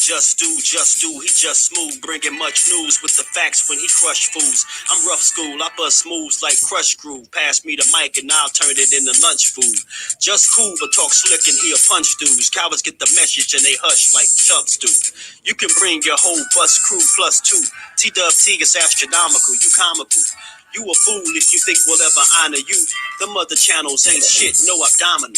Just do, he just smooth, bringing much news with the facts when he crush fools. I'm rough school, I bust moves like crush groove. Pass me the mic and I'll turn it into lunch food. Just cool, but talk slick and he'll punch dudes. Cowards get the message and they hush like chubs do. You can bring your whole bus crew plus two. TWT is astronomical, you comical. You a fool if you think we'll ever honor you. Them other channels ain't shit, no abdominal.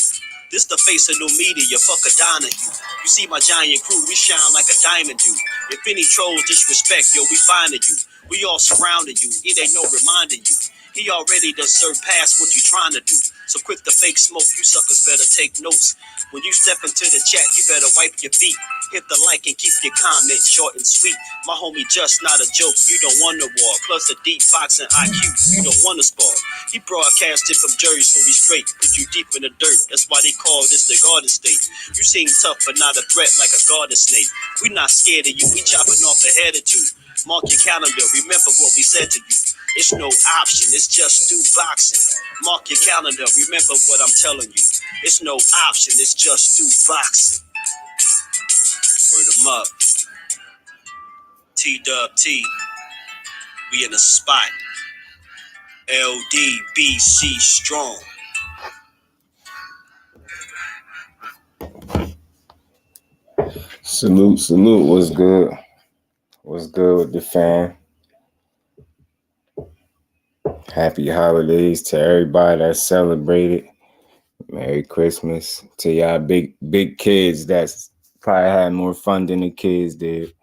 This the face of new media, fuck a Donahue. You see my giant crew, we shine like a diamond do. If any trolls disrespect, yo, we finding you. We all surrounding you, it ain't no reminding you. He already done surpassed what you trying to do. So quit the fake smoke, you suckers better take notes. When you step into the chat, you better wipe your feet. Hit the like and keep your comment short and sweet. My homie just not a joke, you don't want to war. Plus a deep boxing IQ, you don't want to spar. He broadcasted from Jersey, so we straight. Put you deep in the dirt, that's why they call this the Garden State. You seem tough but not a threat like a garden snake. We not scared of you, we chopping off a head or two. Mark your calendar, remember what we said to you. It's no option, it's just do boxing. Mark your calendar, remember what I'm telling you. It's no option, it's just do boxing. Word 'em up. TWT, we in the spot. LDBC strong. Salute. What's good? What's good with the fam? Happy holidays to everybody that celebrated. Merry Christmas to y'all big kids that's probably had more fun than the kids did.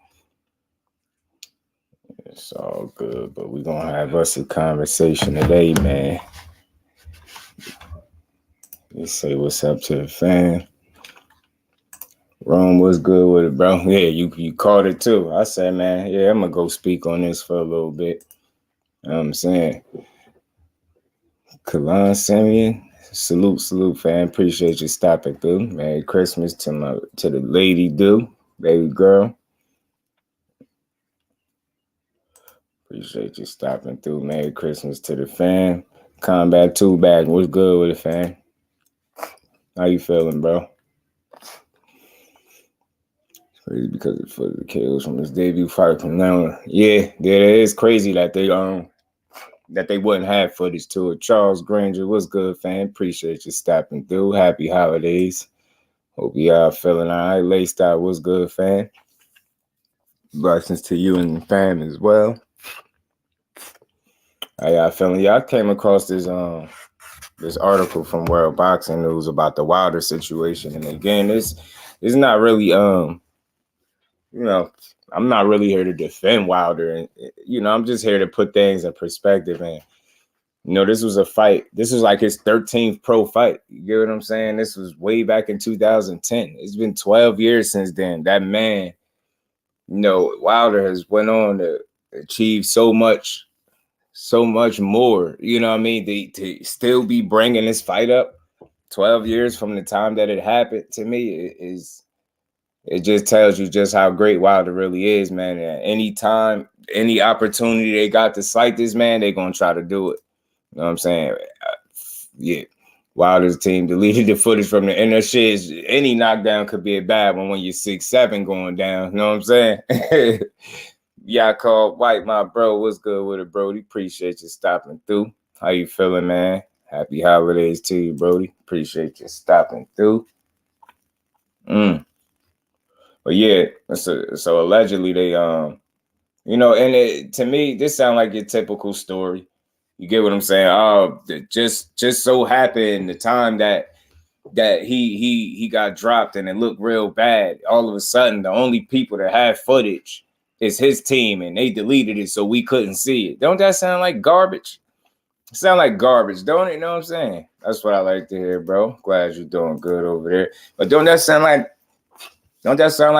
It's all good, but we're gonna have us a conversation today, man. Let's say what's up to the fam. Rome, what's good with it, bro? Yeah, you caught it too. I said, man, yeah, I'm gonna go speak on this for a little bit. You know what I'm saying? Kalon Simeon, salute, fam. Appreciate you stopping through. Merry Christmas to the lady baby girl. Appreciate you stopping through. Merry Christmas to the fam. Combat 2 back. What's good with it, fam? How you feeling, bro? It's crazy because of the kills from his debut fight from now. Yeah, it is crazy that they wouldn't have footage to it. Charles Granger, what's good, fam? Appreciate you stopping through. Happy holidays. Hope y'all feeling all right. Laced out, what's good, fam? Blessings to you and the fam as well. How y'all feeling? Y'all came across this article from World Boxing News about the Wilder situation. And again, this is not really I'm not really here to defend Wilder, and I'm just here to put things in perspective. And this was a fight. This was like his 13th pro fight. You get what I'm saying? This was way back in 2010. It's been 12 years since then. That man, Wilder has went on to achieve so much more. You know what I mean? To still be bringing this fight up 12 years from the time that it happened, to me, it just tells you just how great Wilder really is, man. At any time, any opportunity they got to cite this man, they're going to try to do it. You know what I'm saying? Yeah. Wilder's team deleted the footage from the inner shit. Any knockdown could be a bad one when you're 6'7" going down. You know what I'm saying? Yeah, I called White, my bro. What's good with it, Brody? Appreciate you stopping through. How you feeling, man? Happy holidays to you, Brody. Appreciate you stopping through. But yeah, so allegedly they, and to me, this sounds like your typical story. You get what I'm saying? Oh, just so happened the time that he got dropped and it looked real bad. All of a sudden, the only people that have footage is his team, and they deleted it so we couldn't see it. Don't that sound like garbage? It sound like garbage, don't it? You know what I'm saying? That's what I like to hear, bro. Glad you're doing good over there. But don't that sound like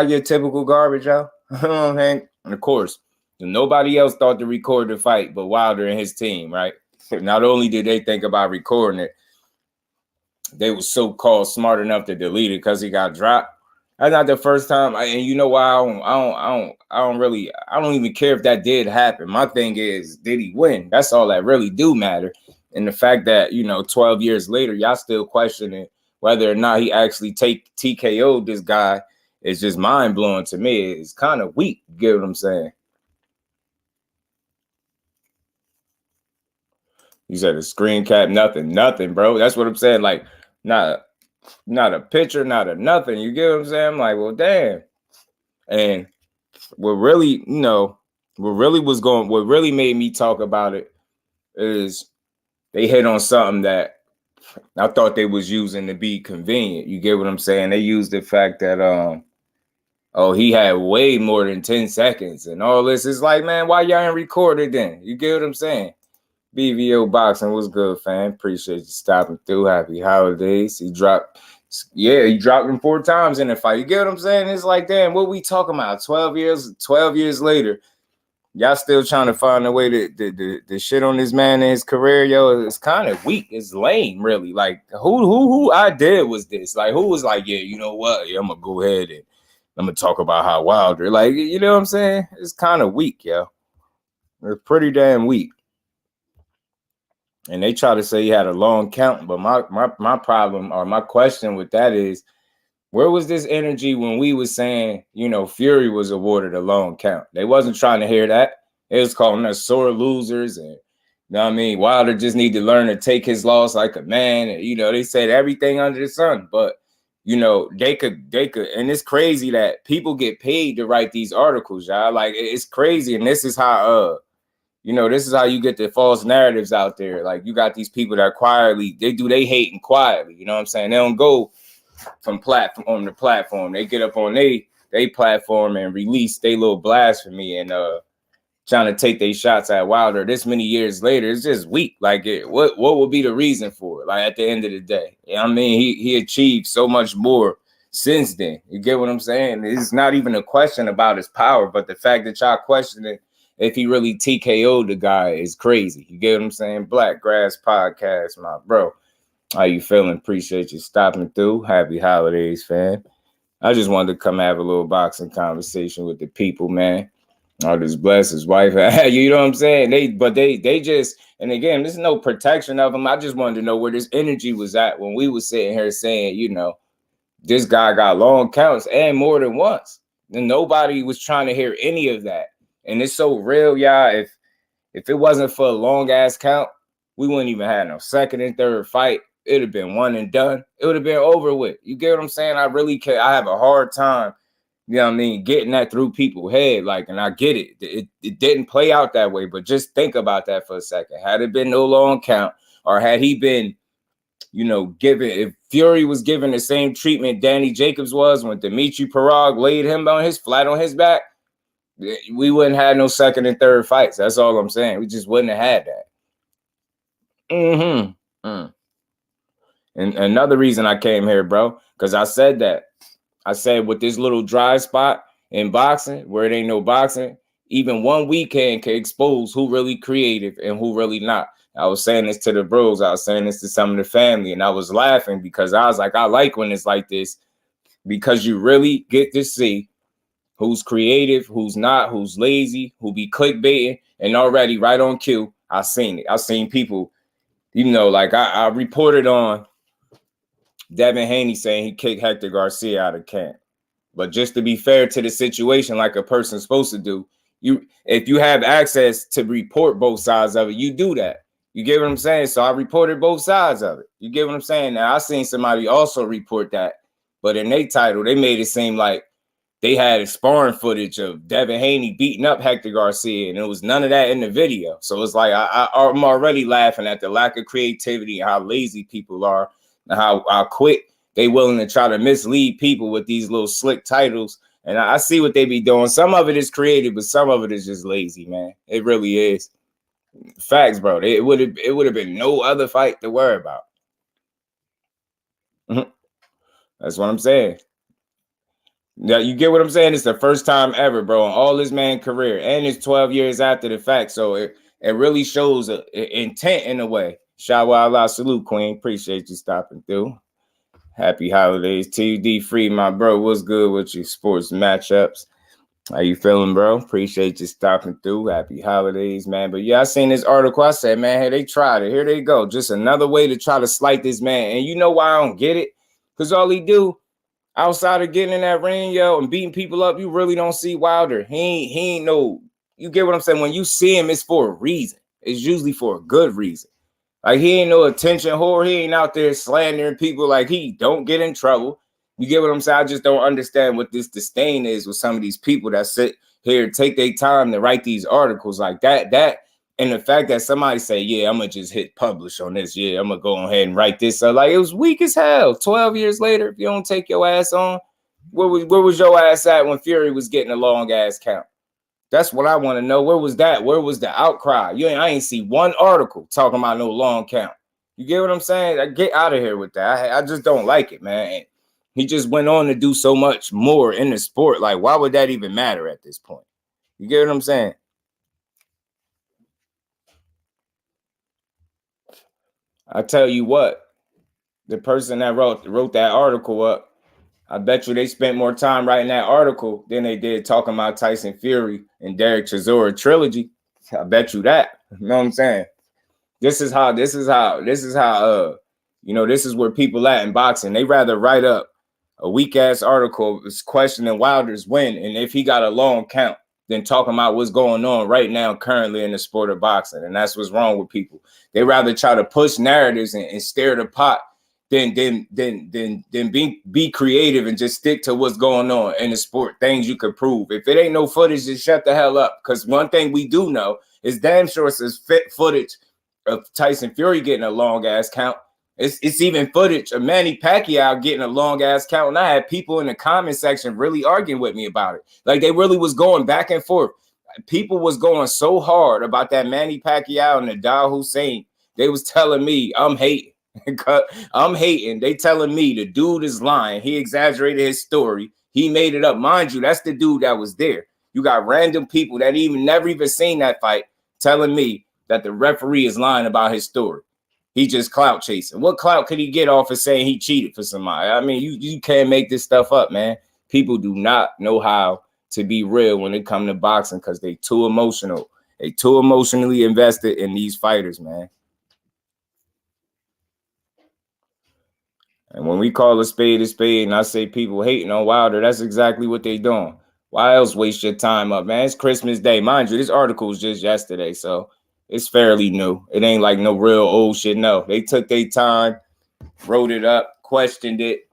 your typical garbage, y'all? And of course, nobody else thought to record the fight but Wilder and his team, right? Not only did they think about recording it, they were so-called smart enough to delete it because he got dropped. That's not the first time. And you know why I don't even care if that did happen. My thing is, did he win? That's all that really do matter. And the fact that, 12 years later, y'all still questioning whether or not he actually TKO'd this guy it's just mind-blowing to me. It's kind of weak. You get what I'm saying? You said a screen cap, nothing, bro. That's what I'm saying. Like, not a picture, not a nothing. You get what I'm saying? I'm like, well, damn. And what really, what really made me talk about it is they hit on something that I thought they was using to be convenient. You get what I'm saying? They used the fact that he had way more than 10 seconds and all this. It's like, man, why y'all ain't recorded then? You get what I'm saying? BVO Boxing was good, fam. Appreciate you stopping through. Happy holidays. He dropped him 4 times in the fight. You get what I'm saying? It's like, damn, what we talking about? 12 years later, y'all still trying to find a way to shit on this man in his career, yo. It's kind of weak. It's lame, really. Like, who idea was this? Like, who was like, yeah, you know what? Yeah, I'm gonna go ahead and I'm gonna talk about how Wilder. Like, you know what I'm saying? It's kind of weak, yo. It's pretty damn weak. And they try to say he had a long count, but my problem or my question with that is, where was this energy when we was saying, Fury was awarded a long count? They wasn't trying to hear that. It was calling us sore losers, and Wilder just need to learn to take his loss like a man. And, they said everything under the sun, but they could, and it's crazy that people get paid to write these articles, y'all. Like, it's crazy, and this is how this is how you get the false narratives out there. Like, you got these people that quietly, they hating quietly. You know what I'm saying? They don't go from platform to platform. They get up on they platform and release their little blasphemy and trying to take their shots at Wilder. This many years later, it's just weak. Like, what would be the reason for it? Like, at the end of the day, he achieved so much more since then. You get what I'm saying? It's not even a question about his power, but the fact that y'all questioning if he really TKO'd the guy is crazy. You get what I'm saying? Black Grass Podcast, my bro. How you feeling? Appreciate you stopping through. Happy holidays, fam. I just wanted to come have a little boxing conversation with the people, man. I'll just bless his wife. You know what I'm saying? They just, and again, there's no protection of them. I just wanted to know where this energy was at when we was sitting here saying, this guy got long counts and more than once. And nobody was trying to hear any of that. And it's so real, y'all. If it wasn't for a long ass count, we wouldn't even have no second and third fight. It'd have been one and done. It would have been over with. You get what I'm saying? I really care. I have a hard time, getting that through people's head. Like, and I get it. It didn't play out that way, but just think about that for a second. Had it been no long count, or had he been, if Fury was given the same treatment Danny Jacobs was when Dimitri Parag laid him flat on his back, we wouldn't have no second and third fights. That's all I'm saying. We just wouldn't have had that. And another reason I came here, bro, because I said that. I said with this little dry spot in boxing, where it ain't no boxing, even one weekend can expose who really creative and who really not. I was saying this to the bros. I was saying this to some of the family, and I was laughing because I was like, I like when it's like this, because you really get to see who's creative, who's not, who's lazy, who be clickbaiting, and already right on cue, I seen it. I seen people, like I reported on Devin Haney saying he kicked Hector Garcia out of camp. But just to be fair to the situation, like a person's supposed to do, if you have access to report both sides of it, you do that. You get what I'm saying? So I reported both sides of it. You get what I'm saying? Now, I seen somebody also report that, but in their title, they made it seem like they had sparring footage of Devin Haney beating up Hector Garcia, and there was none of that in the video. So it's like I'm already laughing at the lack of creativity and how lazy people are and how quick they willing to try to mislead people with these little slick titles. And I see what they be doing. Some of it is creative, but some of it is just lazy, man. It really is. Facts, bro. It would have been no other fight to worry about. That's what I'm saying. Yeah, you get what I'm saying? It's the first time ever, bro, in all his man career, and it's 12 years after the fact. So it really shows a intent in a way. Shawa Allah, salute, Queen. Appreciate you stopping through. Happy holidays to you, D Free, my bro. What's good with your sports matchups? How you feeling, bro? Appreciate you stopping through. Happy holidays, man. But yeah, I seen this article. I said, man, hey, they tried it. Here they go. Just another way to try to slight this man. And you know why I don't get it? Because all he do, Outside of getting in that ring, yo, and beating people up, you really don't see Wilder. He ain't no, you get what I'm saying? When you see him, it's for a reason. It's usually for a good reason. Like, he ain't no attention whore. He ain't out there slandering people. Like, he don't get in trouble. You get what I'm saying? I just don't understand what this disdain is with some of these people that sit here, take their time to write these articles like that. And the fact that somebody say, yeah, I'm going to just hit publish on this. Yeah, I'm going to go ahead and write this up. Like, it was weak as hell. 12 years later, if you don't take your ass on, where was your ass at when Fury was getting a long ass count? That's what I want to know. Where was that? Where was the outcry? I ain't see one article talking about no long count. You get what I'm saying? I get out of here with that. I just don't like it, man. And he just went on to do so much more in the sport. Like, why would that even matter at this point? You get what I'm saying? I tell you what, the person that wrote that article up, I bet you they spent more time writing that article than they did talking about Tyson Fury and Derek Chisora trilogy. I bet you that. You know what I'm saying? This is how, this is where people at in boxing. They rather write up a weak ass article questioning Wilder's win and if he got a long count than talking about what's going on right now currently in the sport of boxing. And that's what's wrong with people. They rather try to push narratives and stir the pot than be creative and just stick to what's going on in the sport, things you could prove. If it ain't no footage, just shut the hell up. Because one thing we do know is damn sure it's fit footage of Tyson Fury getting a long ass count. It's even footage of Manny Pacquiao getting a long ass count. And I had people in the comment section really arguing with me about it. Like, they really was going back and forth. People was going so hard about that Manny Pacquiao and Nadal Hussein. They was telling me I'm hating. I'm hating. They telling me the dude is lying. He exaggerated his story. He made it up. Mind you, that's the dude that was there. You got random people that never even seen that fight telling me that the referee is lying about his story. He just clout chasing. What clout could he get off of saying he cheated for somebody? I mean, you can't make this stuff up, man. People do not know how to be real when it comes to boxing because they too emotional. They too emotionally invested in these fighters, man. And when we call a spade, and I say people hating on Wilder, that's exactly what they doing. Why else waste your time up, man? It's Christmas Day. Mind you, this article was just yesterday, so it's fairly new. It ain't like no real old shit. No, they took their time, wrote it up, questioned it.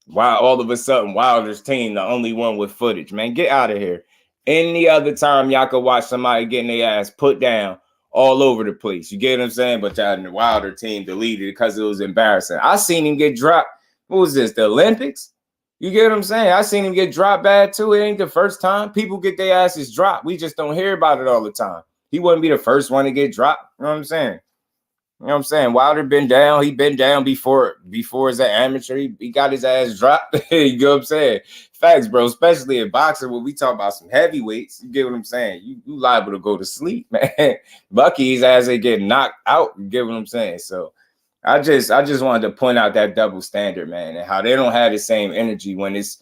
Why all of a sudden Wilder's team the only one with footage? Man, get out of here. Any other time y'all could watch somebody getting their ass put down all over the place. You get what I'm saying? But y'all, the Wilder team deleted it because it was embarrassing. I seen him get dropped. What was this? The Olympics? You get what I'm saying? I seen him get dropped bad too. It ain't the first time. People get their asses dropped. We just don't hear about it all the time. He wouldn't be the first one to get dropped. You know what I'm saying? You know what I'm saying? Wilder been down. He been down before as an amateur. He got his ass dropped. You know what I'm saying? Facts, bro. Especially in boxing when we talk about some heavyweights. You get what I'm saying? You liable to go to sleep, man. Bucky's ass ain't getting knocked out. You get what I'm saying? So I just wanted to point out that double standard, man, and how they don't have the same energy when it's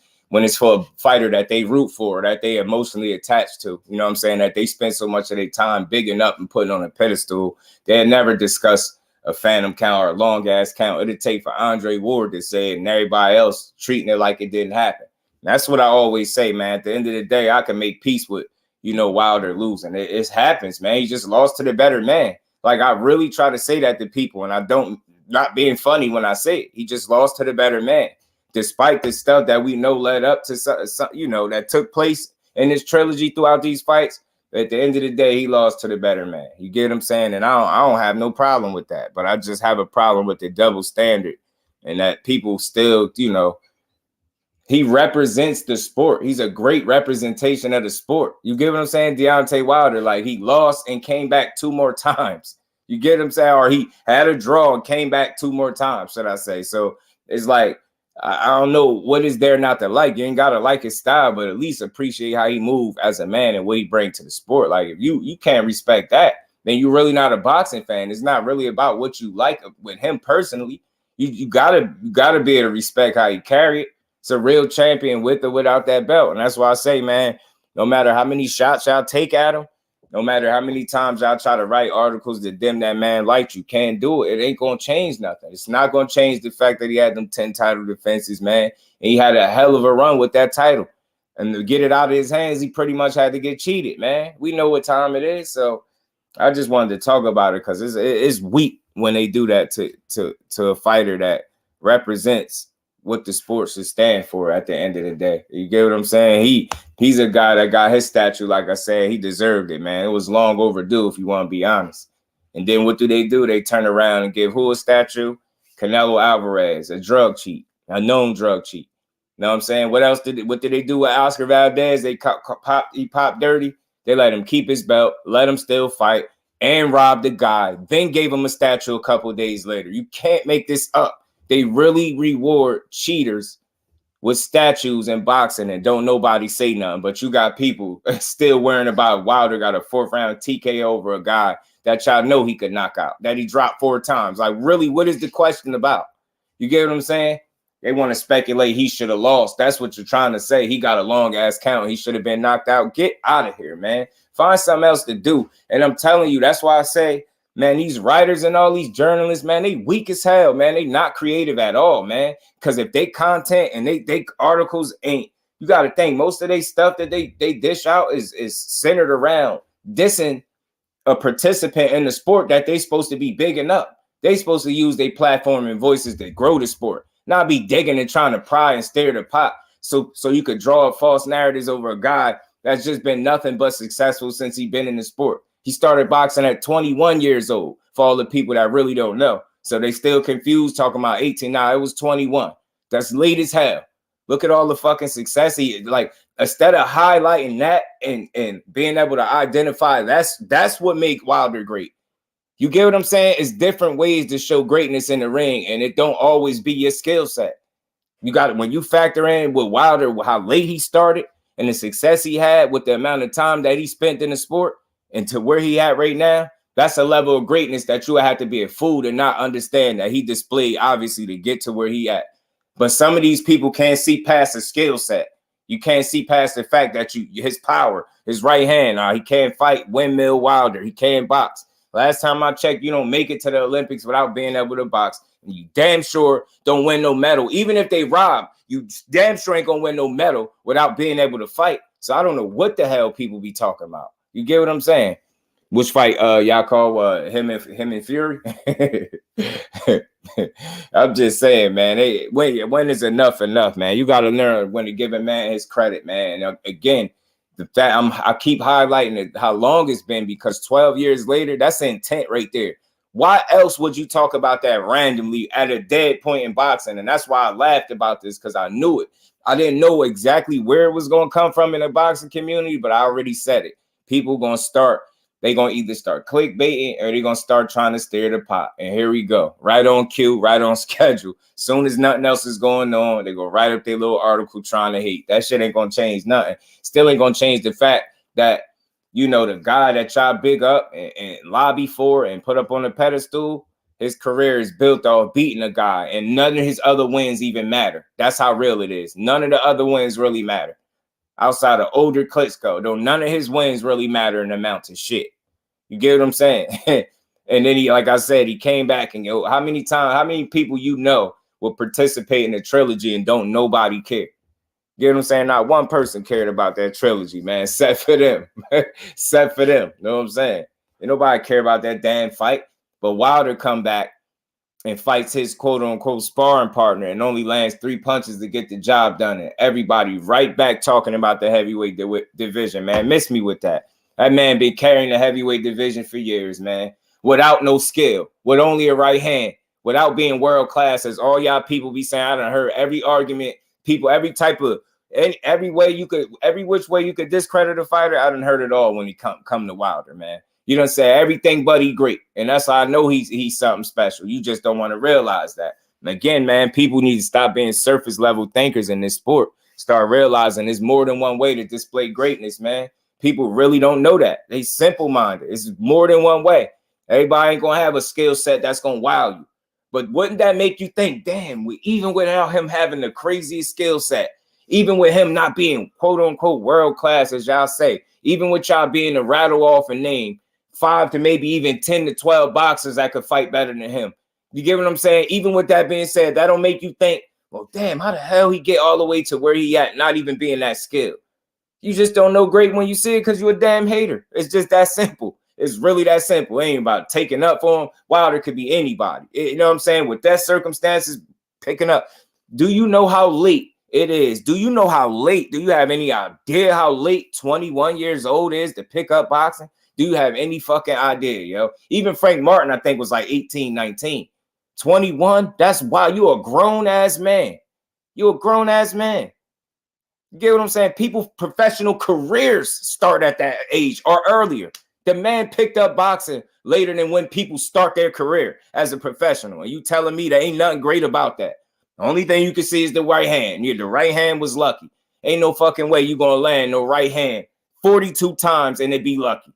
for a fighter that they root for, that they emotionally attached to. You know what I'm saying? That they spend so much of their time bigging up and putting on a pedestal. They'd never discuss a phantom count or a long ass count. It'd take for Andre Ward to say it and everybody else treating it like it didn't happen. And that's what I always say, man. At the end of the day, I can make peace with, Wilder losing. It happens, man. He just lost to the better man. Like, I really try to say that to people, and I don't, not being funny when I say it. He just lost to the better man. Despite the stuff that we know led up to, that took place in this trilogy throughout these fights, at the end of the day, he lost to the better man. You get what I'm saying? And I don't have no problem with that. But I just have a problem with the double standard and that people still, he represents the sport. He's a great representation of the sport. You get what I'm saying? Deontay Wilder, like, he lost and came back 2 more times. You get what I'm saying? Or he had a draw and came back 2 more times, should I say. So it's like, I don't know what is there not to like. You ain't got to like his style, but at least appreciate how he moved as a man and what he brings to the sport. Like, if you can't respect that, then you're really not a boxing fan. It's not really about what you like with him personally. You gotta be able to respect how he carry it. It's a real champion with or without that belt. And that's why I say, man, no matter how many shots y'all take at him, No matter how many times y'all try to write articles to dim that man light, you can't do it. It ain't gonna change nothing. It's not gonna change the fact that he had them 10 title defenses, man. And he had a hell of a run with that title. And to get it out of his hands, he pretty much had to get cheated, man. We know what time it is. So I just wanted to talk about it because it's weak when they do that to a fighter that represents what the sport should stand for at the end of the day. You get what I'm saying? He's a guy that got his statue, like I said, he deserved it, man. It was long overdue, if you want to be honest. And then what do? They turn around and give who a statue? Canelo Alvarez, a drug cheat, a known drug cheat. You know what I'm saying? What did they do with Oscar Valdez? He popped dirty. They let him keep his belt, let him still fight, and rob the guy, then gave him a statue a couple of days later. You can't make this up. They really reward cheaters with statues in boxing and don't nobody say nothing. But you got people still worrying about Wilder got a 4th round TKO over a guy that y'all know he could knock out, that he dropped 4 times. Like, really, what is the question about? You get what I'm saying? They want to speculate he should have lost. That's what you're trying to say. He got a long ass count. He should have been knocked out. Get out of here, man. Find something else to do. And I'm telling you, that's why I say, man, these writers and all these journalists, man, they weak as hell, man. They not creative at all, man. Because if they content and they articles ain't, you got to think most of their stuff that they dish out is centered around dissing a participant in the sport that they supposed to be bigging up. They supposed to use their platform and voices to grow the sport, not be digging and trying to pry and stir the pot so you could draw up false narratives over a guy that's just been nothing but successful since he been in the sport. He started boxing at 21 years old, for all the people that really don't know. So they still confused talking about 18. Nah, it was 21. That's late as hell. Look at all the fucking success he, like, instead of highlighting that and being able to identify, that's what make Wilder great. You get what I'm saying? It's different ways to show greatness in the ring, and it don't always be your skill set. You got it when you factor in with Wilder, how late he started and the success he had with the amount of time that he spent in the sport and to where he at right now. That's a level of greatness that you have to be a fool to not understand that he displayed, obviously, to get to where he at. But some of these people can't see past the skill set. You can't see past the fact that his power, his right hand, he can't fight windmill Wilder. He can't box. Last time I checked, you don't make it to the Olympics without being able to box. And you damn sure don't win no medal. Even if they rob, you damn sure ain't gonna win no medal without being able to fight. So I don't know what the hell people be talking about. You get what I'm saying? Which fight y'all call him and Fury? I'm just saying, man. When is enough, man? You got to learn when to give a man his credit, man. And again, the fact I keep highlighting it, how long it's been, because 12 years later, that's the intent right there. Why else would you talk about that randomly at a dead point in boxing? And that's why I laughed about this, because I knew it. I didn't know exactly where it was going to come from in the boxing community, but I already said it. People going to start. They're going to either start clickbaiting or they're going to start trying to stir the pot. And here we go. Right on cue, right on schedule. Soon as nothing else is going on, they go right up their little article trying to hate. That shit ain't going to change nothing. Still ain't going to change the fact that, you know, the guy that y'all big up and lobby for and put up on a pedestal, his career is built off beating a guy. And none of his other wins even matter. That's how real it is. None of the other wins really matter. Outside of older Klitschko, though, none of his wins really matter in amount to shit. You get what I'm saying? And then he, like I said, he came back and how many people you know will participate in the trilogy and don't nobody care? You know what I'm saying? Not one person cared about that trilogy, man. Except for them. Except for them. You know what I'm saying? Ain't nobody care about that damn fight. But Wilder come back and fights his quote-unquote sparring partner and only lands 3 punches to get the job done. And everybody right back talking about the heavyweight division, man. Miss me with that. That man been carrying the heavyweight division for years, man. Without no skill, with only a right hand, without being world-class, as all y'all people be saying. I done heard every argument, people, every type of, every which way you could discredit a fighter. I done heard it all when he come to Wilder, man. You done say everything but he great. And that's how I know he's something special. You just don't want to realize that. And again, man, people need to stop being surface level thinkers in this sport. Start realizing there's more than one way to display greatness, man. People really don't know that. They simple-minded. It's more than one way. Everybody ain't going to have a skill set that's going to wow you. But wouldn't that make you think, damn, even without him having the craziest skill set, Even with him not being quote unquote world class, as y'all say, even with y'all being to rattle off and name 5 to maybe even 10 to 12 boxers that could fight better than him. You get what I'm saying? Even with that being said, that don't make you think, well, damn, how the hell he get all the way to where he at, not even being that skilled? You just don't know great when you see it because you're a damn hater. It's just that simple. It's really that simple. It ain't about taking up for him. Wilder could be anybody. You know what I'm saying? With that circumstances, picking up. Do you know how late it is? Do you know how late? Do you have any idea how late 21 years old is to pick up boxing? Do you have any fucking idea, yo? Even Frank Martin, I think, was like 18, 19. 21? That's why you're a grown-ass man. You're a grown-ass man. You get what I'm saying? People's professional careers start at that age or earlier. The man picked up boxing later than when people start their career as a professional. And you telling me there ain't nothing great about that. The only thing you can see is the right hand. Yeah, the right hand was lucky. Ain't no fucking way you gonna land no right hand 42 times and it be lucky.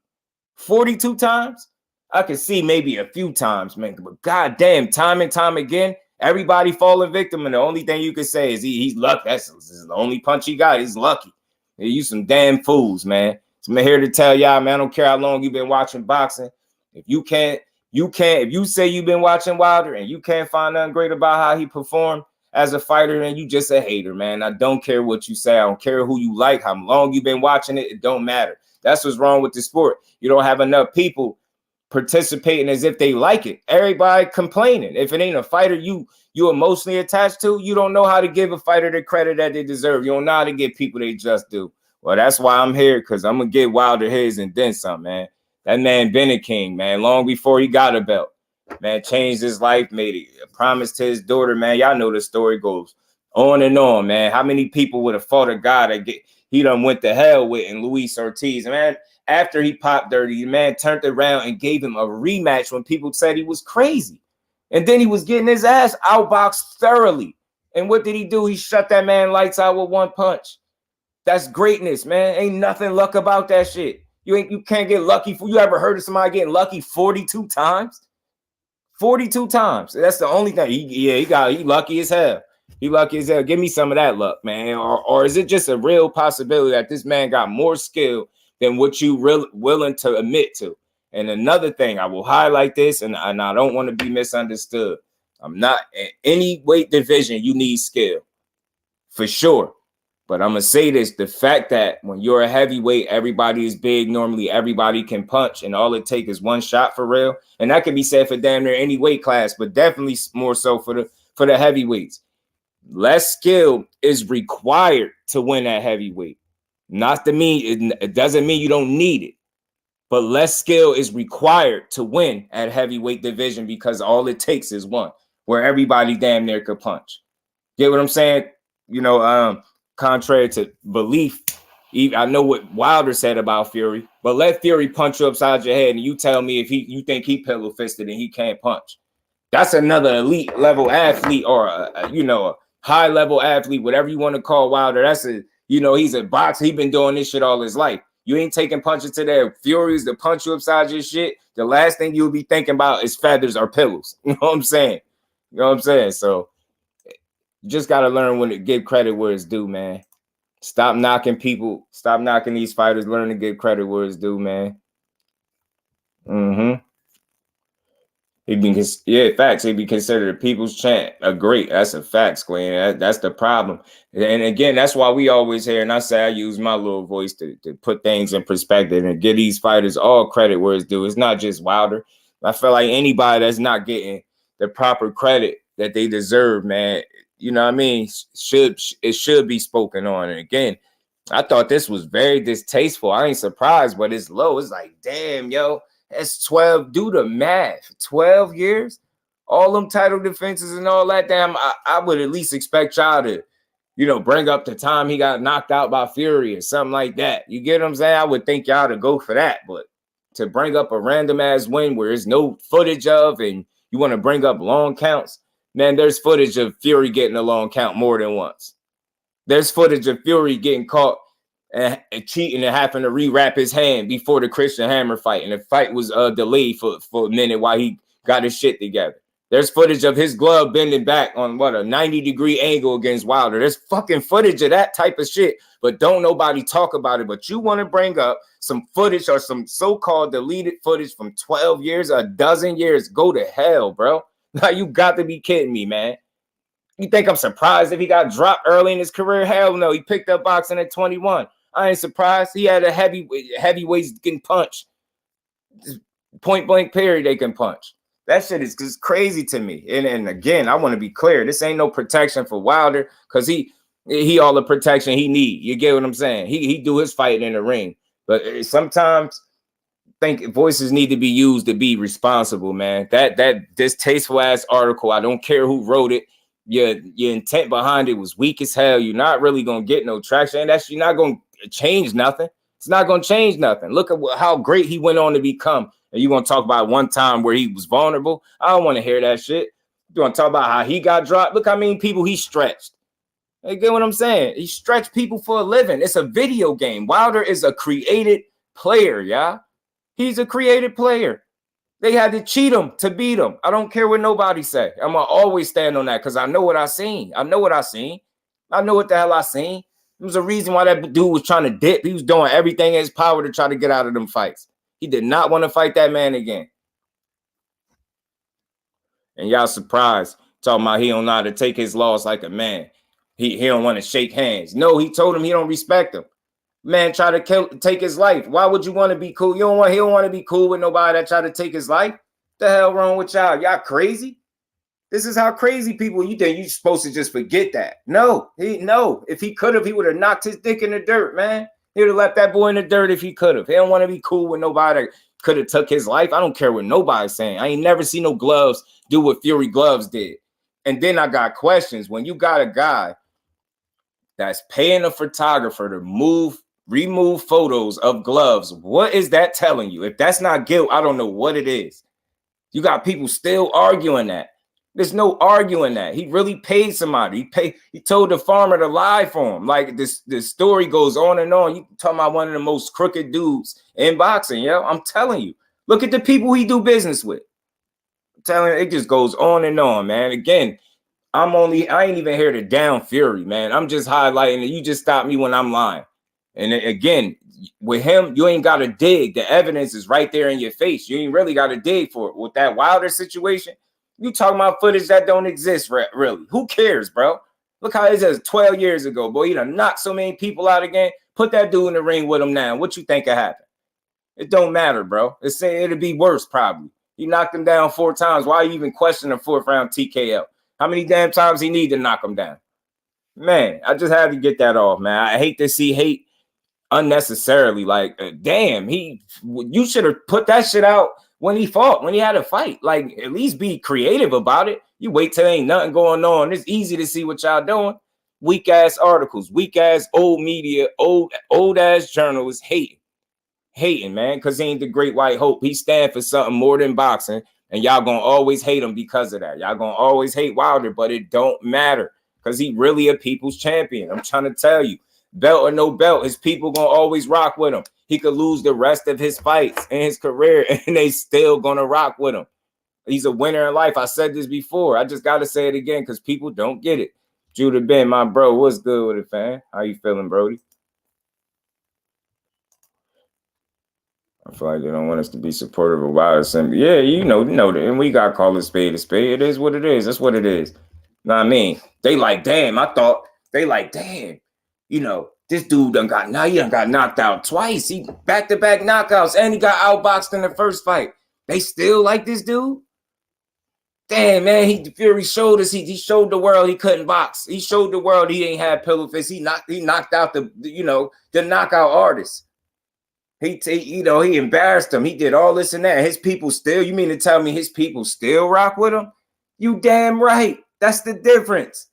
42 times? I could see maybe a few times, man. But goddamn, time and time again, everybody falling victim, and the only thing you can say is he's lucky. That's the only punch he got. He's lucky. You some damn fools, man. So I'm here to tell y'all, man, I don't care how long you've been watching boxing. If you can't, if you say you've been watching Wilder and you can't find nothing great about how he performed as a fighter, then you just a hater, man. I don't care what you say. I don't care who you like, how long you've been watching it. It don't matter. That's what's wrong with the sport. You don't have enough people participating as if they like it. Everybody complaining. If it ain't a fighter you emotionally attached to, you don't know how to give a fighter the credit that they deserve. You don't know how to give people they just do. Well, that's why I'm here, because I'm gonna get Wilder his and then some, man. That man been a king, man, long before he got a belt. Man, changed his life, made a promise to his daughter, man. Y'all know the story goes on and on, man. How many people would have fought a guy that he done went to hell with in Luis Ortiz, man? After he popped dirty, the man turned around and gave him a rematch when people said he was crazy. And then he was getting his ass outboxed thoroughly. And what did he do? He shut that man lights out with one punch. That's greatness, man. Ain't nothing luck about that shit. You can't get lucky. You ever heard of somebody getting lucky 42 times? 42 times. That's the only thing. He lucky as hell. He lucky as hell. Give me some of that luck, man. Or is it just a real possibility that this man got more skill than what you willing to admit to? And another thing, I will highlight this, and I don't want to be misunderstood. I'm not in any weight division. You need skill for sure. But I'm going to say this, the fact that when you're a heavyweight, everybody is big. Normally, everybody can punch, and all it takes is one shot for real. And that can be said for damn near any weight class, but definitely more so for the heavyweights. Less skill is required to win at heavyweight. Not to mean it doesn't mean you don't need it, but less skill is required to win at heavyweight division because all it takes is one, where everybody damn near could punch. Get what I'm saying? You know, contrary to belief, I know what Wilder said about Fury, but let Fury punch you upside your head and you tell me if you think he pillow fisted and he can't punch. That's another elite level athlete or a high level athlete, whatever you want to call Wilder. That's he's a boxer. He's been doing this shit all his life. You ain't taking punches to their Furies to punch you upside your shit. The last thing you'll be thinking about is feathers or pillows. You know what I'm saying? So you just got to learn when to give credit where it's due, man. Stop knocking people. Stop knocking these fighters. Learn to give credit where it's due, man. Facts. He'd be considered a people's champ. A great. That's a fact, Square. That's the problem. And again, that's why we always hear, and I say I use my little voice to put things in perspective and give these fighters all credit where it's due. It's not just Wilder. I feel like anybody that's not getting the proper credit that they deserve, man, you know what I mean, it should be spoken on. And again, I thought this was very distasteful. I ain't surprised, but it's low. It's like, damn, yo. That's 12. Do the math. 12 years, all them title defenses and all that. Damn, I would at least expect y'all to, bring up the time he got knocked out by Fury or something like that. You get what I'm saying? I would think y'all to go for that, but to bring up a random ass win where there's no footage of, and you want to bring up long counts, man, there's footage of Fury getting a long count more than once. There's footage of Fury getting caught and cheating and having to rewrap his hand before the Christian Hammer fight. And the fight was delayed for a minute while he got his shit together. There's footage of his glove bending back on what, a 90-degree angle against Wilder. There's fucking footage of that type of shit, but don't nobody talk about it. But you want to bring up some footage or some so-called deleted footage from 12 years, a dozen years. Go to hell, bro. Now you got to be kidding me, man. You think I'm surprised if he got dropped early in his career? Hell no. He picked up boxing at 21. I ain't surprised. He had a heavyweights getting punched. Point blank period, they can punch. That shit is just crazy to me. And again, I want to be clear. This ain't no protection for Wilder, because he all the protection he need. You get what I'm saying? He do his fight in the ring. But sometimes think voices need to be used to be responsible, man. That distasteful ass article, I don't care who wrote it. Your intent behind it was weak as hell. You're not really gonna get no traction, and you're not gonna change nothing. It's not gonna change nothing. Look at how great he went on to become. And you want to talk about one time where he was vulnerable? I don't want to hear that shit. You want to talk about how he got dropped? Look how many people he stretched. You get what I'm saying? He stretched people for a living. It's a video game. Wilder is a created player, y'all. He's a created player. They had to cheat him to beat him. I don't care what nobody say. I'm going to always stand on that because I know what I seen. I know what I seen. I know what the hell I seen. There was a reason why that dude was trying to dip. He was doing everything in his power to try to get out of them fights. He did not want to fight that man again. And y'all surprised, talking about he don't know how to take his loss like a man. He don't want to shake hands. No, he told him he don't respect him. Man try to take his life. Why would you want to be cool? He don't want to be cool with nobody that try to take his life. The hell wrong with y'all? Y'all crazy? This is how crazy people, you think you're supposed to just forget that. No. If he could have, he would have knocked his dick in the dirt, man. He would have left that boy in the dirt if he could have. He don't want to be cool with nobody that could have took his life. I don't care what nobody's saying. I ain't never seen no gloves do what Fury gloves did. And then I got questions. When you got a guy that's paying a photographer to remove photos of gloves, what is that telling you? If that's not guilt, I don't know what it is. You got people still arguing that. There's no arguing that. He really paid somebody. He told the farmer to lie for him. Like this story goes on and on. You talking about one of the most crooked dudes in boxing, yo. I'm telling you. Look at the people he do business with. I'm telling you, it just goes on and on, man. Again, I ain't even here to down Fury, man. I'm just highlighting it. You just stop me when I'm lying. And again, with him, you ain't got to dig. The evidence is right there in your face. You ain't really got to dig for it. With that Wilder situation, you talking about footage that don't exist, really. Who cares, bro? Look how it is 12 years ago, boy. You done knocked so many people out again. Put that dude in the ring with him now. What you think will happen? It don't matter, bro. It'll be worse, probably. You knocked him down 4 times. Why you even question a 4th round TKO? How many damn times he need to knock him down? Man, I just had to get that off, man. I hate to see hate unnecessarily. Like, damn, you should have put that shit out when he fought, when he had a fight. Like, at least be creative about it. You wait till ain't nothing going on. It's easy to see what y'all doing. Weak ass articles, weak ass old media, old ass journalists hating, man, because he ain't the great white hope. He stand for something more than boxing, and y'all gonna always hate him because of that. Y'all gonna always hate Wilder, but it don't matter because he really a people's champion. I'm trying to tell you, belt or no belt, his people gonna always rock with him. He could lose the rest of his fights in his career, and they still gonna rock with him. He's a winner in life. I said this before. I just gotta say it again because people don't get it. Judah Ben, my bro, what's good with it, fam? How you feeling, Brody? I feel like they don't want us to be supportive of Wilder. Yeah, you know that. And we got to call it spade a spade. It is what it is. That's what it is. You know what I mean? They like, damn, this dude done got knocked out twice. He back-to-back knockouts, and he got outboxed in the first fight. They still like this dude? Damn, man, Fury showed us, he showed the world he couldn't box. He showed the world he ain't had pillow fists. He knocked out the knockout artist. He embarrassed him. He did all this and that. His people still, you mean to tell me his people still rock with him? You damn right. That's the difference.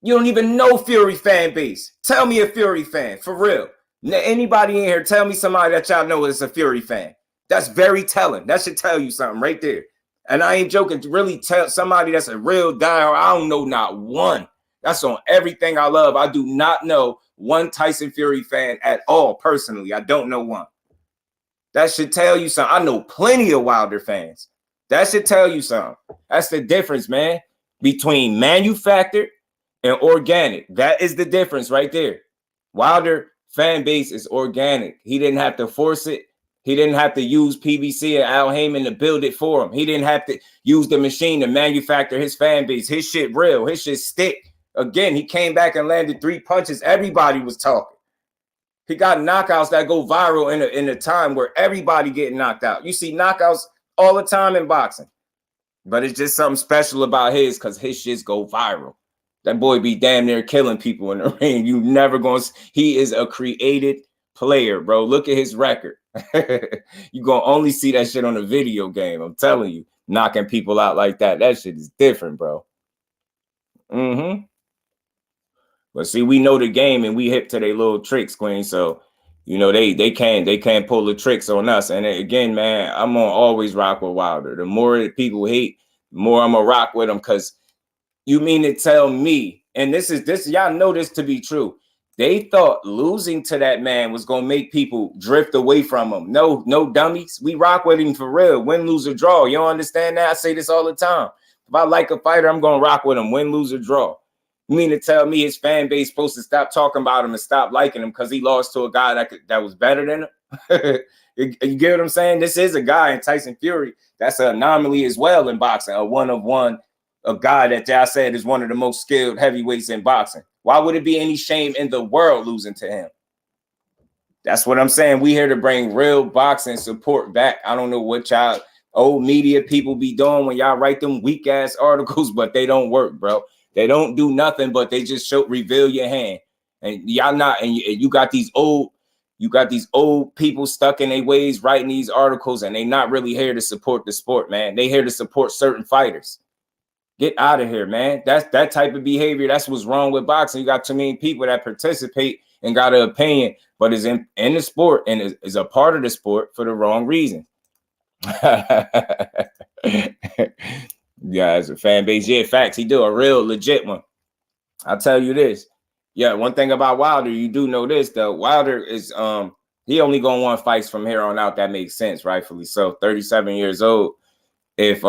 You don't even know Fury fan base. Tell me a Fury fan, for real. Anybody in here, tell me somebody that y'all know is a Fury fan. That's very telling. That should tell you something right there. And I ain't joking. Really tell somebody that's a real diehard. I don't know not one. That's on everything I love. I do not know one Tyson Fury fan at all, personally. I don't know one. That should tell you something. I know plenty of Wilder fans. That should tell you something. That's the difference, man, between manufactured and organic. That is the difference right there. Wilder fan base is organic. He didn't have to force it. He didn't have to use PBC and Al Heyman to build it for him. He didn't have to use the machine to manufacture his fan base. His shit real. His shit stick. Again, he came back and landed 3 punches. Everybody was talking. He got knockouts that go viral in a time where everybody getting knocked out. You see knockouts all the time in boxing. But it's just something special about his because his shits go viral. That boy be damn near killing people in the ring. You never gonna. He is a created player, bro. Look at his record. You gonna only see that shit on a video game. I'm telling you, knocking people out like that. That shit is different, bro. But see, we know the game and we hip to their little tricks, Queen. So, you know, they can't pull the tricks on us. And again, man, I'm gonna always rock with Wilder. The more people hate, the more I'm gonna rock with them. Because you mean to tell me, and this y'all know this to be true. They thought losing to that man was gonna make people drift away from him. No dummies. We rock with him for real. Win, lose, or draw. You don't understand that? I say this all the time. If I like a fighter, I'm gonna rock with him. Win, lose, or draw. You mean to tell me his fan base supposed to stop talking about him and stop liking him because he lost to a guy that was better than him? You get what I'm saying? This is a guy in Tyson Fury that's an anomaly as well in boxing, a one of one, a guy that y'all said is one of the most skilled heavyweights in boxing. Why would it be any shame in the world losing to him? That's what I'm saying. We here to bring real boxing support back. I don't know what y'all old media people be doing when y'all write them weak ass articles, but they don't work, bro. They don't do nothing, but they just reveal your hand. And y'all not, and you got these old people stuck in their ways writing these articles, and they not really here to support the sport, man. They here to support certain fighters. Get out of here, man. That's that type of behavior. That's what's wrong with boxing. You got too many people that participate and got an opinion, but is in the sport and is a part of the sport for the wrong reason. Yeah, as a fan base, yeah, facts. He do a real legit one. I'll tell you this. Yeah, one thing about Wilder, you do know this though. Wilder is he only gonna want fights from here on out. That makes sense, rightfully so. 37 years old. If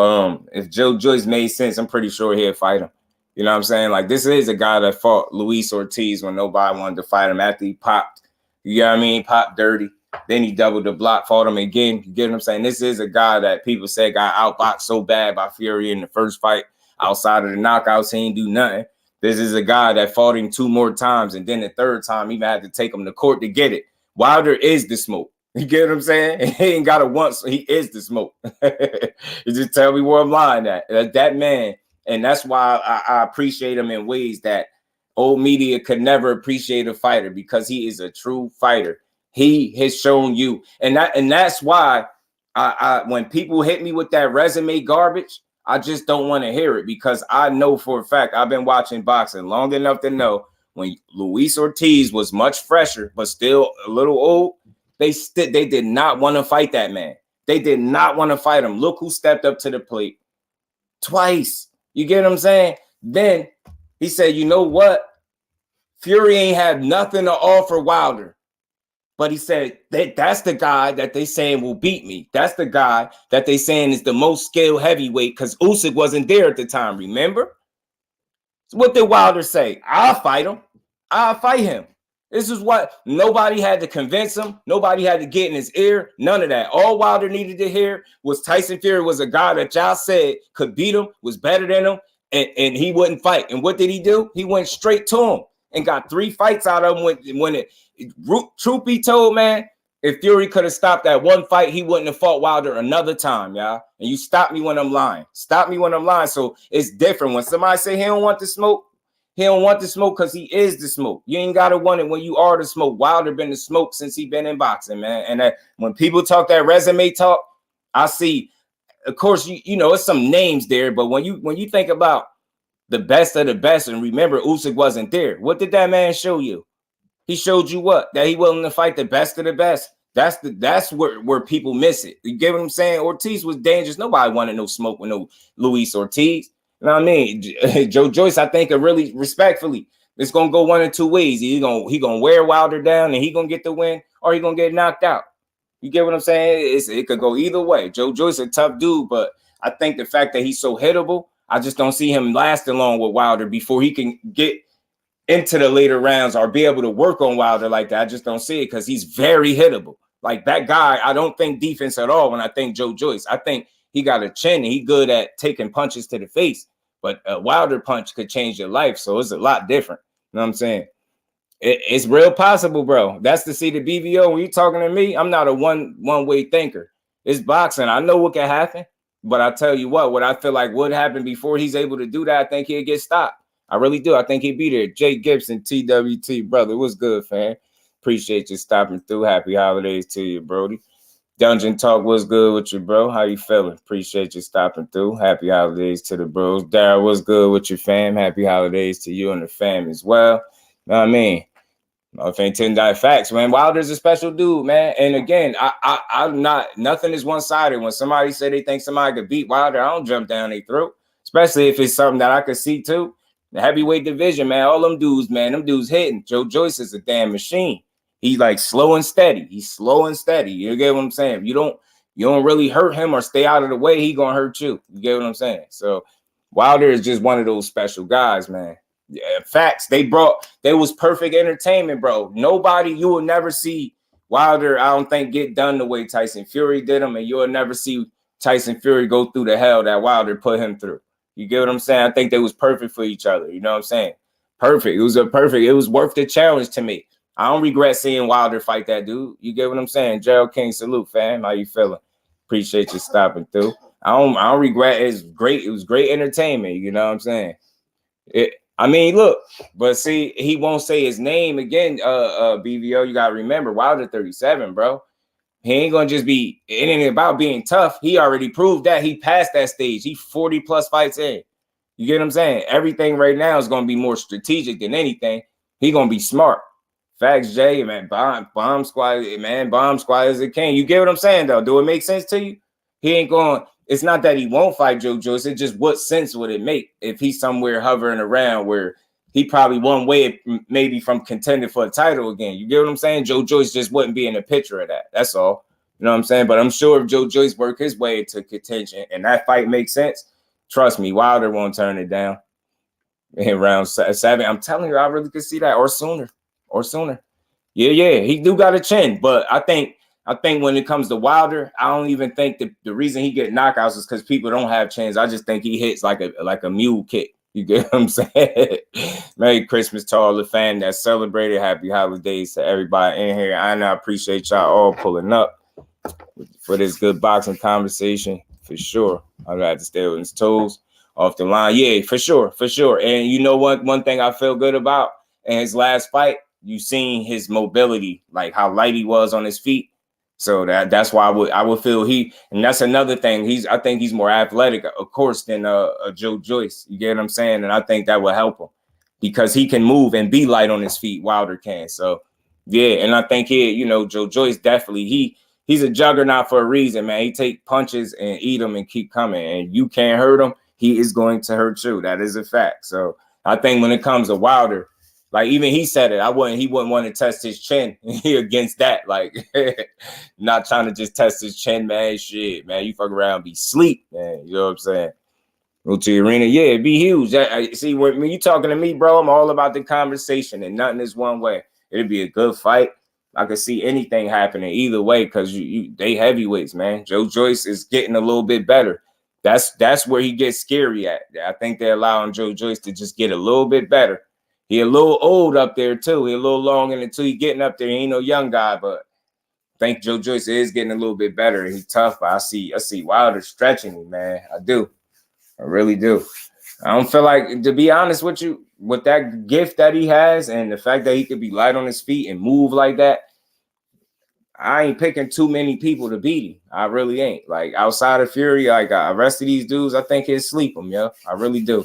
Joe Joyce made sense, I'm pretty sure he'll fight him. You know what I'm saying? Like, this is a guy that fought Luis Ortiz when nobody wanted to fight him after he popped. You know what I mean? Popped dirty. Then he doubled the block, fought him again. You get what I'm saying? This is a guy that people said got outboxed so bad by Fury in the first fight. Outside of the knockouts, he ain't do nothing. This is a guy that fought him 2 more times, and then the 3rd time, he had to take him to court to get it. Wilder is the smoke. You get what I'm saying? He ain't got it once, so he is the smoke. You just tell me where I'm lying at. That man, and that's why I appreciate him in ways that old media could never appreciate a fighter, because he is a true fighter. He has shown you, and that's why I when people hit me with that resume garbage, I just don't want to hear it, because I know for a fact I've been watching boxing long enough to know when Luis Ortiz was much fresher but still a little old, they did not want to fight that man. They did not want to fight him. Look who stepped up to the plate twice. You get what I'm saying? Then he said, you know what? Fury ain't had nothing to offer Wilder. But he said that's the guy that they saying will beat me. That's the guy that they saying is the most skilled heavyweight, because Usyk wasn't there at the time, remember? So what did Wilder say? I'll fight him. I'll fight him. This is what nobody had to convince him. Nobody had to get in his ear. None of that. All Wilder needed to hear was Tyson Fury was a guy that y'all said could beat him, was better than him, and he wouldn't fight. And what did he do? He went straight to him and got 3 fights out of him. When truth be told, man, if Fury could have stopped that one fight, he wouldn't have fought Wilder another time, y'all. And you stop me when I'm lying. Stop me when I'm lying. So it's different. When somebody say he don't want the smoke, he don't want the smoke because he is the smoke. You ain't got to want it when you are the smoke. Wilder been the smoke since he been in boxing, man. And when people talk that resume talk, I see, of course, you know, it's some names there. But when you think about the best of the best, and remember, Usyk wasn't there. What did that man show you? He showed you what? That he willing to fight the best of the best. That's where people miss it. You get what I'm saying? Ortiz was dangerous. Nobody wanted no smoke with no Luis Ortiz. You know what I mean? Joe Joyce, I think, really respectfully, it's gonna go one of 2 ways. He gonna wear Wilder down and he gonna get the win, or he gonna get knocked out. You get what I'm saying? It could go either way. Joe Joyce a tough dude, but I think the fact that he's so hittable, I just don't see him lasting long with Wilder before he can get into the later rounds or be able to work on Wilder like that. I just don't see it because he's very hittable. Like that guy, I don't think defense at all when I think Joe Joyce. I think he got a chin and he good at taking punches to the face, but a Wilder punch could change your life. So it's a lot different. You know what I'm saying? It's real possible, bro. That's to see the BVO. When you're talking to me, I'm not a one-way thinker. It's boxing. I know what can happen, but I tell you what I feel like would happen before he's able to do that, I think he'll get stopped. I really do. I think he'd be there. Jake Gibson, TWT, brother. What's good, fam? Appreciate you stopping through. Happy holidays to you, Brody. Dungeon Talk, what's good with you, bro? How you feeling? Appreciate you stopping through. Happy holidays to the bros. Daryl, what's good with your fam? Happy holidays to you and the fam as well. Know what I mean? I think 10 facts, man. Wilder's a special dude, man. And again, I'm not, nothing is one-sided. When somebody say they think somebody could beat Wilder, I don't jump down their throat, especially if it's something that I could see too. The heavyweight division, man, all them dudes, man, them dudes hitting. Joe Joyce is a damn machine. He's like slow and steady. He's slow and steady. You get what I'm saying? You don't really hurt him or stay out of the way, he gonna hurt you. You get what I'm saying? So Wilder is just one of those special guys, man. Yeah, facts. They was perfect entertainment, bro. Nobody, you will never see Wilder, I don't think, get done the way Tyson Fury did him, and you'll never see Tyson Fury go through the hell that Wilder put him through. You get what I'm saying? I think they was perfect for each other. You know what I'm saying? Perfect. It was worth the challenge to me. I don't regret seeing Wilder fight that dude. You get what I'm saying? Gerald King, salute, fam. How you feeling? Appreciate you stopping through. I don't regret. It's great. It was great entertainment. You know what I'm saying? I mean, look, but see, he won't say his name again. BVO, you gotta remember, Wilder 37, bro. He ain't gonna just be. It ain't about being tough. He already proved that. He passed that stage. He 40 plus fights in. You get what I'm saying? Everything right now is gonna be more strategic than anything. He gonna be smart. Facts, Jay, man. Bomb squad, man. Bomb squad is a king. You get what I'm saying, though? Do it make sense to you? He ain't going. It's not that he won't fight Joe Joyce. It's just what sense would it make if he's somewhere hovering around where he probably one way maybe from contending for a title again. You get what I'm saying? Joe Joyce just wouldn't be in a picture of that. That's all. You know what I'm saying? But I'm sure if Joe Joyce worked his way into contention and that fight makes sense, trust me, Wilder won't turn it down in round 7. I'm telling you, I really could see that, or sooner. Yeah, he do got a chin, but I think when it comes to Wilder, I don't even think the reason he get knockouts is because people don't have chins. I just think he hits like a mule kick. You get what I'm saying? Merry Christmas to all the fans that celebrated. Happy holidays to everybody in here. And I appreciate y'all all pulling up for this good boxing conversation, for sure. I'd have to stay on his toes off the line. Yeah, for sure. And you know what? One thing I feel good about in his last fight, you seen his mobility, like how light he was on his feet. So that's why I would feel and that's another thing. I think he's more athletic, of course, than Joe Joyce. You get what I'm saying? And I think that will help him because he can move and be light on his feet. Wilder can. So yeah, and I think Joe Joyce definitely he's a juggernaut for a reason, man. He take punches and eat them and keep coming, and you can't hurt him. He is going to hurt you. That is a fact. So I think when it comes to Wilder, like even he said it, he wouldn't want to test his chin against that. Like not trying to just test his chin, man. Shit, man, you fuck around and be sleep, man. You know what I'm saying? Go to the arena, yeah, it'd be huge. See, when you talking to me, bro, I'm all about the conversation and nothing is one way. It'd be a good fight. I could see anything happening either way because they heavyweights, man. Joe Joyce is getting a little bit better. That's where he gets scary at. I think they're allowing Joe Joyce to just get a little bit better. He a little old up there too. He a little long until he getting up there. He ain't no young guy, but I think Joe Joyce is getting a little bit better. He's tough, but I see Wilder stretching him, man. I do. I really do. I don't feel like, to be honest with you, with that gift that he has and the fact that he could be light on his feet and move like that, I ain't picking too many people to beat him. I really ain't. Like outside of Fury, like the rest of these dudes, I think he'll sleep them, yo. I really do.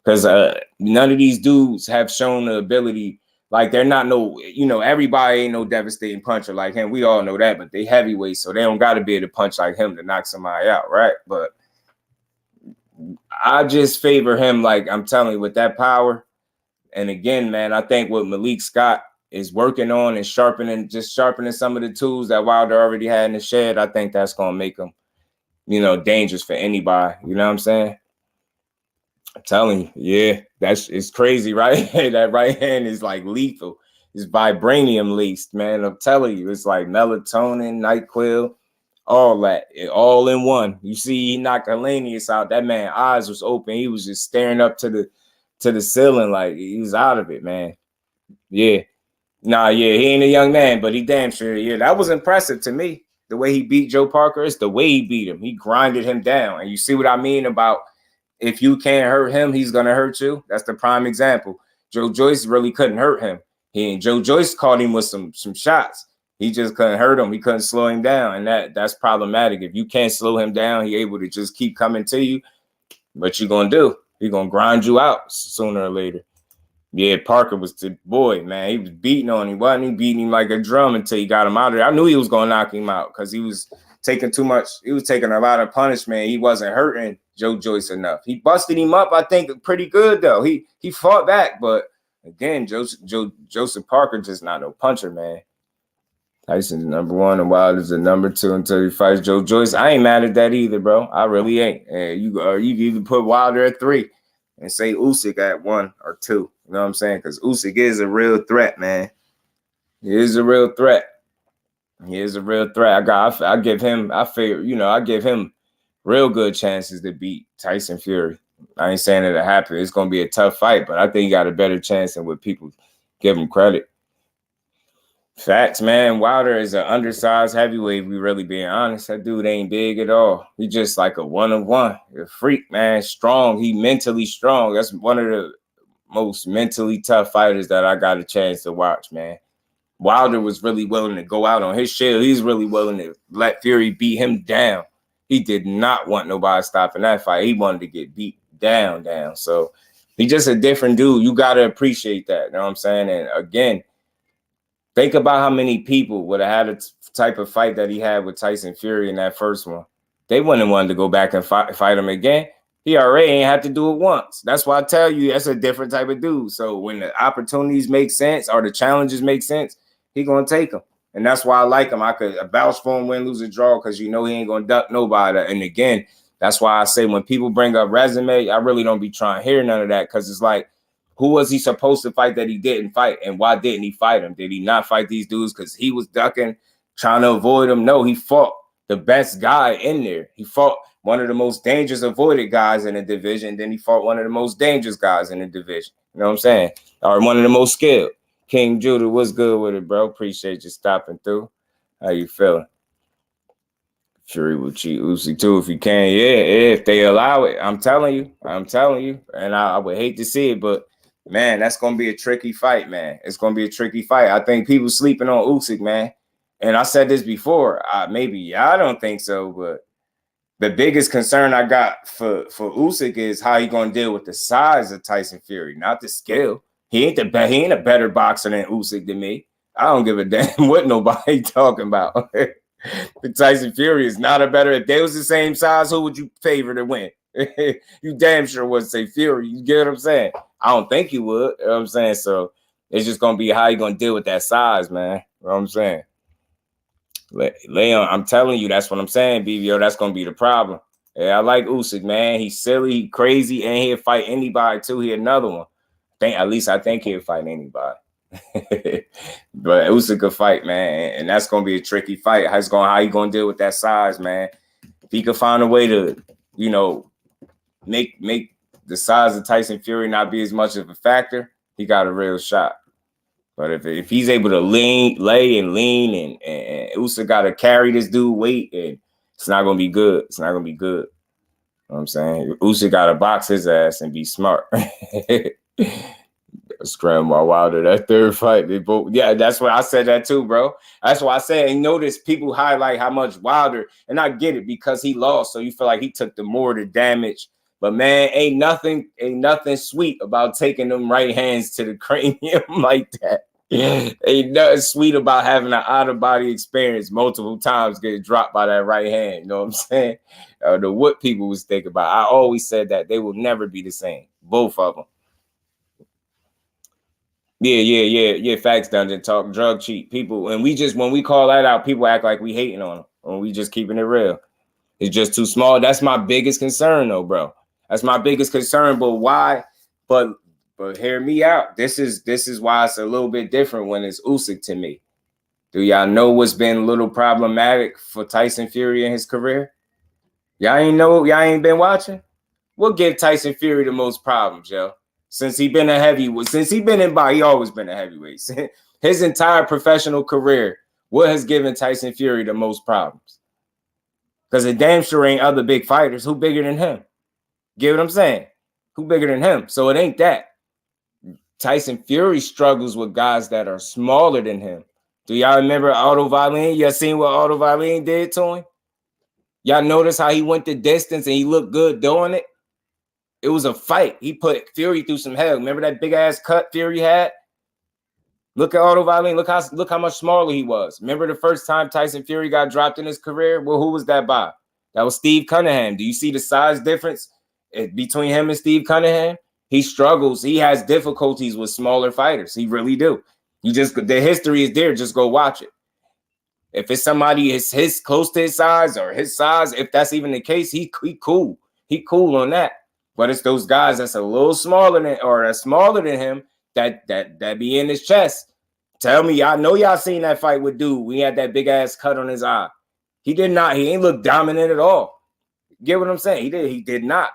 Because none of these dudes have shown the ability, like they're not everybody ain't no devastating puncher like him. We all know that, but they heavyweights, so they don't got to be able to punch like him to knock somebody out, right? But I just favor him, like I'm telling you, with that power. And again, man, I think what Malik Scott is working on and sharpening some of the tools that Wilder already had in the shed, I think that's going to make him, you know, dangerous for anybody. You know what I'm saying? I'm telling you, yeah, it's crazy, right? That right hand is like lethal. It's vibranium laced, man. I'm telling you, it's like melatonin, NyQuil, all that, all in one. You see, he knocked Hellenius out. That man eyes was open. He was just staring up to the ceiling like he was out of it, man. Yeah. Nah, yeah, he ain't a young man, but he damn sure. Yeah, that was impressive to me. The way he beat Joe Parker, it's the way he beat him. He grinded him down. And you see what I mean about if you can't hurt him, he's gonna hurt you. That's the prime example. Joe Joyce really couldn't hurt him. Joe Joyce caught him with some shots. He just couldn't hurt him. He couldn't slow him down. And that's problematic. If you can't slow him down, he able to just keep coming to you. What you gonna do? He gonna grind you out sooner or later. Yeah, Parker was the boy, man. He was beating on him. Wasn't he beating him like a drum until he got him out of there? I knew he was going to knock him out because he was taking too much. He was taking a lot of punishment. He wasn't hurting Joe Joyce enough. He busted him up, I think, pretty good, though. He fought back. But, again, Joseph Parker just not no puncher, man. Tyson's #1 and Wilder's the #2 until he fights Joe Joyce. I ain't mad at that either, bro. I really ain't. You can either put Wilder at 3 and say Usyk at 1 or 2. You know what I'm saying? Because Usyk is a real threat, man. He is a real threat. He is a real threat. I give him real good chances to beat Tyson Fury. I ain't saying it'll happen. It's gonna be a tough fight, but I think he got a better chance than what people give him credit. Facts, man. Wilder is an undersized heavyweight. We really being honest. That dude ain't big at all. He just like a one-of-one. A freak, man. Strong. He mentally strong. That's one of the most mentally tough fighters that I got a chance to watch, man. Wilder was really willing to go out on his shield. He's really willing to let Fury beat him down. He did not want nobody stopping that fight. He wanted to get beat down. So he's just a different dude. You got to appreciate that. You know what I'm saying? And again, think about how many people would have had a type of fight that he had with Tyson Fury in that first one. They wouldn't have wanted to go back and fight him again. He already ain't had to do it once. That's why I tell you that's a different type of dude. So when the opportunities make sense or the challenges make sense, he gonna take them. And that's why I like him. I could vouch for him, win, lose, or draw, because you know he ain't gonna duck nobody. And again, that's why I say when people bring up resume, I really don't be trying to hear none of that, because it's like, who was he supposed to fight that he didn't fight? And why didn't he fight him? Did he not fight these dudes because he was ducking, trying to avoid them? No, he fought the best guy in there. He fought one of the most dangerous avoided guys in the division. Then he fought one of the most dangerous guys in the division. You know what I'm saying? Or one of the most skilled. King Judah, what's good with it, bro? Appreciate you stopping through. How you feeling? Fury will cheat Usyk too if you can. Yeah, if they allow it. I'm telling you. And I would hate to see it, but man, that's going to be a tricky fight, man. It's going to be a tricky fight. I think people sleeping on Usyk, man. And I said this before. Maybe I don't think so, but the biggest concern I got for Usyk is how he going to deal with the size of Tyson Fury, not the skill. He ain't a better boxer than Usyk to me. I don't give a damn what nobody talking about. Tyson Fury is not a better. If they was the same size, who would you favor to win? You damn sure would say Fury. You get what I'm saying? I don't think you would. You know what I'm saying? So it's just gonna be how you gonna deal with that size, man. You know what I'm saying? Leon, I'm telling you, that's what I'm saying, BVO. That's gonna be the problem. Yeah, I like Usyk, man. He's silly, he crazy, and he'll fight anybody too. He another one. I think he'll fight anybody. But Usyk could fight, man, and that's gonna be a tricky fight. How you gonna deal with that size, man? If he could find a way to, make the size of Tyson Fury not be as much of a factor, he got a real shot. But if he's able to lay and lean, and Usyk got to carry this dude weight, and it's not gonna be good. It's not gonna be good. You know what I'm saying? Usyk got to box his ass and be smart. Grandma Wilder, that third fight, they both, yeah, that's what I said that too, bro. That's why I said, and notice people highlight how much Wilder, and I get it because he lost, so you feel like he took the more the damage. But man, ain't nothing sweet about taking them right hands to the cranium like that. Ain't nothing sweet about having an out-of-body experience multiple times getting dropped by that right hand. You know what I'm saying? What people was thinking about. I always said that they will never be the same, both of them. Yeah. Facts, Dungeon Talk, drug cheat people. And when we call that out, people act like we hating on them. When we just keeping it real. It's just too small. That's my biggest concern, though, bro. That's my biggest concern. But why? But hear me out. This is why it's a little bit different when it's Usyk to me. Do y'all know what's been a little problematic for Tyson Fury in his career? Y'all ain't know. Y'all ain't been watching. What give Tyson Fury the most problems, yo? Since he been a heavyweight, since he been in boxing, he always been a heavyweight. His entire professional career, what has given Tyson Fury the most problems? Because it damn sure ain't other big fighters. Who bigger than him? Get what I'm saying? Who bigger than him? So it ain't that. Tyson Fury struggles with guys that are smaller than him. Do y'all remember Otto Wallin? Y'all seen what Otto Wallin did to him? Y'all notice how he went the distance and he looked good doing it? It was a fight. He put Fury through some hell. Remember that big ass cut Fury had? Look at Otto Wallin. Look how much smaller he was. Remember the first time Tyson Fury got dropped in his career? Well, who was that by? That was Steve Cunningham. Do you see the size difference between him and Steve Cunningham? He struggles. He has difficulties with smaller fighters. He really do. The history is there. Just go watch it. If it's somebody is his close to his size or his size, if that's even the case, he cool. He cool on that. But it's those guys that's a little smaller than or smaller than him that be in his chest. Tell me, I know y'all seen that fight with dude. We had that big ass cut on his eye. He ain't look dominant at all. Get what I'm saying? He did not.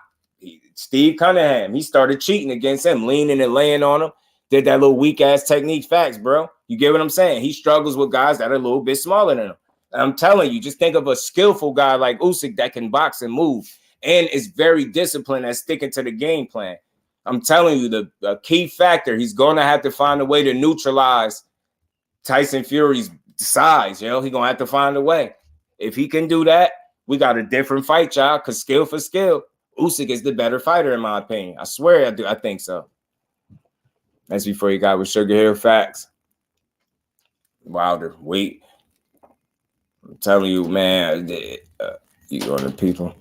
Steve Cunningham, he started cheating against him, leaning and laying on him. Did that little weak ass technique. Facts, bro. You get what I'm saying? He struggles with guys that are a little bit smaller than him. I'm telling you, just think of a skillful guy like Usyk that can box and move and is very disciplined at sticking to the game plan. I'm telling you, the key factor, he's going to have to find a way to neutralize Tyson Fury's size. He's going to have to find a way. If he can do that, we got a different fight, y'all, because skill for skill, Usyk is the better fighter, in my opinion. I swear I do. I think so. That's before you got with Sugar Hill. Facts. Wilder, wait. I'm telling you, man, you going to people.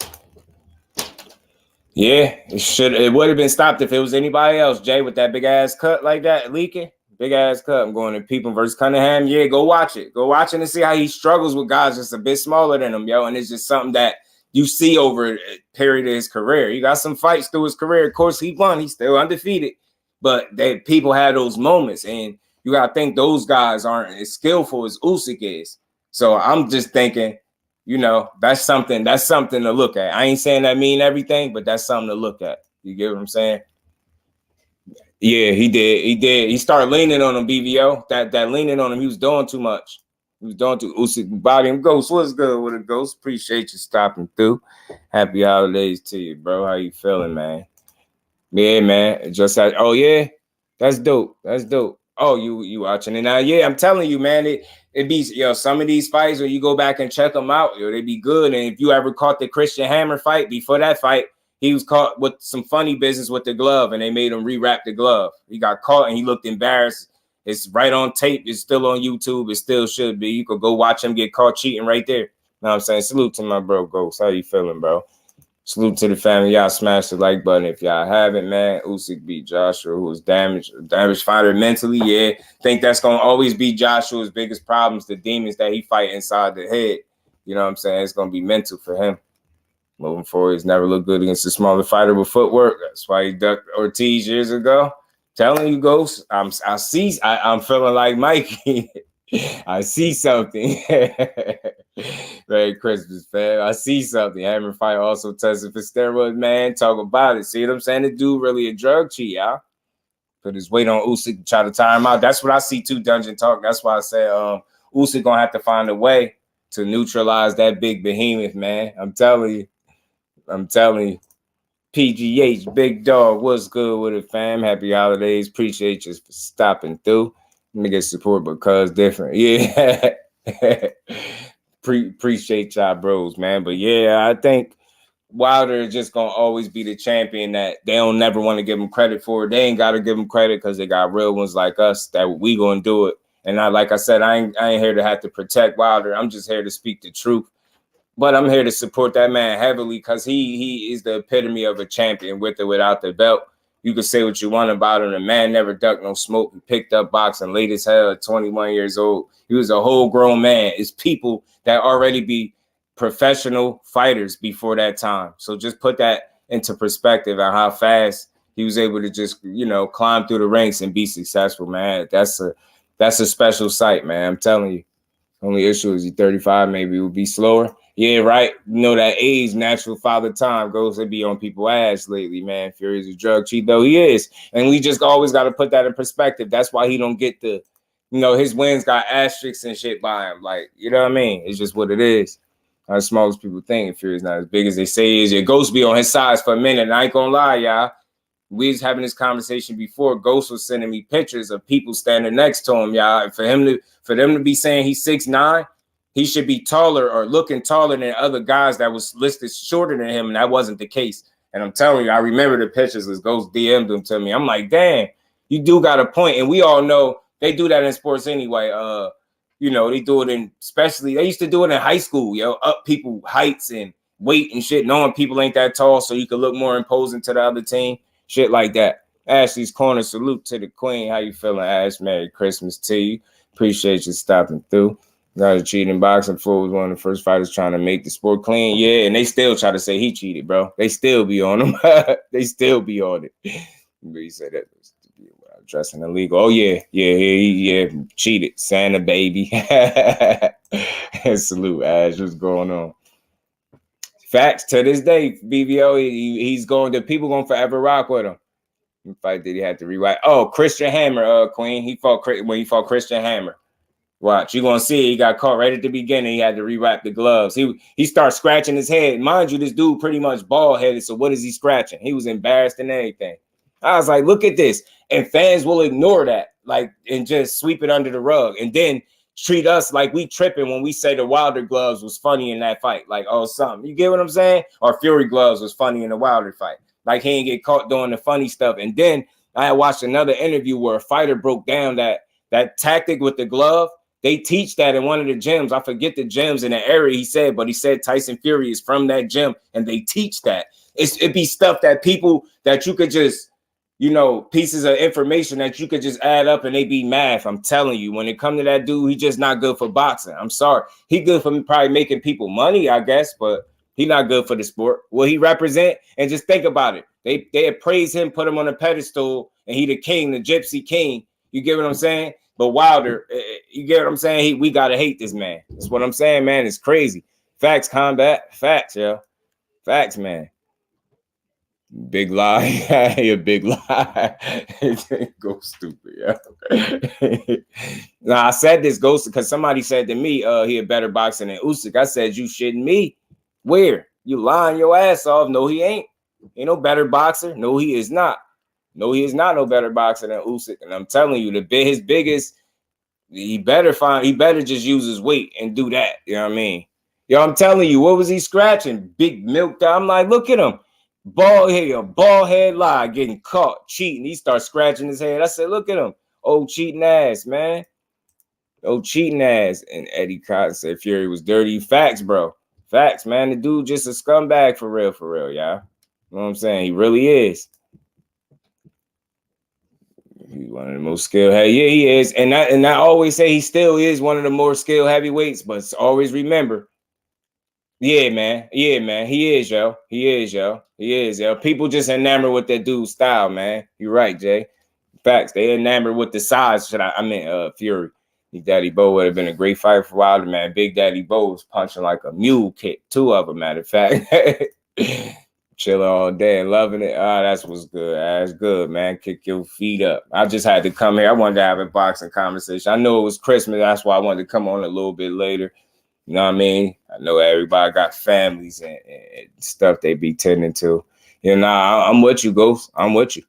Yeah, it would have been stopped if it was anybody else, Jay, with that big ass cut like that, leaking. Big ass cut. I'm going to people versus Cunningham. Yeah, go watch it. Go watch it and see how he struggles with guys just a bit smaller than him, yo. And it's just something that you see over a period of his career. He got some fights through his career. Of course, he won. He's still undefeated. But people have those moments, and you got to think those guys aren't as skillful as Usyk is. So I'm just thinking, that's something to look at. I ain't saying that mean everything, but that's something to look at. You get what I'm saying? Yeah, he did. He started leaning on him, BVO. That leaning on him, he was doing too much. He was doing too Usyk body him. Ghost, what's good with it, Ghost? Appreciate you stopping through. Happy holidays to you, bro. How you feeling, man? Yeah, man. Just had, oh yeah, that's dope. That's dope. Oh, you watching it now? Yeah, I'm telling you, man. It be some of these fights where you go back and check them out, they be good. And if you ever caught the Christian Hammer fight, before that fight, he was caught with some funny business with the glove, and they made him rewrap the glove. He got caught and he looked embarrassed. It's right on tape. It's still on YouTube. It still should be. You could go watch him get caught cheating right there. You know what I'm saying? Salute to my bro, Ghost. How you feeling, bro? Salute to the family. Y'all smash the like button if y'all haven't, man. Usyk beat Joshua, who was damaged fighter mentally. Yeah, think that's going to always be Joshua's biggest problems, the demons that he fight inside the head. You know what I'm saying? It's going to be mental for him. Moving forward, he's never looked good against a smaller fighter with footwork. That's why he ducked Ortiz years ago. Telling you, Ghost, I'm feeling like Mikey. I see something. Merry Christmas, fam. I see something. Hammer fight also tested for steroids, man. Talk about it. See what I'm saying? The dude really a drug cheat, y'all. Put his weight on Usyk to try to tire him out. That's what I see too, Dungeon Talk. That's why I say Usyk gonna have to find a way to neutralize that big behemoth, man. I'm telling you. PGH, big dog, what's good with it, fam? Happy holidays. Appreciate you for stopping through. Niggas support because different. Yeah. Appreciate y'all bros, man. But yeah, I think Wilder is just gonna always be the champion that they don't never want to give him credit for. They ain't gotta give him credit because they got real ones like us that we gonna do it. And like I said, I ain't here to have to protect Wilder. I'm just here to speak the truth. But I'm here to support that man heavily because he is the epitome of a champion with or without the belt. You can say what you want about him. The man never ducked no smoke. He picked up boxing late as hell at 21 years old. He was a whole grown man. It's people that already be professional fighters before that time. So just put that into perspective on how fast he was able to just, you know, climb through the ranks and be successful, man. That's a special sight, man. I'm telling you. Only issue is he's 35, maybe it would be slower. Yeah, right. You know that age, natural father time goes to be on people's ass lately, man. Fury's a drug cheat, though he is. And we just always got to put that in perspective. That's why he don't get the, you know, his wins got asterisks and shit by him. Like, you know what I mean? It's just what it is. As small as people think, Fury's not as big as they say he is. Your Ghost be on his size for a minute. And I ain't gonna lie, y'all. We was having this conversation before. Ghost was sending me pictures of people standing next to him, y'all. And for them to be saying he's 6'9", he should be taller or looking taller than other guys that was listed shorter than him, and that wasn't the case. And I'm telling you, I remember the pictures as Ghost DM'd them to me. I'm like, damn, you do got a point. And we all know they do that in sports anyway. You know, they do it especially they used to do it in high school, yo, up people heights and weight and shit, knowing people ain't that tall so you can look more imposing to the other team. Shit like that. Ashley's Corner, salute to the queen. How you feeling, Ash? Merry Christmas to you. Appreciate you stopping through. Got a cheating boxing fool was one of the first fighters trying to make the sport clean. Yeah, and they still try to say he cheated, bro. They still be on him. They still be on it. But he said that was dressing illegal. Oh, yeah, cheated. Santa baby. Salute, Ash. What's going on? Facts to this day, BBO, he's going to people going to forever rock with him. In fact, did he have to rewrite? Oh, Christian Hammer, Queen. He fought Christian Hammer. Watch, you're gonna see he got caught right at the beginning. He had to rewrap the gloves. He started scratching his head. Mind you, this dude pretty much bald headed. So what is he scratching? He was embarrassed and everything. I was like, look at this. And fans will ignore that, like, and just sweep it under the rug. And then treat us like we tripping when we say the Wilder gloves was funny in that fight. Like, oh, something. You get what I'm saying? Or Fury gloves was funny in the Wilder fight. Like, he ain't get caught doing the funny stuff. And then I watched another interview where a fighter broke down that tactic with the glove. They teach that in one of the gyms. I forget the gyms in the area he said, but he said Tyson Fury is from that gym, and they teach that. It'd be stuff that people that you could just, you know, pieces of information that you could just add up and they be math. I'm telling you, when it come to that dude, he just not good for boxing. I'm sorry. He good for probably making people money, I guess, but he not good for the sport. Will he represent? And just think about it. They appraise him, put him on a pedestal, and he the king, the gypsy king. You get what I'm saying? But Wilder, you get what I'm saying? We got to hate this man. That's what I'm saying, man. It's crazy. Facts, combat. Facts, yo. Facts, man. Big lie. A big lie. Go stupid, yeah. Now, I said this, Ghost, because somebody said to me, he a better boxer than Usyk. I said, you shitting me? Where? You lying your ass off. No, he ain't. Ain't no better boxer. No, he is not. No, he is not no better boxer than Usyk. And I'm telling you, his biggest, he better just use his weight and do that. You know what I mean? Yo, I'm telling you, what was he scratching? Big milk. I'm like, look at him. Bald head lie, getting caught, cheating. He starts scratching his head. I said, look at him. Old cheating ass, man. Old cheating ass. And Eddie Cotton said Fury was dirty. Facts, bro. Facts, man. The dude just a scumbag for real, y'all. You know what I'm saying? He really is. He's one of the most skilled heavy. Yeah, he is. And I always say he still is one of the more skilled heavyweights, but always remember. Yeah, man. Yeah, man. He is, yo. He is, yo. People just enamored with that dude's style, man. You're right, Jay. Facts. They enamored with the size. Fury. Big Daddy Bo would have been a great fight for Wilder, man. Big Daddy Bo was punching like a mule kick. Two of them, matter of fact. Chilling all day and loving it. That's what's good. That's good, man. Kick your feet up. I just had to come here. I wanted to have a boxing conversation. I know it was Christmas. That's why I wanted to come on a little bit later. You know what I mean? I know everybody got families and stuff they be tending to. You know, I'm with you, Ghost. I'm with you.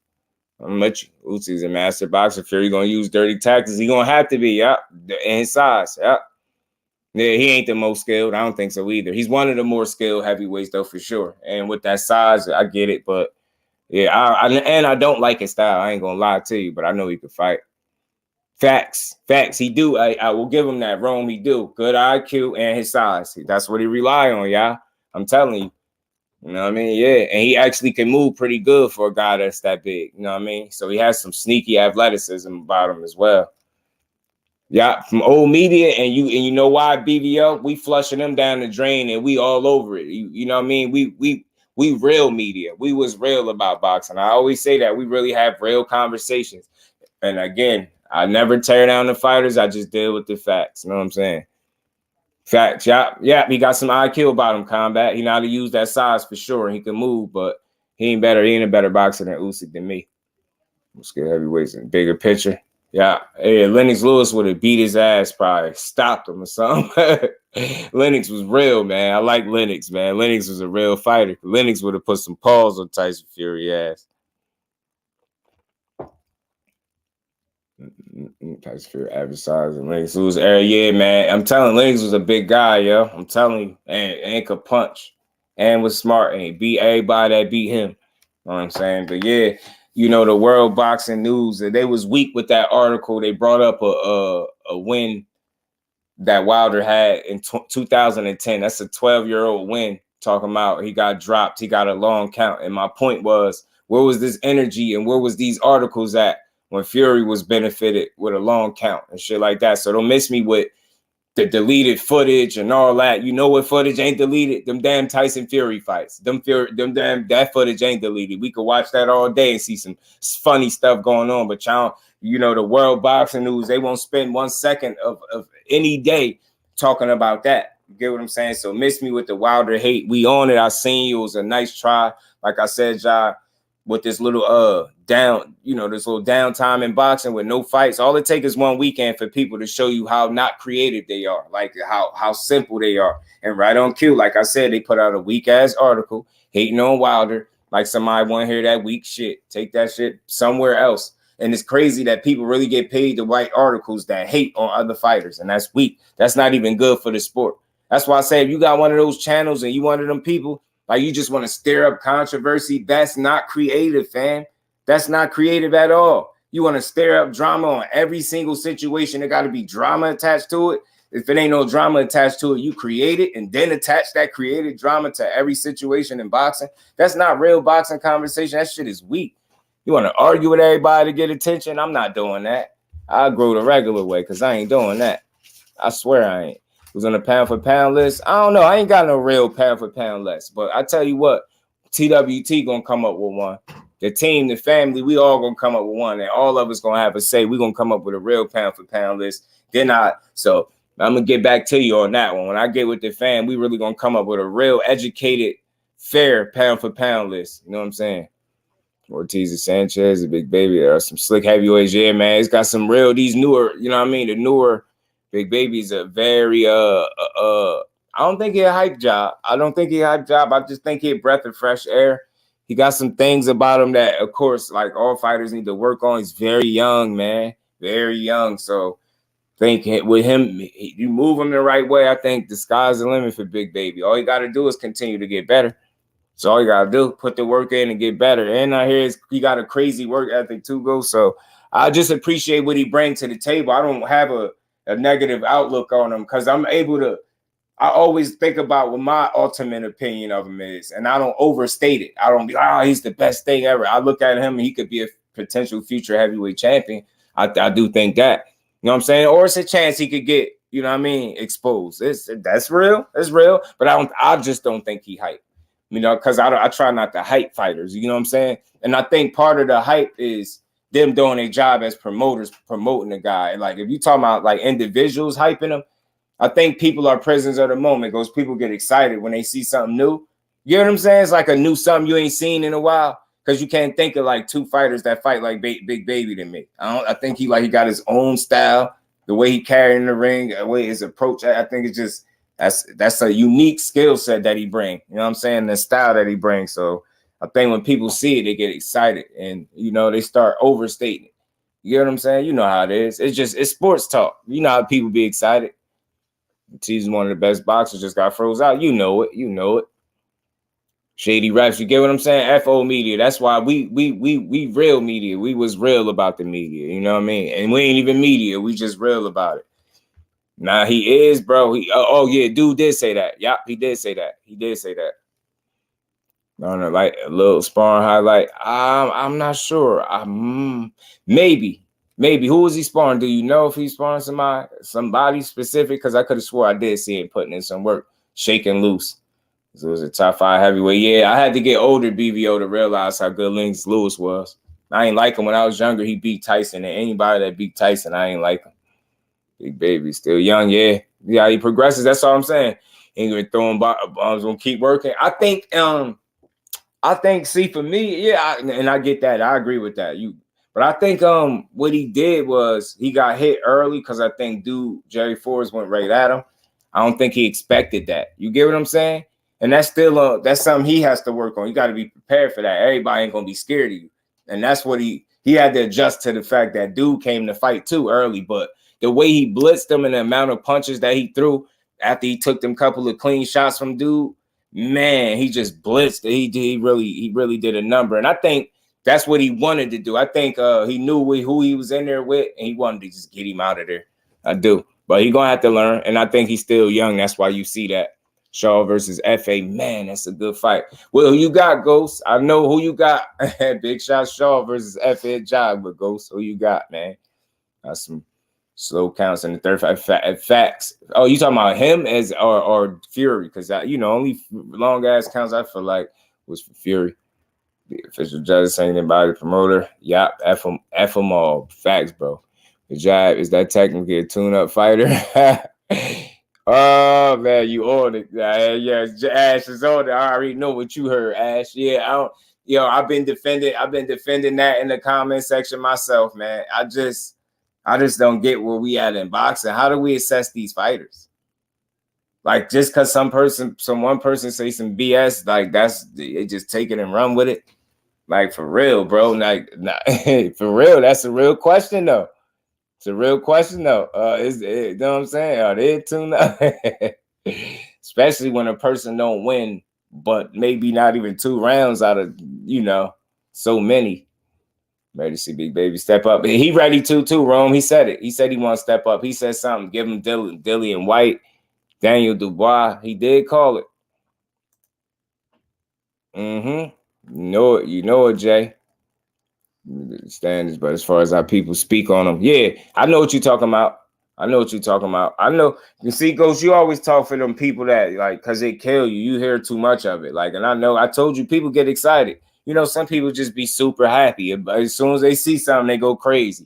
Usyk's a master boxer. Fury gonna use dirty tactics. He gonna have to be, yeah. And his size, yeah. Yeah, he ain't the most skilled. I don't think so either. He's one of the more skilled heavyweights, though, for sure. And with that size, I get it. But yeah, I don't like his style. I ain't gonna lie to you, but I know he can fight. Facts. He do. I will give him that. Rome, he do. Good IQ and his size. That's what he rely on, y'all. I'm telling you. You know what I mean? Yeah. And he actually can move pretty good for a guy that's that big. You know what I mean? So he has some sneaky athleticism about him as well. Yeah, from old media, and you know why, BVO, we flushing them down the drain and we all over it. You know what I mean? We real media. We was real about boxing. I always say that we really have real conversations. And again, I never tear down the fighters. I just deal with the facts. You know what I'm saying? Facts. Yeah. He got some IQ about him. Combat. He know how to use that size for sure. He can move, but he ain't better. He ain't a better boxer than Usyk than me. Let's get heavyweights in bigger picture. Yeah, hey, Lennox Lewis would have beat his ass, probably stopped him or something. Lennox was real, man. I like Lennox, man. Lennox was a real fighter. Lennox would have put some paws on Tyson Fury ass. Tyson Fury advertising Lennox Lewis era, yeah, man. I'm telling Lennox was a big guy, yo. I'm telling you, and could punch, and was smart, and he beat everybody that beat him. You know what I'm saying? But yeah. You know, the World Boxing News, they was weak with that article. They brought up a win that Wilder had in 2010. That's a 12-year-old win. Talking about he got dropped. He got a long count. And my point was, where was this energy and where was these articles at when Fury was benefited with a long count and shit like that? So don't miss me with the deleted footage and all that. You know what footage ain't deleted? Them damn Tyson Fury fights. That footage ain't deleted. We could watch that all day and see some funny stuff going on. But y'all, you know, the World Boxing News, they won't spend 1 second of any day talking about that. You get what I'm saying? So miss me with the Wilder hate. We on it. I seen you. It was a nice try. Like I said, y'all, with this little this little downtime in boxing with no fights. All it takes is 1 weekend for people to show you how not creative they are, like how simple they are. And right on cue, like I said, they put out a weak ass article hating on Wilder. Like somebody want to hear that weak shit. Take that shit somewhere else. And it's crazy that people really get paid to write articles that hate on other fighters, and that's weak. That's not even good for the sport. That's why I say if you got one of those channels and you one of them people, like you just want to stir up controversy, that's not creative, fam. That's not creative at all. You want to stir up drama on every single situation. There got to be drama attached to it. If it ain't no drama attached to it, you create it and then attach that created drama to every situation in boxing. That's not real boxing conversation. That shit is weak. You want to argue with everybody to get attention? I'm not doing that. I'll grow the regular way because I ain't doing that. I swear I ain't. Was on a pound for pound list. I don't know. I ain't got no real pound for pound list. But I tell you what, TWT gonna come up with one. The team, the family, we all gonna come up with one, and all of us gonna have a say. We gonna come up with a real pound for pound list. So I'm gonna get back to you on that one. When I get with the fam, we really gonna come up with a real educated, fair pound for pound list. You know what I'm saying? Ortiz and Sanchez, a big baby. There are some slick heavyweights. Yeah, man. It's got some real, these newer, you know what I mean? The newer big babies are very I don't think he a hype job. I just think he a breath of fresh air. He got some things about him that, of course, like all fighters need to work on. He's very young, man. Very young. So think with him, you move him the right way. I think the sky's the limit for Big Baby. All you got to do is continue to get better. So all you got to do, put the work in and get better. And I hear he got a crazy work ethic too, go. So I just appreciate what he brings to the table. I don't have a negative outlook on him because I'm able to, I always think about what my ultimate opinion of him is, and I don't overstate it. I don't be, he's the best thing ever. I look at him and he could be a potential future heavyweight champion. I do think that. You know what I'm saying? Or it's a chance he could get, you know what I mean, exposed. That's real. That's real. But I just don't think he hype. You know, because I try not to hype fighters. You know what I'm saying? And I think part of the hype is them doing their job as promoters, promoting the guy. And like if you talking about like individuals hyping them, I think people are prisoners of the moment because people get excited when they see something new. You know what I'm saying? It's like a new something you ain't seen in a while because you can't think of like two fighters that fight like Big Baby to me. I think he got his own style, the way he carried in the ring, the way his approach. I think it's just that's a unique skill set that he brings. You know what I'm saying? The style that he brings. So I think when people see it, they get excited and, you know, they start overstating it. You know what I'm saying? You know how it is. It's sports talk. You know how people be excited. He's one of the best boxers, just got froze out. You know it. You know it. Shady raps. You get what I'm saying? FO media. That's why we real media. We was real about the media. You know what I mean? And we ain't even media. We just real about it. Nah, he is, bro. Yeah, dude did say that. Yep, he did say that. He did say that. I don't know, like a little sparring highlight. I'm not sure. Maybe. Maybe. Who was he sparring? Do you know if he's sparring somebody specific? Because I could have swore I did see him putting in some work, shaking loose. So it was a top 5 heavyweight. Yeah, I had to get older, BBO, to realize how good Lennox Lewis was. I ain't like him when I was younger. He beat Tyson, and anybody that beat Tyson, I ain't like him. Big baby, still young, yeah. Yeah, he progresses. That's all I'm saying. Ain't gonna throw him bombs, gonna keep working. I think, see, for me, yeah, and I get that. I agree with that. But I think what he did was he got hit early because I think Jerry Forrest went right at him. I don't think he expected that. You get what I'm saying? And that's still that's something he has to work on. You got to be prepared for that. Everybody ain't gonna be scared of you. And that's what he had to adjust to the fact that dude came to fight too early. But the way he blitzed him and the amount of punches that he threw after he took them couple of clean shots from dude, man, he just blitzed. He really did a number. And I think that's what he wanted to do. I think he knew who he was in there with, and he wanted to just get him out of there. I do. But he's going to have to learn, and I think he's still young. That's why you see that. Shaw versus FA. Man, that's a good fight. Well, who you got, Ghost? I know who you got. Big shot Shaw versus FA job with Ghost. Who you got, man? Got some slow counts in the third fight. Facts. Oh, you talking about him or Fury? Because only long ass counts I feel like was for Fury. The official judge saying about the promoter. Yep, F them all. Facts, bro. The job is that technically a tune-up fighter. Oh man, you on it. Yeah, Ash is on it. I already know what you heard, Ash. Yeah, I've been defending that in the comment section myself, man. I just don't get where we at in boxing. How do we assess these fighters? Like, just because one person say some BS, like they just take it and run with it. Like, for real, bro. Like, for real, that's a real question though. It's a real question though. You know what I'm saying? Are they tuned up? Especially when a person don't win, but maybe not even 2 rounds out of so many. Ready to see Big Baby step up. He ready to too, Rome. He said it. He said he want to step up. He said something. Give him Dillian White, Daniel Dubois. He did call it. You know it, Jay. Standards, but as far as how people speak on them, yeah, I know what you're talking about. I know you see, Ghost, you always talk for them people that like because they kill you. You hear too much of it. Like, and I told you people get excited. Some people just be super happy. As soon as they see something, they go crazy.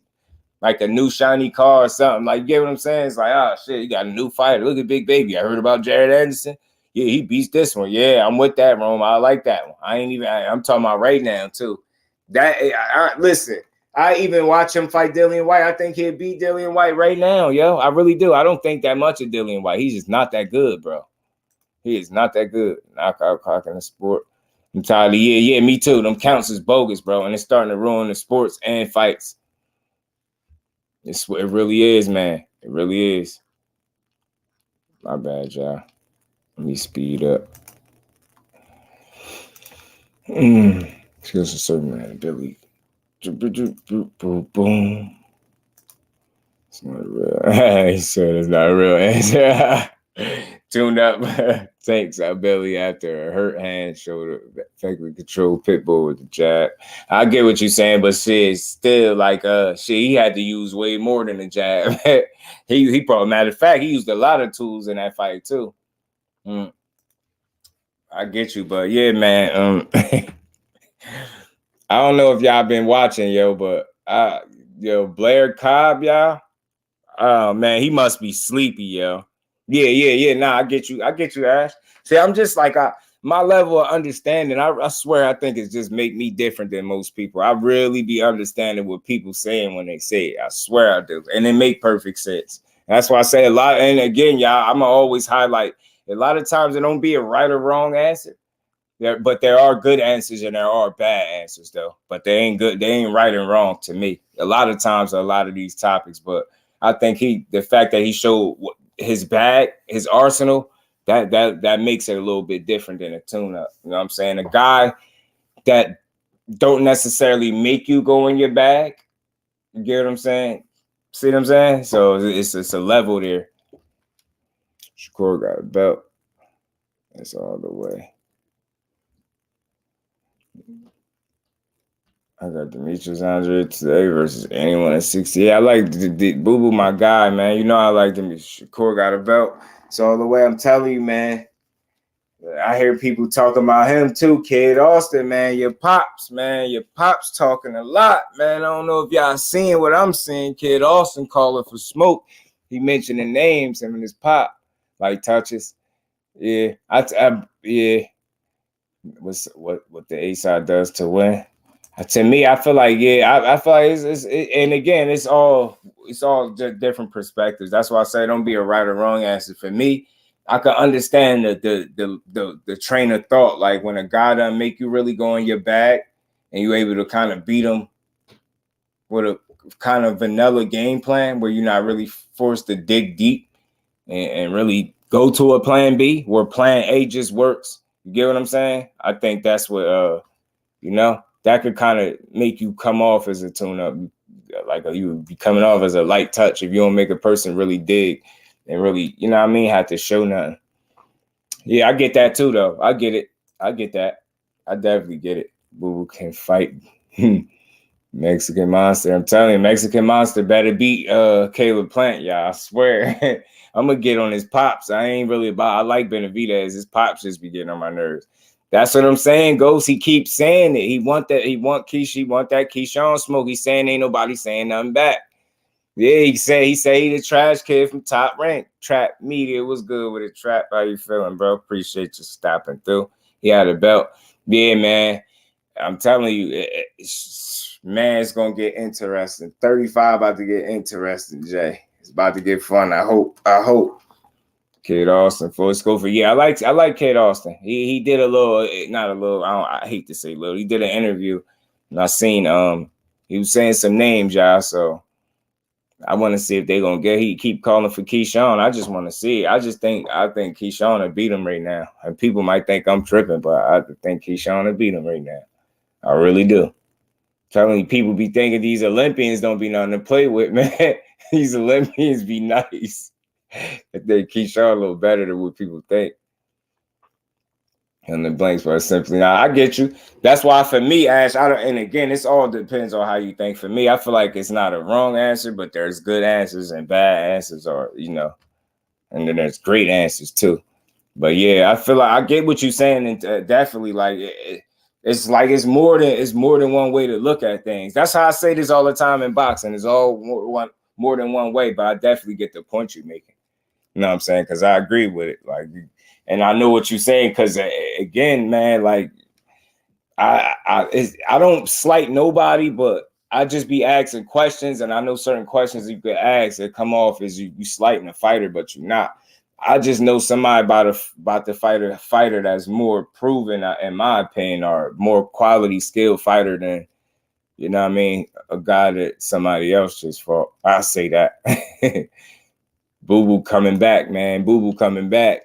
Like a new shiny car or something. Like, you get what I'm saying? It's like, oh shit, you got a new fighter. Look at Big Baby. I heard about Jared Anderson. Yeah, he beats this one. Yeah, I'm with that, Rome. I like that one. I'm talking about right now, too. Listen, I even watch him fight Dillian White. I think he'll beat Dillian White right now, yo. I really do. I don't think that much of Dillian White. He's just not that good, bro. He is not that good. Knockout clock in the sport. I'm tired of yeah, me too. Them counts is bogus, bro. And it's starting to ruin the sports and fights. It really is, man. It really is. My bad, y'all. Let me speed up. Skills a certain man, Billy. Boom. It's not real. He said it's not a real answer. Tuned up. Thanks, Billy, after a hurt hand showed effectively controlled Pitbull with the jab. I get what you're saying, but shit, still like he had to use way more than a jab. he probably, matter of fact, he used a lot of tools in that fight too. I get you, but yeah, man. I don't know if y'all been watching, but Blair Cobb, y'all. Oh man, he must be sleepy, yo. Yeah. Nah, I get you, Ash. See, I'm just like my level of understanding. I swear, I think it's just make me different than most people. I really be understanding what people saying when they say it. I swear I do, and it make perfect sense. And that's why I say a lot. And again, y'all, I'ma always highlight a lot of times it don't be a right or wrong answer. But there are good answers and there are bad answers though. But they ain't good. They ain't right and wrong to me. A lot of times, a lot of these topics. But I think the fact that he showed his bag, his arsenal, that makes it a little bit different than a tune-up. You know what I'm saying? A guy that don't necessarily make you go in your bag. You get what I'm saying? See what I'm saying? So it's a level there. Shakur got a belt. That's all the way. I got Demetrius Andre today versus anyone at 60. Yeah, I like Boo Boo, my guy, man. You know I like Demetrius. Shakur got a belt. So the way I'm telling you, man, I hear people talking about him too, Kid Austin, man. Your pops, man. Your pops talking a lot, man. I don't know if y'all seeing what I'm seeing. Kid Austin calling for smoke. He mentioning names, him and his pop, like touches. Yeah, yeah. What the A side does to win. To me, I feel like I feel like and again, it's all just different perspectives. That's why I say don't be a right or wrong answer. For me, I can understand the train of thought. Like when a guy doesn't make you really go in your bag, and you're able to kind of beat him with a kind of vanilla game plan where you're not really forced to dig deep and really go to a plan B where plan A just works. You get what I'm saying? I think that's what that could kind of make you come off as a tune-up. Like you would be coming off as a light touch if you don't make a person really dig and really, you know what I mean, have to show nothing. Yeah, I get that too, though. I get it. I get that. I definitely get it. Boo can fight. Mexican Monster. I'm telling you, Mexican Monster better beat Caleb Plant, y'all. I swear. I'm gonna get on his pops. I ain't really I like Benavidez. His pops just be getting on my nerves. That's what I'm saying, Ghost. He keeps saying it. He want that Keyshawn smoke. He's saying ain't nobody saying nothing back. Yeah, he say he the trash kid from Top Rank. Trap Media was good with it. Trap, how you feeling, bro? Appreciate you stopping through. He had a belt. Yeah, man. I'm telling you, man, it's gonna get interesting. 35 about to get interesting, Jay. It's about to get fun. I hope. Kid Austin, full scope. Yeah, I like Kid Austin. He did a little, not a little. I hate to say little. He did an interview, and I seen he was saying some names, y'all. So I want to see if they gonna get. He keep calling for Keyshawn. I just want to see. I think Keyshawn will beat him right now. And people might think I'm tripping, but I think Keyshawn will beat him right now. I really do. Telling you, people be thinking these Olympians don't be nothing to play with, man. These Olympians be nice. They Keyshawn a little better than what people think. And the blanks were simply now. I get you. That's why for me, Ash, and again, this all depends on how you think. For me, I feel like it's not a wrong answer, but there's good answers and bad answers, or and then there's great answers too. But yeah, I feel like I get what you're saying, and definitely like it's like it's more than one way to look at things. That's how I say this all the time in boxing. It's all more than one way, but I definitely get the point you're making. You know what I'm saying? Because I agree with it. Like, and I know what you're saying. Because again, man, like I don't slight nobody, but I just be asking questions, and I know certain questions you could ask that come off as you slighting a fighter, but you're not. I just know somebody about the fighter that's more proven, in my opinion, or more quality skill fighter than, you know what I mean, a guy that somebody else just fought. I say that. Boo Boo coming back, man. Boo Boo coming back.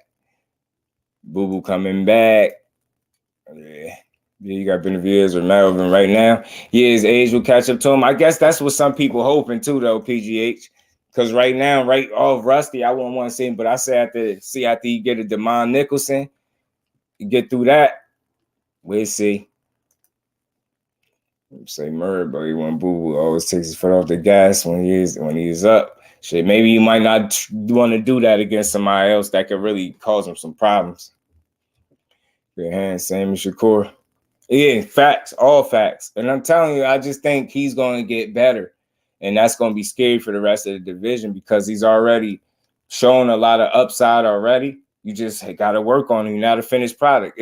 Boo Boo coming back. Yeah. Yeah, you got Benavidez or Melvin right now. Yeah, his age will catch up to him. I guess that's what some people hoping too, though, PGH. Because right now, right off Rusty, I wouldn't want to see him, but I say after you get a DeMond Nicholson, you get through that, we'll see. Say Murray, but he want Boo Boo always takes his foot off the gas when he's up. Shit, maybe you might not want to do that against somebody else that could really cause him some problems. Good hand, same as Shakur. Yeah, facts, all facts. And I'm telling you, I just think he's going to get better. And that's going to be scary for the rest of the division because he's already shown a lot of upside already. You just got to work on him. You're not a finished product.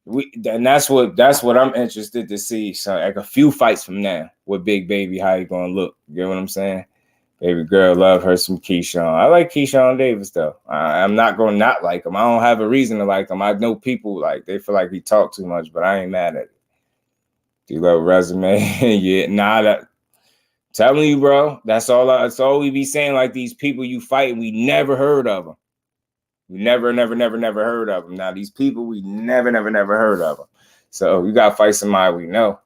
And that's what I'm interested to see. So like a few fights from now with Big Baby, how he going to look. You get what I'm saying? Baby girl, love her some Keyshawn. I like Keyshawn Davis, though. I'm not going to not like him. I don't have a reason to like him. I know people, like, they feel like he talk too much, but I ain't mad at it. Do you love resume? Yeah, nah, telling you, bro, that's all we be saying, like, these people you fight, we never heard of them. We never heard of them. Now, these people, we never heard of them. So you got to fight somebody we know.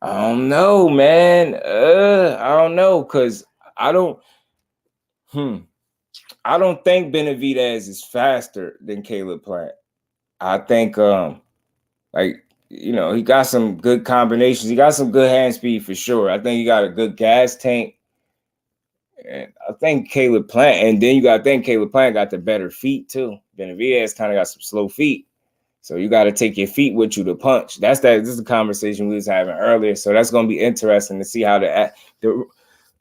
I don't know, man. I don't know, because I don't think Benavidez is faster than Caleb Plant. I think, like, you know, he got some good combinations. He got some good hand speed for sure. I think he got a good gas tank. And I think Caleb Plant, and then you got to think Caleb Plant got the better feet too. Benavidez kind of got some slow feet. So you got to take your feet with you to punch. This is a conversation we was having earlier. So that's going to be interesting to see how the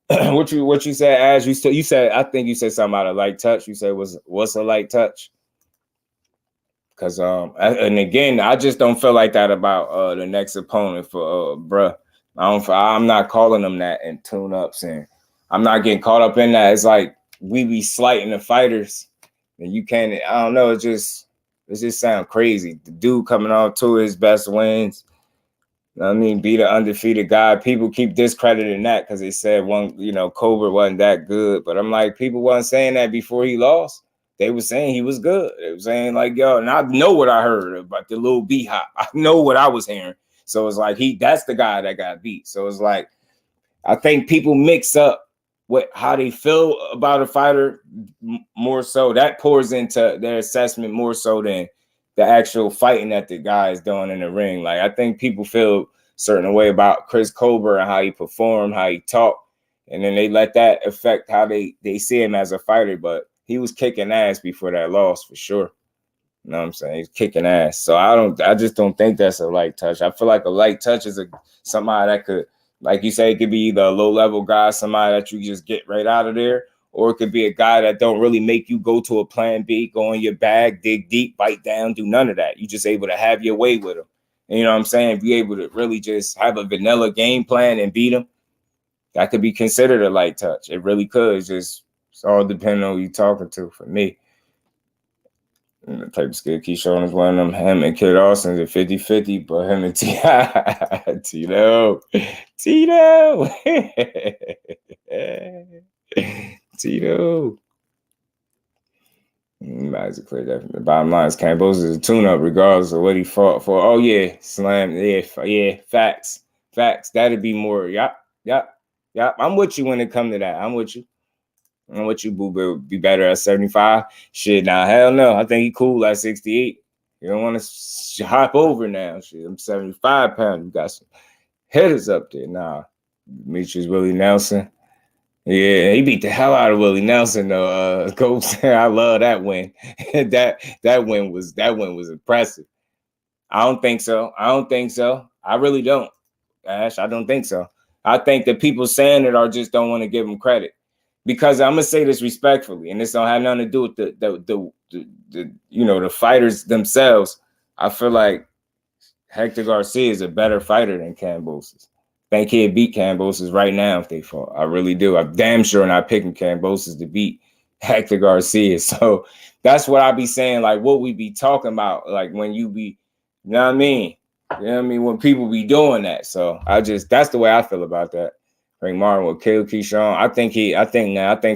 what you said, Ash. You said, I think you said something about a light touch. You said what's a light touch? Because and again, I just don't feel like that about the next opponent for bruh. I'm not calling them that in tune-ups, and I'm not getting caught up in that. It's like we be slighting the fighters, and you can't. I don't know. It just sound crazy. The dude coming on to his best wins. You know what I mean, be the undefeated guy. People keep discrediting that because they said Cobra wasn't that good. But I'm like, people wasn't saying that before he lost. They were saying he was good. They were saying like, yo, and I know what I heard about the little B hop. I know what I was hearing. So it's like that's the guy that got beat. So it's like, I think people mix up what how they feel about a fighter more so. That pours into their assessment more so than the actual fighting that the guy is doing in the ring. Like, I think people feel a certain way about Chris Colbert and how he performed, how he talked, and then they let that affect how they see him as a fighter. But he was kicking ass before that loss for sure. You know what I'm saying? He's kicking ass. So I just don't think that's a light touch. I feel like a light touch is somebody that could, like you say, it could be either a low-level guy, somebody that you just get right out of there, or it could be a guy that don't really make you go to a plan B, go in your bag, dig deep, bite down, do none of that. You just able to have your way with him. And you know what I'm saying? Be able to really just have a vanilla game plan and beat him. That could be considered a light touch. It really could. It's all depending on who you're talking to for me. And the type of skill Keyshawn is one of them. Him and Kid Austin's a 50-50, but him and Tito. Tito. Magic play that. The bottom line is Campos is a tune-up regardless of what he fought for. Oh yeah, slam. Yeah, facts. That'd be more. Yep. I'm with you when it comes to that. I'm with you, Boo. Be better at 75. Shit, now hell no. I think he cool at 68. You don't want to hop over now. Shit, I'm 75 pounds. You got some hitters up there. Nah, Demetrius Willie Nelson. Yeah, he beat the hell out of Willie Nelson though. Coach, I love that win. that win was impressive. I don't think so. I really don't, Ash. I don't think so. I think that people saying it or just don't want to give him credit. Because I'm gonna say this respectfully, and this don't have nothing to do with the fighters themselves. I feel like Hector Garcia is a better fighter than Kambosos. I think he'd beat Kambosos right now if they fought. I really do. I'm damn sure not picking Kambosos to beat Hector Garcia. So that's what I be saying. Like, what we be talking about, like when you be, you know what I mean? You know what I mean? When people be doing that. So that's the way I feel about that. Frank Martin will kill Keyshawn. I think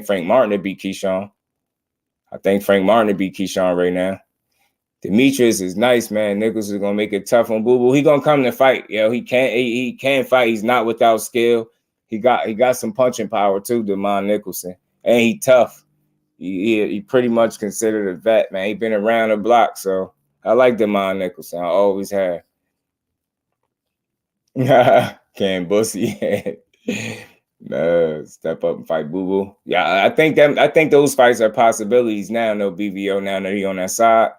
Frank Martin would beat Keyshawn. I think Frank Martin would beat Keyshawn right now. Demetrius is nice, man. Nichols is gonna make it tough on Boo Boo. He gonna come to fight. He can fight. He's not without skill. He got some punching power too, Demond Nicholson. And he tough. He pretty much considered a vet, man. He been around the block. So I like Demond Nicholson. I always have. Can Bussy. Step up and fight Boo Boo. Yeah, I think those fights are possibilities now. No BVO now that he on that side.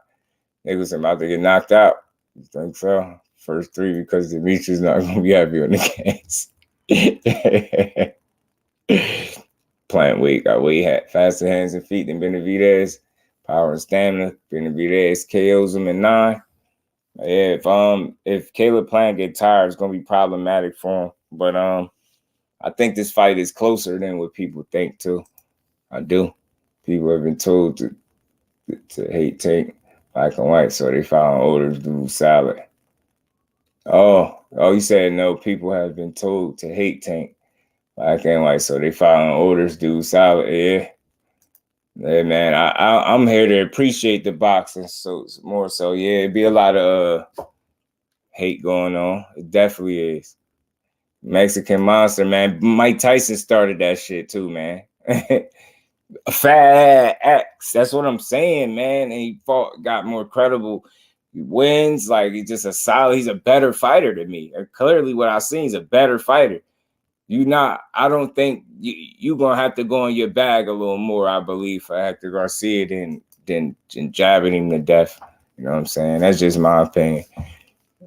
Niggas about to get knocked out. You think so? First three because Demetrius not gonna be happy on the case. Playing weight, got weight, faster hands and feet than Benavidez. Power and stamina. Benavidez KOs him in 9. Yeah, if Caleb Plant get tired, it's gonna be problematic for him. But I think this fight is closer than what people think too. I do. People have been told to hate Tank black and white, so they found orders do salad. Oh, you said no. People have been told to hate Tank black and white, so they found orders do salad. Yeah, man. I'm here to appreciate the boxing, so more so. Yeah, it'd be a lot of hate going on. It definitely is. Mexican monster, man. Mike Tyson started that shit too, man. Fat X. That's what I'm saying, man. And he got more credible He wins. Like, he's just a solid. He's a better fighter than me. And clearly, what I've seen is a better fighter. I don't think you gonna have to go in your bag a little more, I believe, for Hector Garcia than jabbing him to death. You know what I'm saying? That's just my opinion.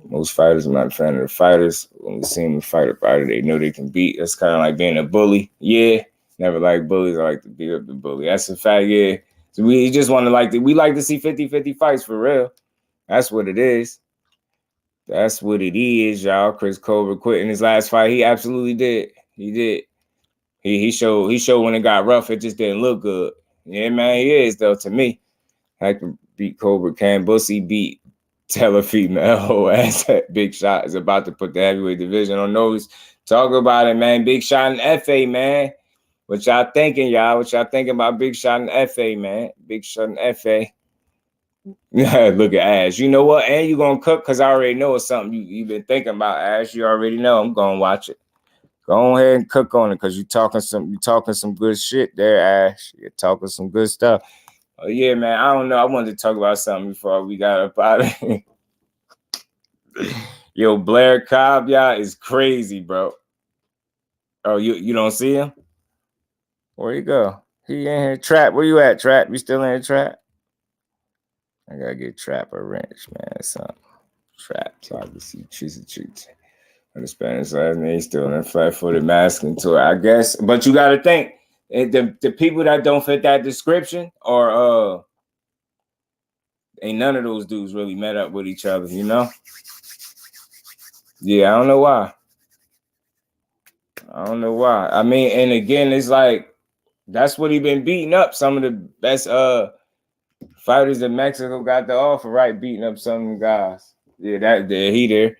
Most fighters are not a fan of the fighters. When we see them fight a fighter, they know they can beat. That's kind of like being a bully. Yeah, never like bullies. I like to beat up the bully. That's a fact, yeah. So we just want to we like to see 50-50 fights for real. That's what it is. That's what it is, y'all. Chris Colbert quit in his last fight. He absolutely did. He did. He showed when it got rough, it just didn't look good. Yeah, man, he is, though, to me. Hector beat Cobra. Can Bussy beat Tellafi, man? Oh, ass that Big Shot is about to put the heavyweight division on notice. Talk about it, man. Big Shot in FA, man. What y'all thinking, y'all? What y'all thinking about Big Shot in FA, man? Big Shot in FA. Look at Ash. You know what? And you gonna cook because I already know it's something you've been thinking about, Ash. You already know. I'm gonna watch it. Go ahead and cook on it because you talking some good shit there, Ash. You're talking some good stuff. Oh yeah, man. I don't know. I wanted to talk about something before we got up out of here. Yo, Blair Cobb, y'all, is crazy, bro. Oh, you don't see him? Where you go? He in here. Trap. Where you at, Trap? You still in here, Trap? I gotta get Trap a wrench, man. Something. Trap. So I can see treats. And the Spanish last name still in a flat-footed masculine tour, I guess. But you gotta think, the people that don't fit that description or ain't none of those dudes really met up with each other, you know? Yeah, I don't know why. I mean, and again, it's like that's what he been beating up. Some of the best fighters in Mexico got the offer, right? Beating up some of them guys. Yeah, he there.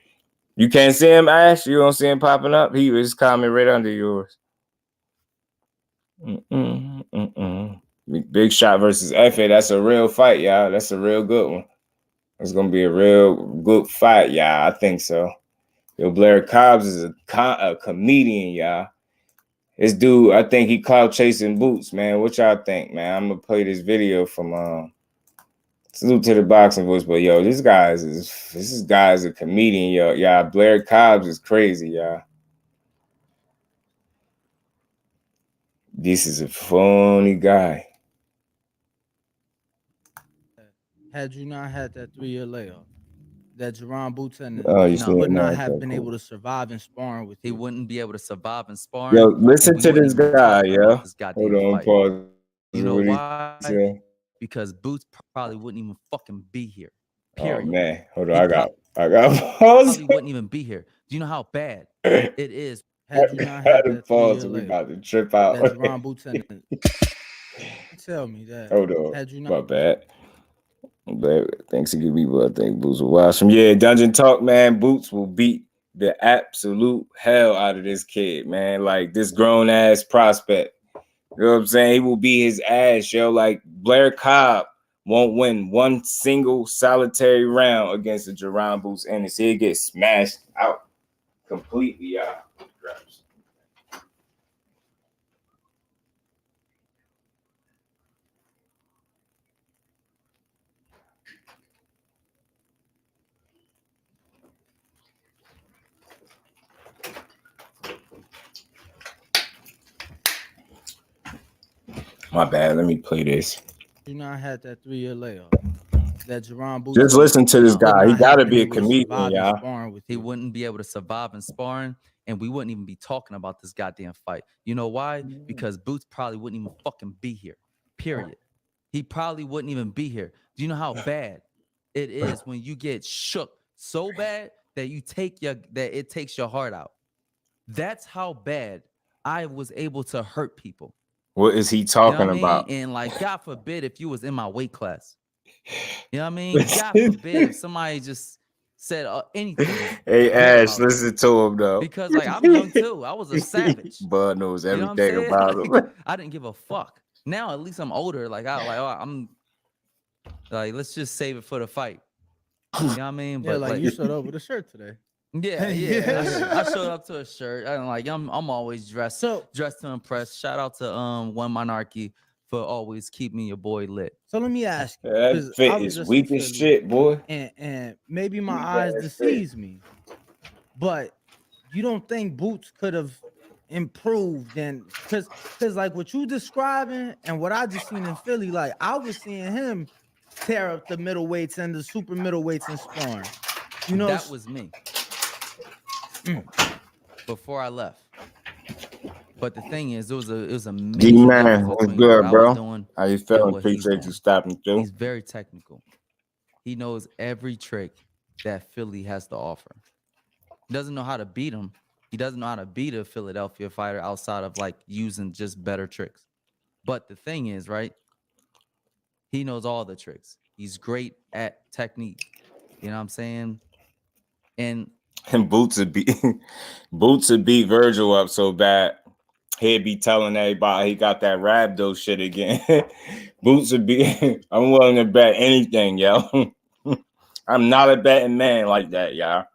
You can't see him, Ash. You don't see him popping up. He was comment right under yours. Big Shot versus FA. That's a real fight, y'all. That's a real good one. It's gonna be a real good fight, y'all. I think so. Yo, Blair Cobbs is a comedian, y'all. This dude, I think he clout chasing boots, man. What y'all think, man? I'm gonna play this video from salute to the boxing voice, but yo, this guy's a comedian, yo. Y'all, Blair Cobbs is crazy, y'all. This is a funny guy. Had you not had that 3-year layoff, that Jerron Boots would not have been able to survive in sparring with you. He wouldn't be able to survive in sparring. Yo, listen to this guy, yo. Hold on, pause. You know why? Because Boots probably wouldn't even fucking be here. Period. Oh man, hold on, I got pause. Probably wouldn't even be here. Do you know how bad it is? Had you not had that pause, we about to trip out. That Jerron Boots tell me that. Hold on, had you not my bad. But thanks to good people, I think Boots will watch him. Yeah, Dungeon Talk, man. Boots will beat the absolute hell out of this kid, man. Like this grown ass prospect. You know what I'm saying? He will beat his ass, yo. Like Blair Cobb won't win one single solitary round against the Jerron Boots, and he'll get smashed out completely, y'all. My bad. Let me play this. You not had that 3-year layoff. That Jerron Boots. Just listen to this guy. He got to be a comedian, y'all. He wouldn't be able to survive in sparring, and we wouldn't even be talking about this goddamn fight. You know why? Because Boots probably wouldn't even fucking be here. Period. He probably wouldn't even be here. Do you know how bad it is when you get shook so bad that it takes your heart out? That's how bad I was able to hurt people. What is he talking about? And like, God forbid if you was in my weight class. You know what I mean? God forbid if somebody just said anything. Hey, Ash, listen to him, though. Because, like, I'm young, too. I was a savage. Bud knows everything about him. I didn't give a fuck. Now, at least I'm older. I'm like, let's just save it for the fight. You know what I mean? But like you showed up with a shirt today. Yeah. I showed up to a shirt. I'm always dressed to impress. Shout out to One Monarchy for always keeping your boy lit. So let me ask you, That because I fit was is just in weak as Philly, shit, boy. and maybe my Weak eyes ass deceives me, but you don't think Boots could have improved? And because like what you describing and what I just seen in Philly, like I was seeing him tear up the middleweights and the super middleweights in sparring. You know, That was me mm, before I left. But the thing is, it was a D major man, difference what's between what good, I was bro? doing How you and feeling? what he's Appreciate you doing. stopping through. He's very technical. He knows every trick that Philly has to offer. He doesn't know how to beat him. He doesn't know how to beat a Philadelphia fighter outside of like using just better tricks. But the thing is, right? He knows all the tricks. He's great at technique. You know what I'm saying? And And Boots would beat Boots would beat Virgil up so bad. He'd be telling everybody he got that rhabdo shit again. Boots would be I'm willing to bet anything, yo. I'm not a betting man like that, y'all.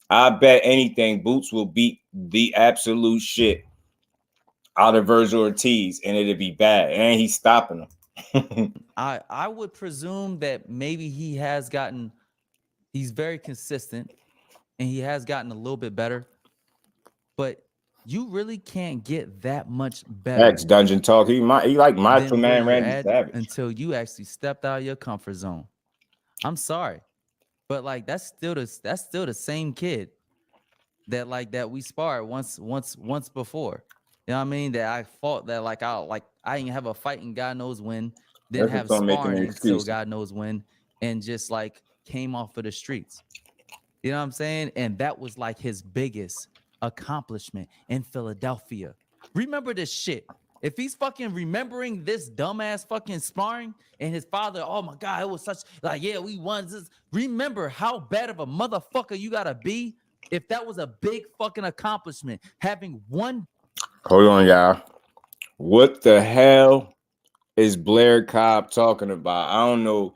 I bet anything Boots will beat the absolute shit out of Virgil Ortiz, and it'd be bad. And he's stopping him. I would presume that maybe he's very consistent and he has gotten a little bit better, but you really can't get that much better X Dungeon Talk. He like Macho than where Man you're Randy at Savage. until you actually stepped out of your comfort zone. I'm sorry, but like that's still the same kid that we sparred once before. You know what I mean? That I fought that I didn't have a fight and God knows when, didn't have Don't make any sparring until excuses. God knows when, and just like came off of the streets. You know what I'm saying? And that was like his biggest accomplishment in Philadelphia. Remember this shit. If he's fucking remembering this dumbass fucking sparring and his father, oh my God, it was such like, yeah, we won this. Remember how bad of a motherfucker you gotta be if that was a big fucking accomplishment. Having one. Hold on, y'all. What the hell is Blair Cobb talking about? I don't know.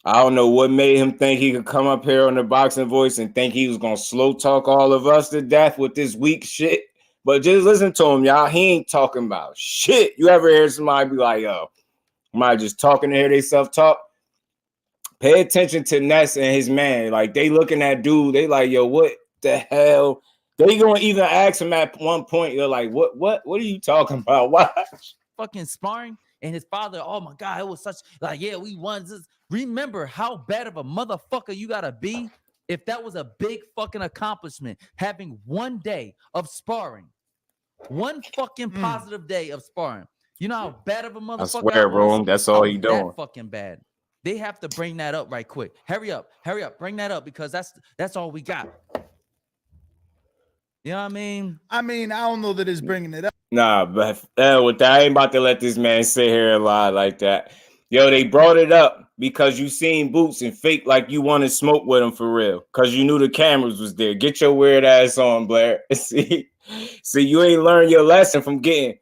I don't know what made him think he could come up here on the Boxing Voice and think he was gonna slow talk all of us to death with this weak shit. But just listen to him, y'all. He ain't talking about shit. You ever hear somebody be like, yo, somebody just talking to hear they self-talk? Pay attention to Ness and his man. Like, they looking at dude, they like, yo, what the hell? They gonna even ask him at one point, you're like, what are you talking about? Watch. Fucking sparring and his father, oh my God, it was such like, yeah, we won this. Remember how bad of a motherfucker you gotta be if that was a big fucking accomplishment. Having one day of sparring, one fucking positive day of sparring. You know how bad of a motherfucker I swear, bro, that's all he doing. That fucking bad. They have to bring that up right quick. Hurry up, bring that up because that's all we got. You know what I mean? I don't know that it's bringing it up. Nah, but with that, I ain't about to let this man sit here and lie like that. Yo, they brought it up because you seen Boots and fake like you wanted smoke with him for real. Because you knew the cameras was there. Get your weird ass on, Blair. See, you ain't learned your lesson from getting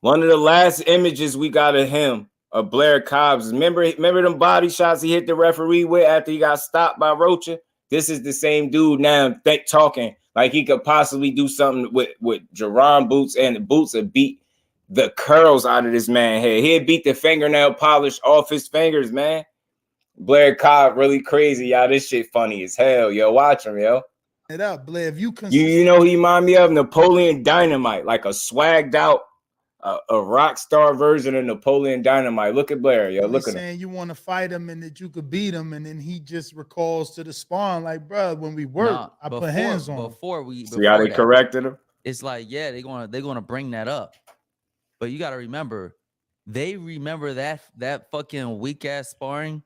one of the last images we got of him, of Blair Cobbs. Remember them body shots he hit the referee with after he got stopped by Rocha? This is the same dude now talking like he could possibly do something with Jerron Boots, and the Boots would beat the curls out of this man's head. He'd beat the fingernail polish off his fingers, man. Blair Cobb really crazy, y'all. This shit funny as hell, yo. Watch him, yo. It up, Blair. If you You know he remind me of Napoleon Dynamite, like a swagged out, a rock star version of Napoleon Dynamite. Look at Blair, yo. Look at him. Saying you want to fight him and that you could beat him, and then he just recalls to the sparring like, bro, when we work, I put hands on him. See how they corrected him? It's like, yeah, they're gonna bring that up, but you got to remember, they remember that fucking weak ass sparring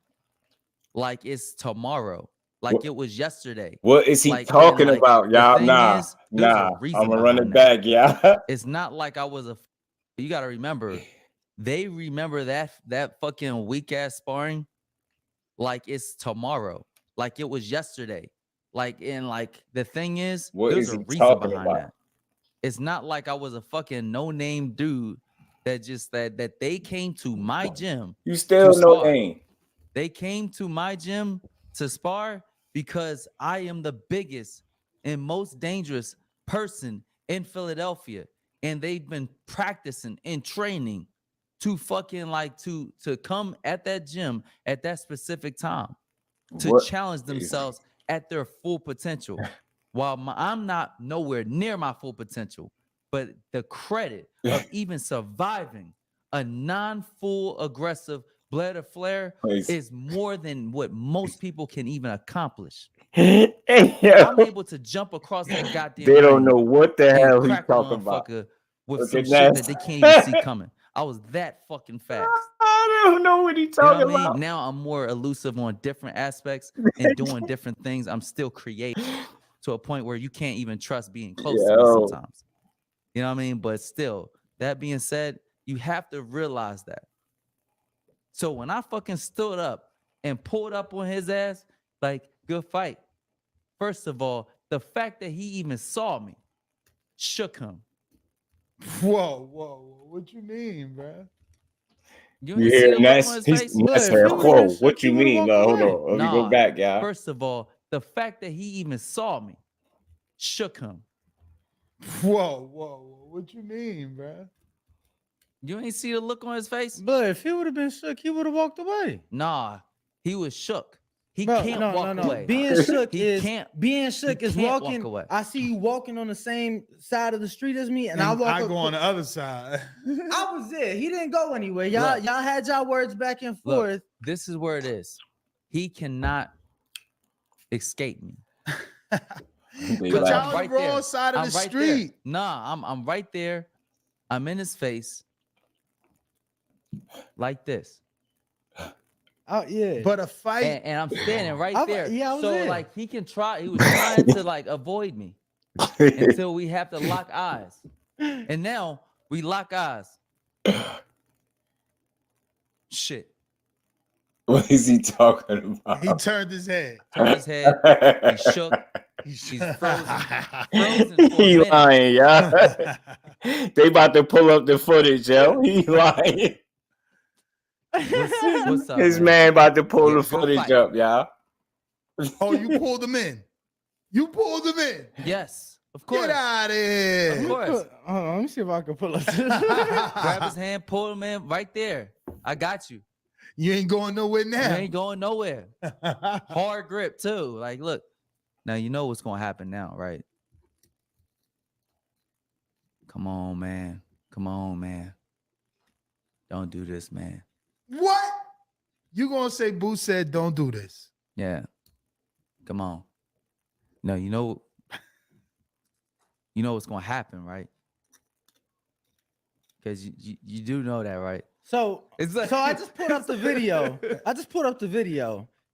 like it's tomorrow, like it was yesterday. What is he talking about, y'all? Nah, I'm gonna run it back, yeah. It's not like I was a. You got to remember, they remember that fucking weak ass sparring like it's tomorrow, like it was yesterday. Like, and like the thing is, there's a reason behind that. It's not like I was a fucking no-name dude that just that they came to my gym. You still no name. They came to my gym to spar because I am the biggest and most dangerous person in Philadelphia. and they've been practicing and training to fucking like to come at that gym at that specific time to challenge themselves at their full potential. While I'm not nowhere near my full potential, but the credit of even surviving a non-full aggressive BLAIR to FLAIR is more than what most people can even accomplish. I'm able to jump across that goddamn They don't know what the hell he's talking about. With some shit that they can't even see coming. I was that fucking fast. I don't know what he's talking about. You know what I mean? Now I'm more elusive on different aspects and doing different things. I'm still creative to a point where you can't even trust being close to me sometimes. You know what I mean? But still, that being said, you have to realize that. So when I fucking stood up and pulled up on his ass, like, good fight. First of all, the fact that he even saw me shook him. Whoa. What you mean, bro? You didn't see the look on his face? Whoa, what you mean? Hold on. Let me go back, y'all. First of all, the fact that he even saw me shook him. Whoa. What you mean, bro? You ain't see the look on his face? But if he would have been shook, he would have walked away. Nah, he was shook. He can't walk away. Being shook is walking. Walk away. I see you walking on the same side of the street as me, and I go on the other side. I was there. He didn't go anywhere. Y'all had y'all words back and forth. Look, this is where it is. He cannot escape me. But y'all on the wrong side of the street. Nah, I'm right there. I'm in his face. Like this. Oh yeah, but a fight, and I'm standing right there. Yeah, I was so there. like he was trying to like avoid me until we have to lock eyes, and now we lock eyes. Shit. What is he talking about? He turned his head. He shook. He's frozen. He lying, y'all. They about to pull up the footage, yo. He lying. What's up, His man about to pull the footage up, y'all. Oh, you pulled him in. Yes, of course. Get out of here. Of course. Hold on, let me see if I can pull up. Grab his hand, pull him in right there. I got you. You ain't going nowhere now. You ain't going nowhere. Hard grip too. Like, look. Now you know what's gonna happen now, right? Come on, man. Don't do this, man. What? You gonna say Boo said don't do this? Yeah. Come on. No, you know what's gonna happen, right? Because you do know that, right? So I just put up the video.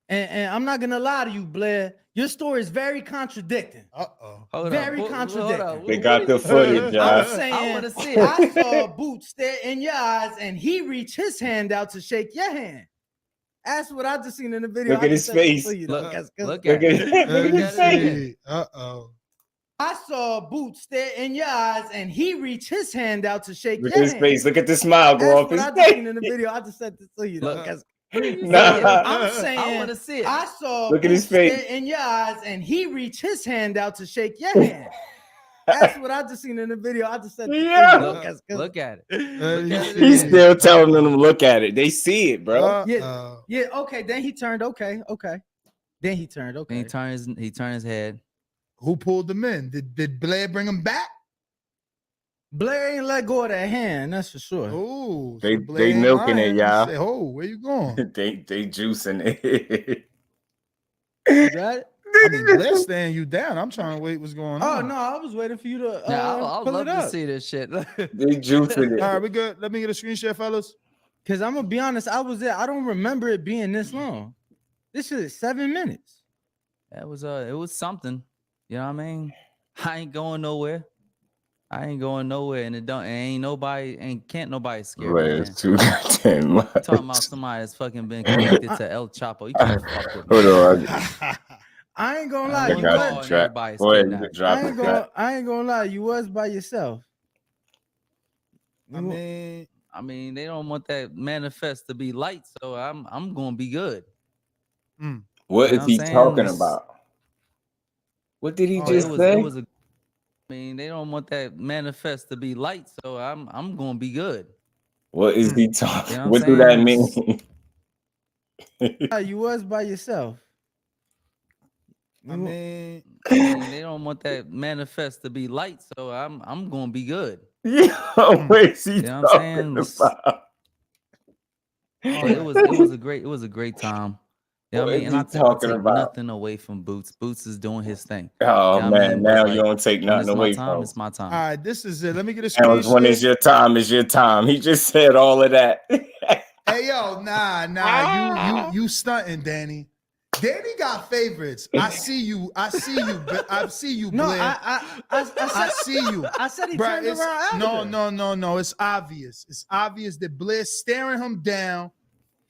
And I'm not gonna lie to you, Blair. Your story is very contradicting. Very contradicting. They got the footage, y'all. I'm saying, I want to see it. I saw Boots stare in your eyes, and he reached his hand out to shake your hand. That's what I just seen in the video. Look at his face. Look at it. I saw Boots stare in your eyes, and he reached his hand out to shake Look your at his hand. face. Look at the smile go off his That's what I just face. seen in the video. I just said this to you. Look. I'm saying, I want to see it. I saw Look at his face in your eyes, and he reached his hand out to shake your hand. That's what I just seen in the video. I just said, Look at it. He's still telling them to look at it. They see it, bro. Yeah. Okay. Then he turned. Okay. Then he turned. Okay. He turned his head. Who pulled him in? Did Blair bring him back? Blair ain't let go of that hand, that's for sure. Oh, they milking it, y'all. Say, oh, where you going? they juicing it. You got it? I mean, Blair's staring you down. I'm trying to wait what's going on. Oh no, I was waiting for you to I'd pull love it up. to see this shit. They juicing it. All right, we good. Let me get a screen share, fellas. Cause I'm gonna be honest, I was there. I don't remember it being this long. This is 7 minutes. It was something. You know what I mean? I ain't going nowhere, and can't nobody scare me. It's too goddamn much. Talking about somebody that's fucking been connected to El Chapo. You can't fuck with me. Hold on. I ain't gonna lie. I ain't gonna lie. You was by yourself. I mean, they don't want that manifest to be light, so I'm gonna be good. What is he talking about? What did he just say? mean, they don't want that manifest to be light, so I'm gonna be good. What is he talking? You know what do that mean? You was by yourself. I mean, they don't want that manifest to be light, so I'm gonna be good. Yeah, what is he you know what I'm saying? about? But it was a great time. You know what I mean? And I take nothing away from Boots. Boots is doing his thing. Oh, you know man, I mean? now Like, you don't take nothing away from from it's my time. all right, this is it. Let me get a screenshot. When it's your time, it's your time. He just said all of that. Hey, yo, nah, you stunting, Danny. Danny got favorites. I see you. I see you, No, Blair. I see you. I said he Bruh, turned around. No. It's obvious. It's obvious that Blair's staring him down,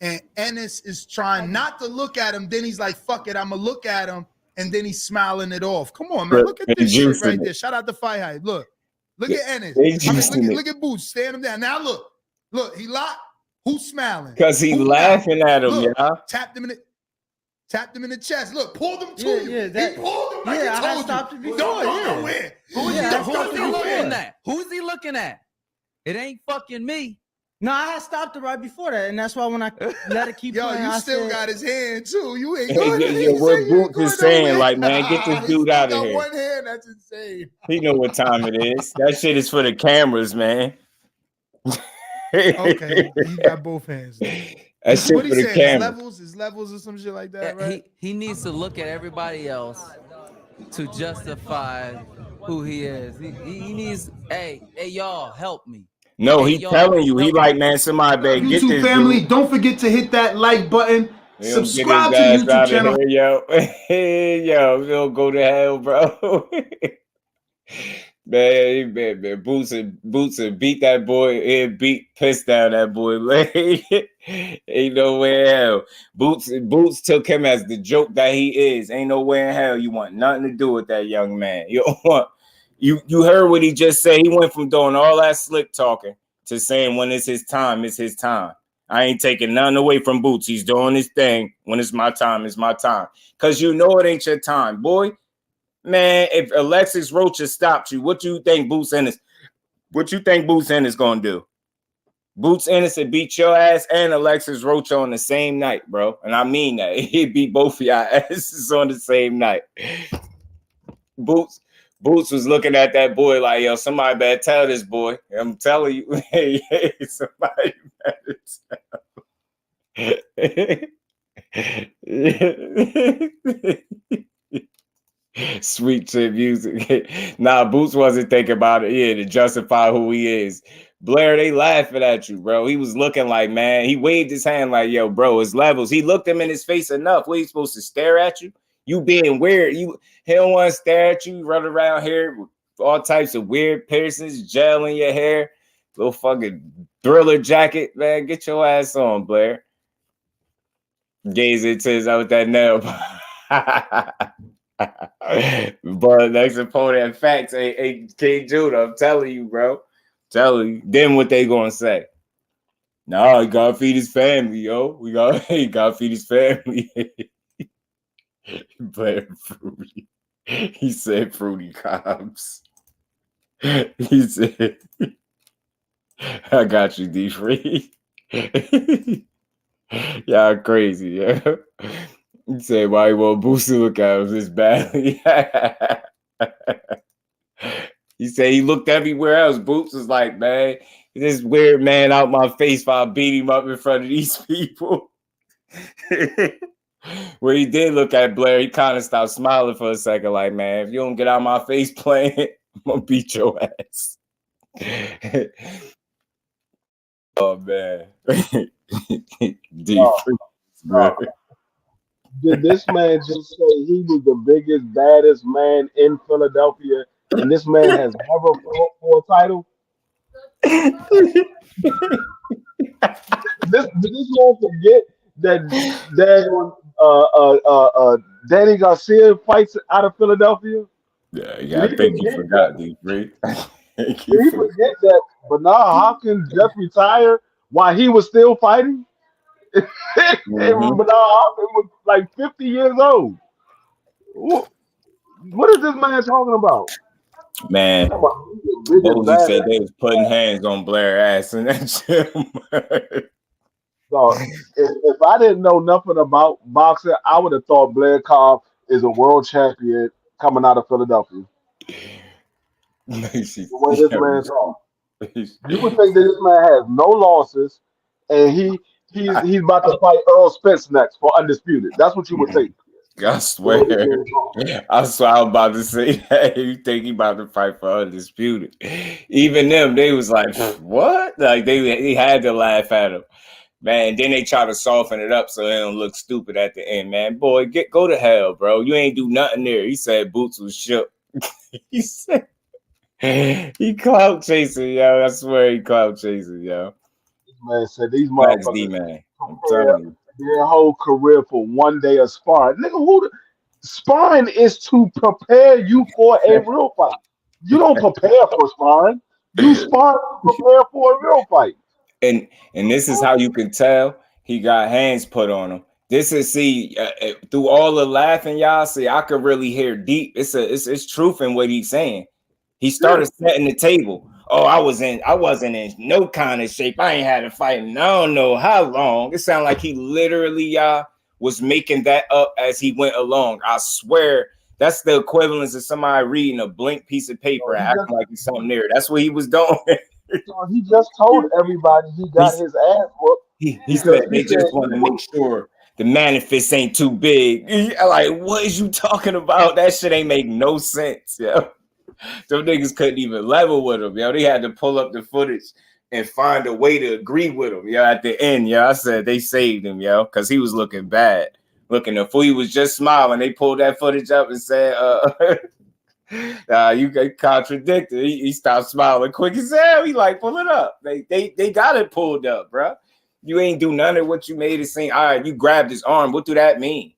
and Ennis is trying not to look at him. Then he's like, "Fuck it, I'm gonna look at him," and then he's smiling it off. Come on, man. Look at this shit right there. Shout out to Fight Hype. Look at Ennis. Look at Boots staring him down. Now look, he locked. Who's smiling? Because he's laughing at him, look, yeah. Tapped him in the chest. Look, pulled him to you. He pulled him like he told you. Stopped it before, Don't go nowhere. Who's he looking at? Who's he looking at? It ain't fucking me. No, I had stopped it right before that, and that's why when I let it keep playing, you still got his hand too. You ain't going. What Boots is saying, like, man, get this dude out of here. One hand, that's insane. He know what time it is. That shit is for the cameras, man. Okay, he got both hands. That shit what for he the said? cameras. His levels or some shit like that, right? He needs to look at everybody else to justify who he is. He needs. Hey, y'all, help me. No, he telling you. He like, man, somebody better get YouTube this family. dude. Don't forget to hit that like button. Subscribe to the YouTube channel. Yo, we'll go to hell, bro. Man, Boots and beat that boy. He pissed down that boy. Ain't no way in hell. Boots took him as the joke that he is. Ain't no way in hell you want nothing to do with that young man. You don't want. You heard what he just said. He went from doing all that slick talking to saying when it's his time, it's his time. I ain't taking nothing away from Boots. He's doing his thing. When it's my time, it's my time. Because you know it ain't your time, boy. Man, if Alexis Rocha stopped you, what you think Boots Ennis gonna do? Boots Ennis would beat your ass and Alexis Rocha on the same night, bro. And I mean that. He'd beat both of y'all asses on the same night. Boots was looking at that boy like, yo, somebody better tell this boy. I'm telling you, hey, somebody better tell. Sweet shit music. Nah, Boots wasn't thinking about it. Yeah, to justify who he is. Blair, they laughing at you, bro. He was looking like, man, he waved his hand like, yo, bro, his levels. He looked him in his face enough. What, he supposed to stare at you? You being weird. He don't want to stare at you. Run around here with all types of weird piercings, gel in your hair, little fucking Thriller jacket, man. Get your ass on, Blair. Gaze into his out with that nail. But next opponent, facts, hey, King Judah, I'm telling you, bro. Telling you. Then what they gonna say? No, he gotta feed his family, yo. He gotta feed his family. Blair Fruity. He said Fruity Cobbs. He said, I got you, D3. Y'all crazy, yeah. He said, why you want Boots to look at him this badly? He said he looked everywhere else. Boots was like, man, this weird man out my face if I beat him up in front of these people. When he did look at Blair, he kind of stopped smiling for a second, like, man, if you don't get out my face playing, I'm going to beat your ass. Oh, man. Did this man just say he was the biggest, baddest man in Philadelphia, and this man has never fought for a title? Did this man forget that Danny Garcia fights out of Philadelphia? Yeah, I think he forgot these, right? Did he forget that Bernard Hopkins just retired while he was still fighting? And Bernard Hopkins was like 50 years old. What is this man talking about? Man, Come on, he's the biggest Bozy said badass. they was putting hands on Blair ass in that gym. So if I didn't know nothing about boxing, I would have thought Blair Cobb is a world champion coming out of Philadelphia. The way this man talks. You would think that this man has no losses, and he's about to fight Earl Spence next for undisputed. That's what you would think. I swear. I was about to say that. You think he about to fight for undisputed? Even them, they was like, what? Like they had to laugh at him. Man, then they try to soften it up so they don't look stupid at the end, man. Boy, go to hell, bro. You ain't do nothing there. He said Boots was shook. He said he clout chasing, yo. I swear he clout chasing, yo. This man said these Max motherfuckers D, man. I'm telling you. their whole career for one day of sparring. Nigga, sparring is to prepare you for a real fight. You don't prepare for sparring. You spar to prepare for a real fight. And this is how you can tell he got hands put on him. This is through all the laughing, y'all see, I could really hear deep. It's truth in what he's saying. He started setting the table. Oh, I wasn't in no kind of shape. I ain't had a fight in I don't know how long. It sounded like he literally, y'all, was making that up as he went along. I swear that's the equivalence of somebody reading a blank piece of paper and acting like he's something there. That's what he was doing. So he just told everybody he got his ass whooped. He said they just want to make sure the manifest ain't too big. Like, what is you talking about? That shit ain't make no sense, yo. Some niggas couldn't even level with him, yo. They had to pull up the footage and find a way to agree with him, yo. At the end, yo, I said they saved him, yo, because he was looking bad. Looking the fool, he was just smiling. They pulled that footage up and said, you get contradicted. He stopped smiling quick as hell. He like, pull it up. They got it pulled up, bro. You ain't do none of what you made it seem. All right, you grabbed his arm. What do that mean?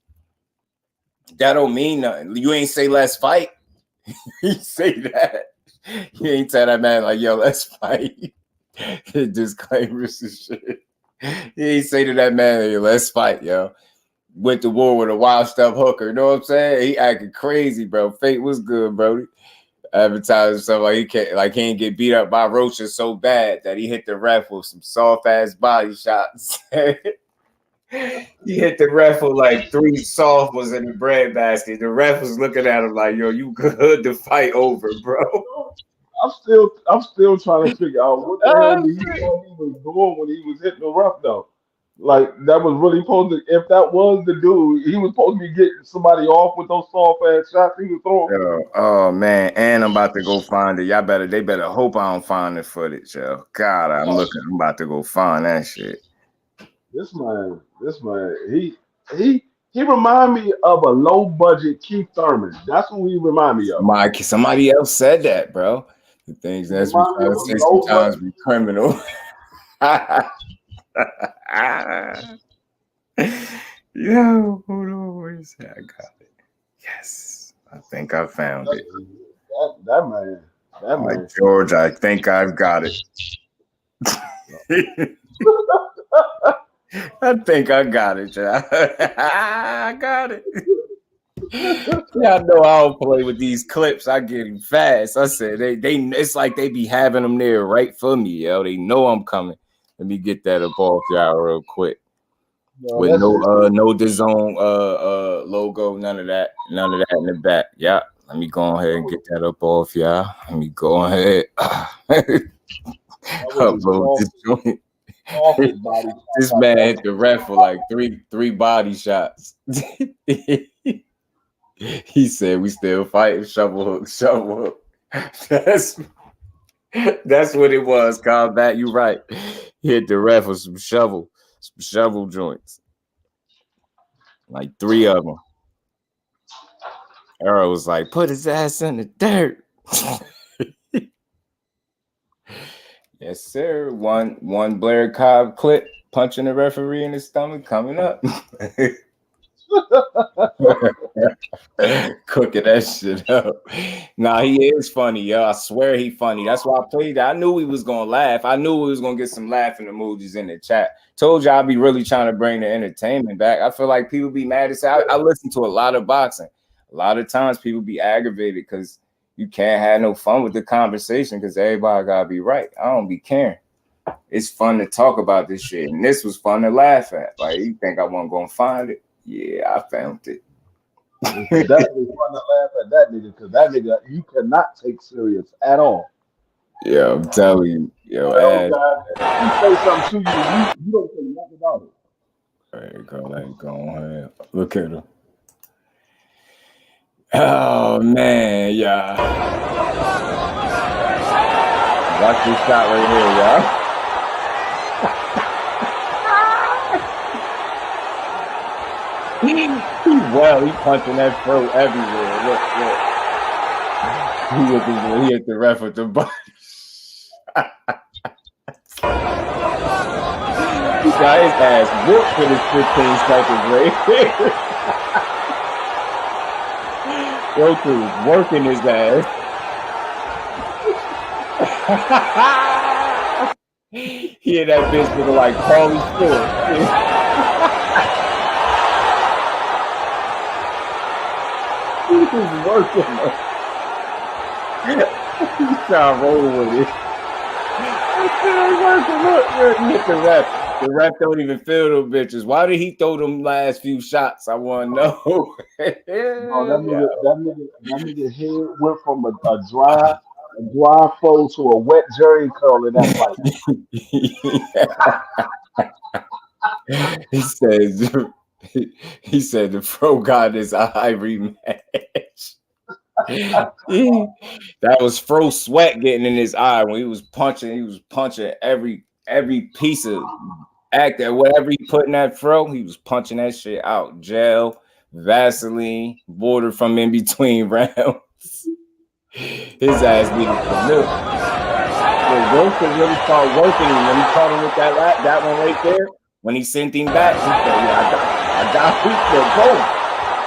That don't mean nothing. You ain't say let's fight. You say that. You ain't tell that man like, yo, let's fight. Disclaimers and shit. He ain't say to that man, hey, let's fight, yo. Went to war with a washed up hooker. You know what I'm saying? He acting crazy, bro. Fate was good, bro. Advertising stuff like he can't get beat up by roaches so bad that he hit the ref with some soft ass body shots. He hit the ref with like 3 soft ones in the bread basket. The ref was looking at him like, yo, you good to fight over, bro. I'm still trying to figure out what the hell he was doing when he was hitting the ref though. Like that was really supposed to. If that was the dude, he was supposed to be getting somebody off with those soft ass shots he was throwing. Oh man, and I'm about to go find it. They better hope I don't find the footage, yo. God, I'm about to go find that shit. This man, he remind me of a low budget Keith Thurman. That's who he remind me of. Somebody else said that, bro. The things that's sometimes be criminal. Yo, hold on, where's that? I got it. Yes, I think I found it. That man. George, I think I've got it. I think I got it, y'all. I got it. Y'all know I don't play with these clips. I get them fast. I said they it's like they be having them there right for me, yo. They know I'm coming. Let me get that up off y'all real quick. With no DAZN logo, none of that in the back. Yeah. Let me go ahead and get that up off y'all. Let me go ahead. Upload this joint. This man hit the ref for like three body shots. He said we still fighting shovel hook. That's what it was, Combat. You right. He hit the ref with some shovel joints. Like 3 of them. Earl was like, put his ass in the dirt. Yes, sir. One Blair Cobb clip punching the referee in the stomach coming up. Cooking that shit up. Nah, he is funny, yo. I swear he funny. That's why I played that. I knew he was gonna laugh. I knew we was gonna get some laughing emojis in the chat. Told you I'd be really trying to bring the entertainment back. I feel like people be mad as hell. I listen to a lot of boxing. A lot of times people be aggravated because You can't have no fun with the conversation because everybody gotta be right. I don't be caring. It's fun to talk about this shit, and this was fun to laugh at. Like, you think I wasn't gonna find it? Yeah, I found it. It's definitely fun to laugh at that nigga because that nigga you cannot take serious at all. Yeah, I'm telling you, yo, ass. You say something to you don't say nothing about it. There you go, let it go on. Look at him. Oh man, yeah. Watch this shot right here, y'all. He punching that throat everywhere. Look. He hit the ref with the button. He got his ass whooped for this 15 seconds right here. Roku was working his ass. He had that bitch looking like Paulie Stewart. He was working. He's trying to roll with it. Look, hit the ref. The ref don't even feel them bitches. Why did he throw them last few shots? I want to know. Oh, that nigga head went from a dry fold to a wet jerry curl in that fight. He said the pro got his eye rematch. That was Fro sweat getting in his eye when he was punching. He was punching every piece of act that whatever he put in that Fro, he was punching that shit out. Gel, Vaseline, water from in between rounds. His ass needed some milk. The work could really start working when he caught him with that one right there. When he sent him back, he said, "Yeah, I got weak to go."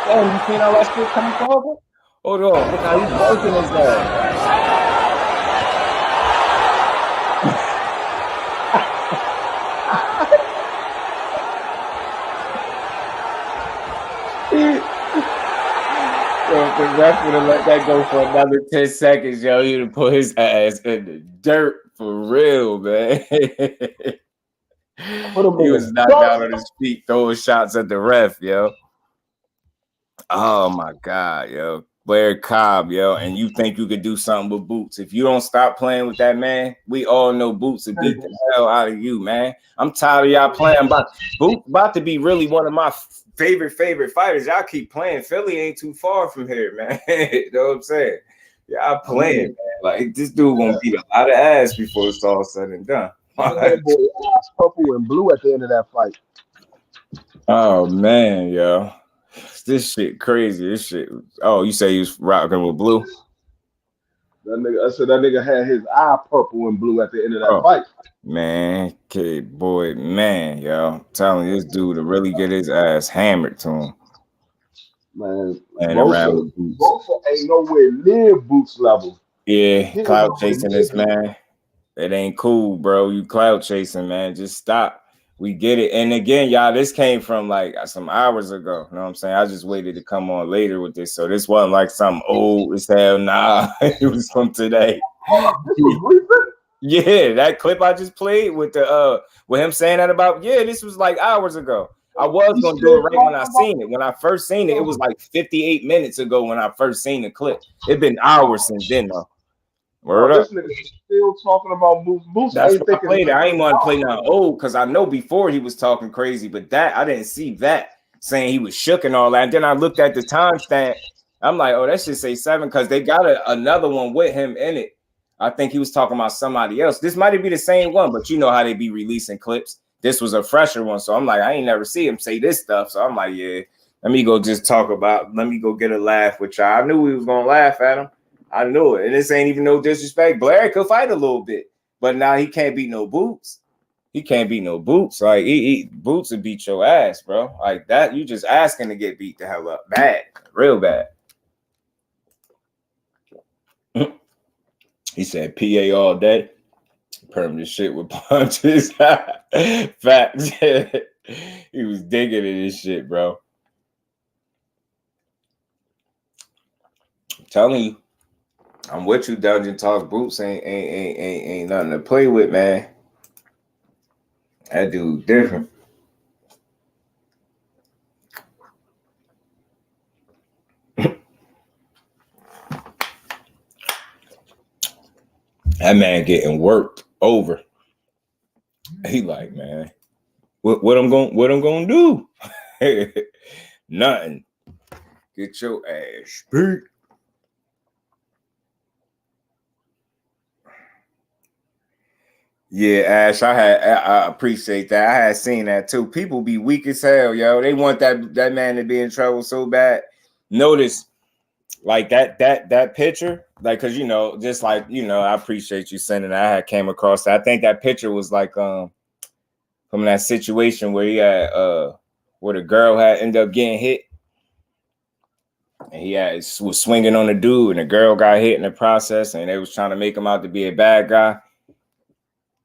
Damn, you seen all that shit coming forward? Hold on, look how he's working his ass. Yo, if the ref would have let that go for another 10 seconds, yo, he'd have put his ass in the dirt for real, man. He was knocked out on his feet, throwing shots at the ref, yo. Oh my God, yo. BLAIR COBBS, yo. And you think you could do something with Boots. If you don't stop playing with that man, we all know Boots will beat the hell out of you, man. I'm tired of y'all playing. Boots about to be really one of my favorite fighters. Y'all keep playing. Philly ain't too far from here, man. You know what I'm saying? Y'all playing, man. Like, this dude gonna beat a lot of ass before it's all said and done. That boy ass purple and blue at the end of that fight. Oh man, yo. This shit crazy. This shit. Oh, you say he was rocking with blue? I said that nigga had his eye purple and blue at the end of that fight. Man, kid, boy, man, yo. I'm telling you, this dude to really get his ass hammered to him. Man, Bosa ain't nowhere near Boots level. Yeah, clout chasing this, man. It ain't cool, bro. You clout chasing, man. Just stop. We get it. And again, y'all, this came from like some hours ago. You know what I'm saying? I just waited to come on later with this. So this wasn't like something old as hell. Nah, it was from today. Yeah, that clip I just played with the with him saying that about, this was like hours ago. I was gonna do it right when I seen it. When I first seen it, it was like 58 minutes ago when I first seen the clip. It's been hours since then though. Word up. This nigga still talking about Boots. That's what I played. I ain't want to play now old because I know before he was talking crazy, but that I didn't see that saying he was shook and all that. And then I looked at the timestamp. I'm like, oh, that should say 7 because they got another one with him in it. I think he was talking about somebody else. This might be the same one, but you know how they be releasing clips. This was a fresher one, so I'm like, I ain't never see him say this stuff. So I'm like, yeah, let me go just talk about. Let me go get a laugh with y'all. I knew we was gonna laugh at him. I knew it. And this ain't even no disrespect. BLAIR could fight a little bit, but now he can't beat no Boots. He can't beat no Boots. Like, Boots would beat your ass, bro. Like that, you just asking to get beat the hell up. Bad. Real bad. He said PA all day. Permanent shit with punches. Facts. He was digging in this shit, bro. I'm telling you. I'm with you, Dungeon Talk. Boots ain't nothing to play with, man. That dude different. That man getting worked over. He like, man, what I'm gonna do? Nothing. Get your ass beat. Yeah, Ash, I appreciate that. I had seen that too. People be weak as hell, yo. They want that man to be in trouble so bad. Notice, like that picture, like, cause just like I appreciate you sending that. I had came across that. I think that picture was like from that situation where he had where the girl had ended up getting hit, and he was swinging on the dude, and the girl got hit in the process, and they was trying to make him out to be a bad guy.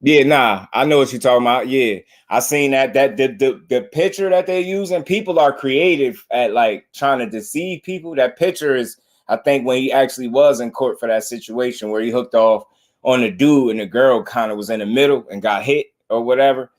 Yeah, nah, I know what you're talking about. Yeah, I seen that the picture that they're using. People are creative at like trying to deceive people. That picture is, I think, when he actually was in court for that situation where he hooked off on the dude and the girl kind of was in the middle and got hit or whatever.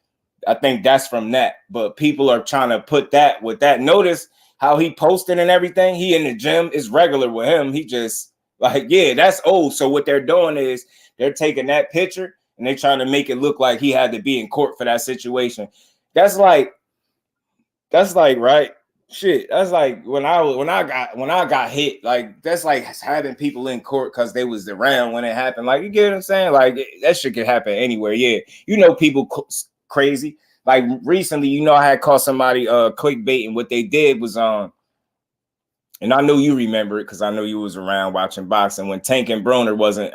I think that's from that. But people are trying to put that with that. Notice how he posted and everything. He in the gym is regular with him. He just like, yeah, that's old. So what they're doing is they're taking that picture and they trying to make it look like he had to be in court for that situation. That's like right. Shit. That's like when I got hit. Like that's like having people in court because they was around when it happened. Like, you get what I'm saying? Like that shit could happen anywhere. Yeah, people crazy. Like recently, I had caught somebody clickbaiting. What they did was and I know you remember it because I know you was around watching boxing when Tank and Broner wasn't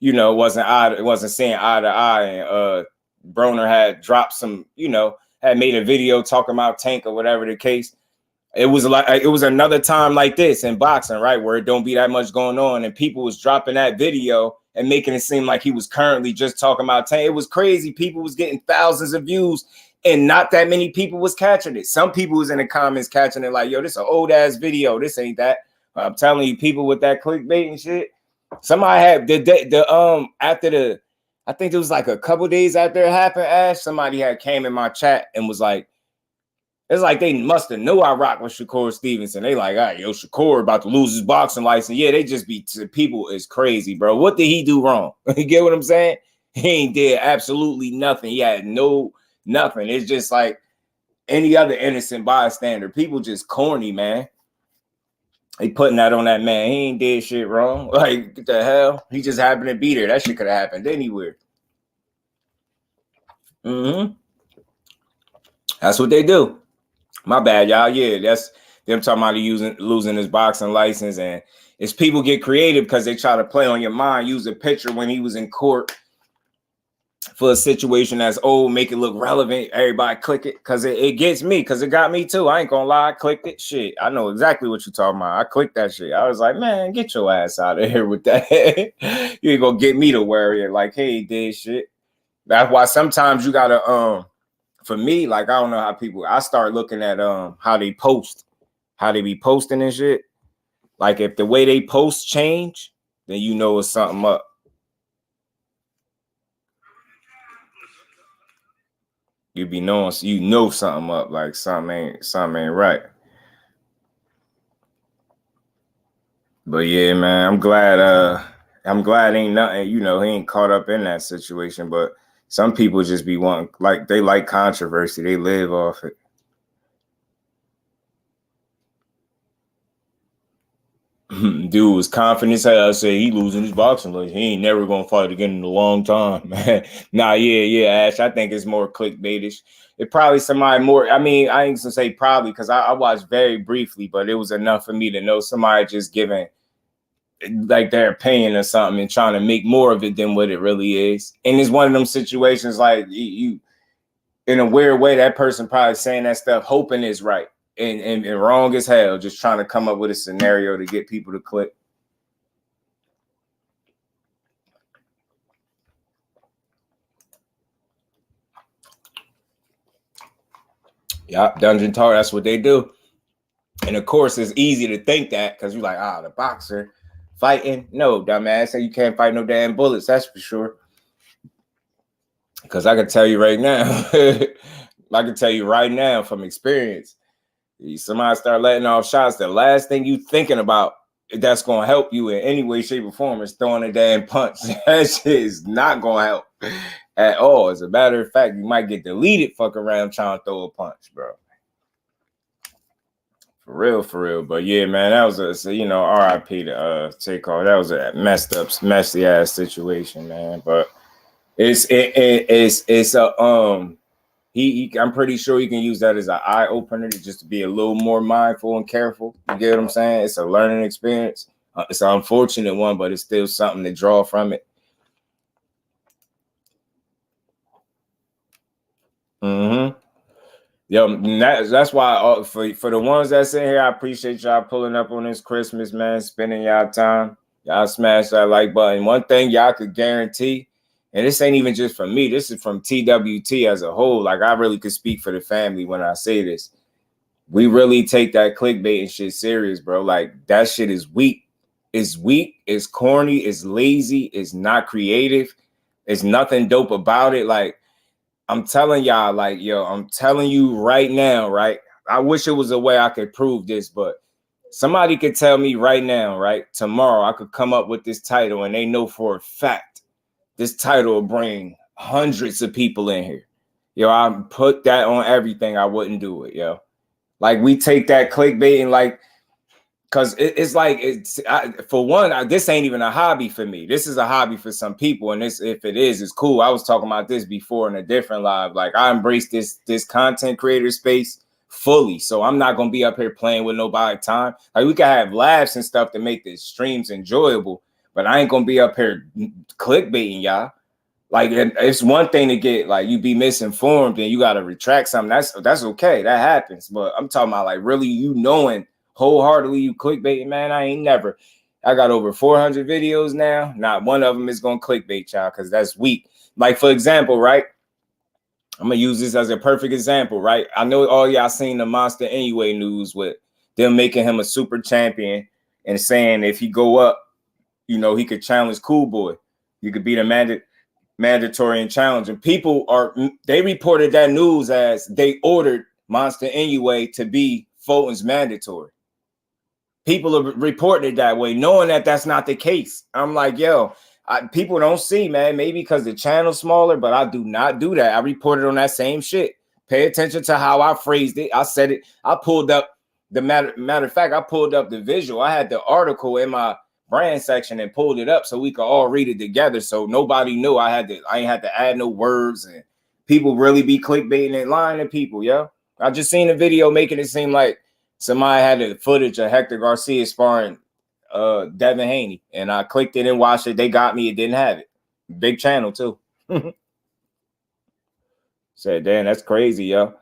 wasn't seeing eye to eye, and Broner had dropped some, had made a video talking about Tank or whatever the case. It was another time like this in boxing, right, where it don't be that much going on, and people was dropping that video and making it seem like he was currently just talking about Tank. It was crazy. People was getting thousands of views, and not that many people was catching it. Some people was in the comments catching it like, yo, this is an old ass video. This ain't that. I'm telling you, people with that clickbait and shit. Somebody had I think it was like a couple days after it happened, Ash, somebody had came in my chat and was like, it's like they must have knew I rock with Shakur Stevenson. They like, all right, yo, Shakur about to lose his boxing license. Yeah, they just be people is crazy, bro. What did he do wrong? You get what I'm saying? He ain't did absolutely nothing. He had nothing. It's just like any other innocent bystander. People just corny, man. They putting that on that man. He ain't did shit wrong. Like, what the hell? He just happened to be there. That shit could have happened anywhere. That's what they do. My bad, y'all. Yeah, that's them talking about losing his boxing license. And it's people get creative because they try to play on your mind. Use a picture when he was in court for a situation that's old, make it look relevant. Everybody click it because it gets me, because it got me too. I ain't gonna lie, I clicked it. Shit, I know exactly what you're talking about. I clicked that shit. I was like, man, get your ass out of here with that. You ain't gonna get me to worry it. Like, hey, did shit. That's why sometimes you gotta for me, like, I don't know how people, I start looking at how they post, how they be posting and shit. Like, if the way they post change, then it's something up. You be knowing, something up, like something ain't right. But yeah, man, I'm glad ain't nothing, he ain't caught up in that situation. But some people just be wanting, like, they like controversy, they live off it. Dude was confident as hell. I said he losing his boxing license. He ain't never gonna fight again in a long time. Nah, yeah, Ash. I think it's more clickbaitish. It probably somebody more. I mean, I ain't gonna say probably because I watched very briefly, but it was enough for me to know somebody just giving like their opinion or something and trying to make more of it than what it really is. And it's one of them situations like you in a weird way, that person probably saying that stuff hoping it's right. And wrong as hell, just trying to come up with a scenario to get people to click. Yeah, Dungeon Talk, that's what they do. And of course, it's easy to think that because you're like, the boxer fighting? No, dumbass. You can't fight no damn bullets. That's for sure. Because I can tell you right now, from experience, somebody start letting off shots, the last thing you thinking about that's going to help you in any way, shape, or form is throwing a damn punch. That shit is not going to help at all. As a matter of fact, you might get deleted fucking around trying to throw a punch, bro. For real. But yeah, man, that was a, RIP to Takeoff. That was a messy ass situation, man. But it's a I'm pretty sure you can use that as an eye opener to just to be a little more mindful and careful. You get what I'm saying? It's a learning experience. It's an unfortunate one, but it's still something to draw from it. Yo, that's why for the ones that's in here, I appreciate y'all pulling up on this Christmas, man, spending y'all time. Y'all smash that like button. One thing y'all could guarantee, and this ain't even just from me, this is from TWT as a whole. Like, I really could speak for the family when I say this. We really take that clickbait and shit serious, bro. Like, that shit is weak. It's weak, it's corny, it's lazy, it's not creative. It's nothing dope about it. Like, I'm telling y'all, like, yo, I'm telling you right now, right? I wish it was a way I could prove this, but somebody could tell me right now, right? Tomorrow I could come up with this title and they know for a fact this title will bring hundreds of people in here. Yo, I put that on everything. I wouldn't do it, yo. Like, we take that clickbait and like, because it's like, for one, this ain't even a hobby for me. This is a hobby for some people. And this, if it is, it's cool. I was talking about this before in a different live. Like, I embrace this content creator space fully. So I'm not going to be up here playing with nobody time. Like, we can have laughs and stuff to make the streams enjoyable, but I ain't going to be up here clickbaiting y'all. Like, it's one thing to get, like, you be misinformed and you got to retract something. That's okay. That happens. But I'm talking about, like, really you knowing wholeheartedly you clickbaiting, man. I got over 400 videos now. Not one of them is going to clickbait y'all because that's weak. Like, for example, right? I'm going to use this as a perfect example, right? I know all y'all seen the Monster Anyway news with them making him a super champion and saying if he go up, he could challenge Cool Boy. You could beat a mandatory and challenge. And they reported that news as they ordered Monster Anyway to be Fulton's mandatory. People are reporting it that way, knowing that that's not the case. I'm like, yo, people don't see, man. Maybe because the channel's smaller, but I do not do that. I reported on that same shit. Pay attention to how I phrased it. I said it. I pulled up the matter of fact, I pulled up the visual. I had the article in my brand section and pulled it up so we could all read it together. So nobody knew I ain't had to add no words, and people really be clickbaiting and lying to people, yo. I just seen a video making it seem like somebody had the footage of Hector Garcia sparring Devin Haney, and I clicked it and watched it. They got me. It didn't have it. Big channel too. Said, damn, that's crazy, yo.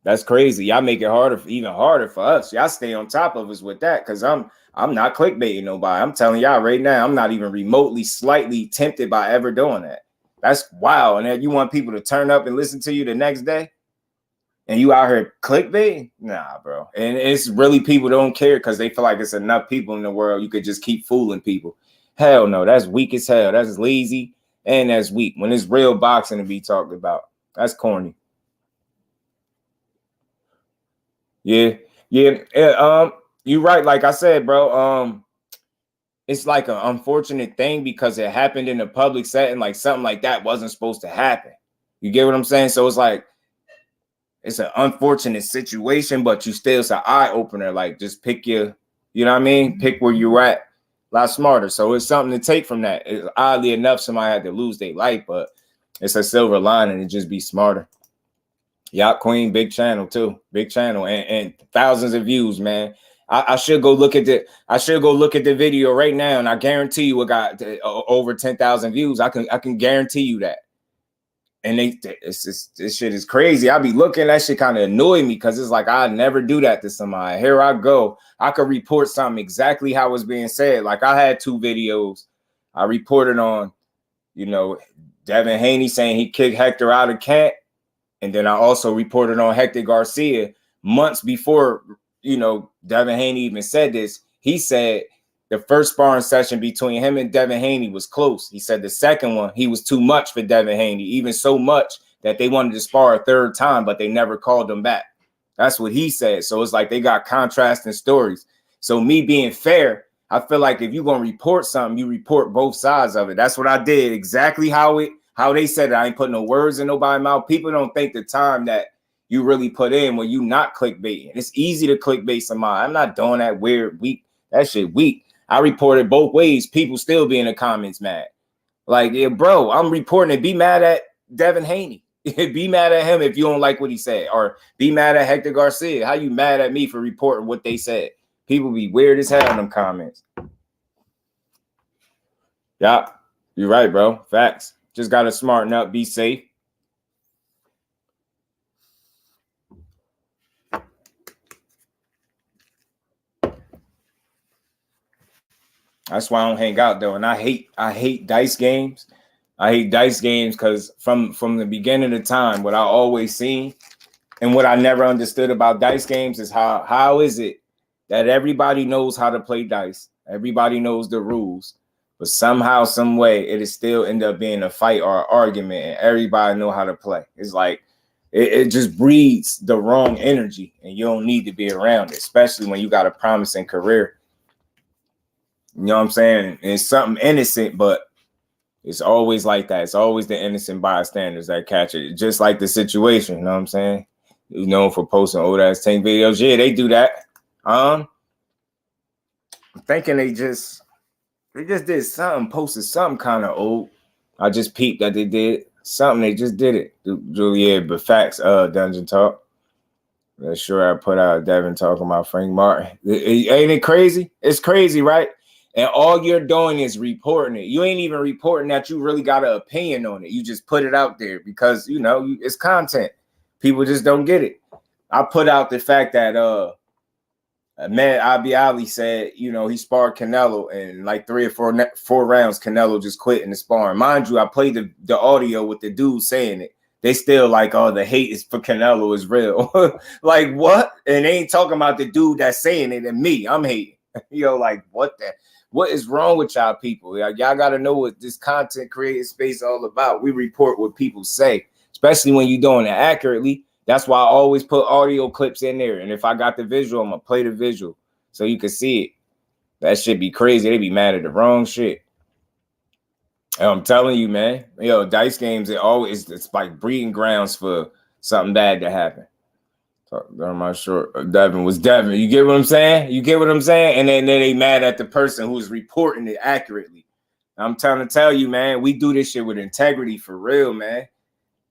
That's crazy. Y'all make it even harder for us. Y'all stay on top of us with that, because I'm not clickbaiting nobody. I'm telling y'all right now, I'm not even remotely slightly tempted by ever doing that. That's wild. And then you want people to turn up and listen to you the next day? And you out here clickbait? Nah, bro. And it's really people don't care because they feel like it's enough people in the world. You could just keep fooling people. Hell no, that's weak as hell. That's lazy and that's weak. When it's real boxing to be talked about, that's corny. Yeah. You're right. Like I said, bro. It's like an unfortunate thing because it happened in a public setting. Like something like that wasn't supposed to happen. You get what I'm saying? So it's like, it's an unfortunate situation, but it's an eye opener. Like, just pick you know what I mean? Pick where you're at. A lot smarter. So it's something to take from that. Oddly enough, somebody had to lose their life, but it's a silver lining to just be smarter. Yacht Queen, big channel too. Big channel and thousands of views, man. I should go look at the video right now, and I guarantee you it got over 10,000 views. I can guarantee you that. And this shit is crazy. I be looking, that shit kind of annoy me because it's like I never do that to somebody. Here I go. I could report something exactly how it's being said. Like, I had 2 videos. I reported on, Devin Haney saying he kicked Hector out of camp. And then I also reported on Hector Garcia months before, Devin Haney even said this. He said The first sparring session between him and Devin Haney was close. He said the second one, he was too much for Devin Haney, even so much that they wanted to spar a third time, but they never called him back. That's what he said. So it's like they got contrasting stories. So me being fair, I feel like if you're going to report something, you report both sides of it. That's what I did. Exactly how they said it. I ain't putting no words in nobody's mouth. People don't think the time that you really put in when you not clickbaiting. It's easy to clickbait somebody. I'm not doing that weird, weak. That shit weak. I reported both ways. People still be in the comments mad. Like, yeah, bro, I'm reporting it. Be mad at Devin Haney. Be mad at him if you don't like what he said. Or be mad at Hector Garcia. How you mad at me for reporting what they said? People be weird as hell in them comments. Yeah, you're right, bro. Facts. Just got to smarten up. Be safe. That's why I don't hang out, though. And I hate dice games. I hate dice games because from the beginning of time, what I always seen and what I never understood about dice games is how is it that everybody knows how to play dice? Everybody knows the rules, but somehow, some way, it is still end up being a fight or an argument, and everybody know how to play. It's like it just breeds the wrong energy, and you don't need to be around it, especially when you got a promising career. You know what I'm saying? It's something innocent, but it's always like that. It's always the innocent bystanders that catch it. Just like the situation, you know what I'm saying? You know, for posting old ass tank videos. Yeah, they do that. I'm thinking they just did something, posted something kind of old. I just peeped that they did something. They just did it. Yeah, but facts, Dungeon Talk. That's sure I put out Devin talking about Frank Martin. Ain't it crazy? It's crazy, right? And all you're doing is reporting it. You ain't even reporting that you really got an opinion on it. You just put it out there because, you know, it's content. People just don't get it. I put out the fact that man, Abi Ali said, you know, he sparred Canelo and like 3 or 4 rounds, Canelo just quit in the sparring. Mind you, I played the audio with the dude saying it. They still like, oh, the hate is for Canelo is real. Like, what? And they ain't talking about the dude that's saying it and me. I'm hating. Yo, like, what is wrong with y'all people? Y'all got to know what this content creating space is all about. We report what people say, especially when you're doing it accurately. That's why I always put audio clips in there. And if I got the visual, I'm going to play the visual so you can see it. That shit be crazy. They be mad at the wrong shit. And I'm telling you, man, yo, dice games, it's like breeding grounds for something bad to happen. So, I'm not sure. Devin was Devin. You get what I'm saying? You get what I'm saying? And then they mad at the person who's reporting it accurately. I'm trying to tell you, man, we do this shit with integrity for real, man.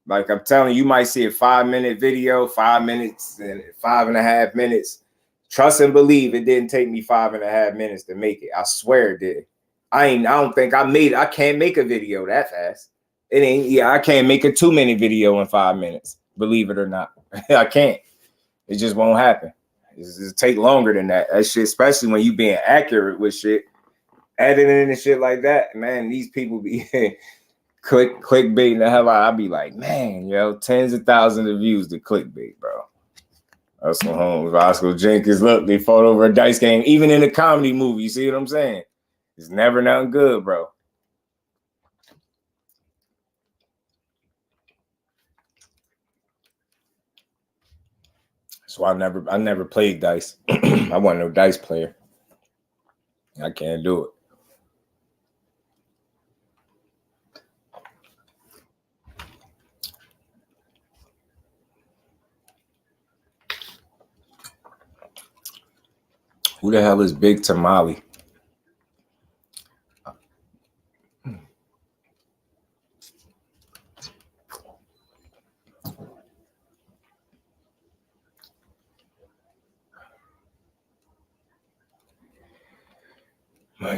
Like I'm telling you, you might see a 5-minute video, 5 minutes and 5.5 minutes. Trust and believe it didn't take me 5.5 minutes to make it. I swear it did. I don't think I can't make a video that fast. I can't make a 2-minute video in 5 minutes. Believe it or not. I can't. It just won't happen. It take longer than that. That shit, especially when you being accurate with shit, editing and shit like that. Man, these people be clickbaiting the hell out. I be like, man, yo, tens of thousands of views to clickbait, bro. Russell Holmes, Roscoe Jenkins, look, they fought over a dice game. Even in a comedy movie, you see what I'm saying? It's never nothing good, bro. So I never played dice. I wasn't no dice player. I can't do it. Who the hell is Big Tamale?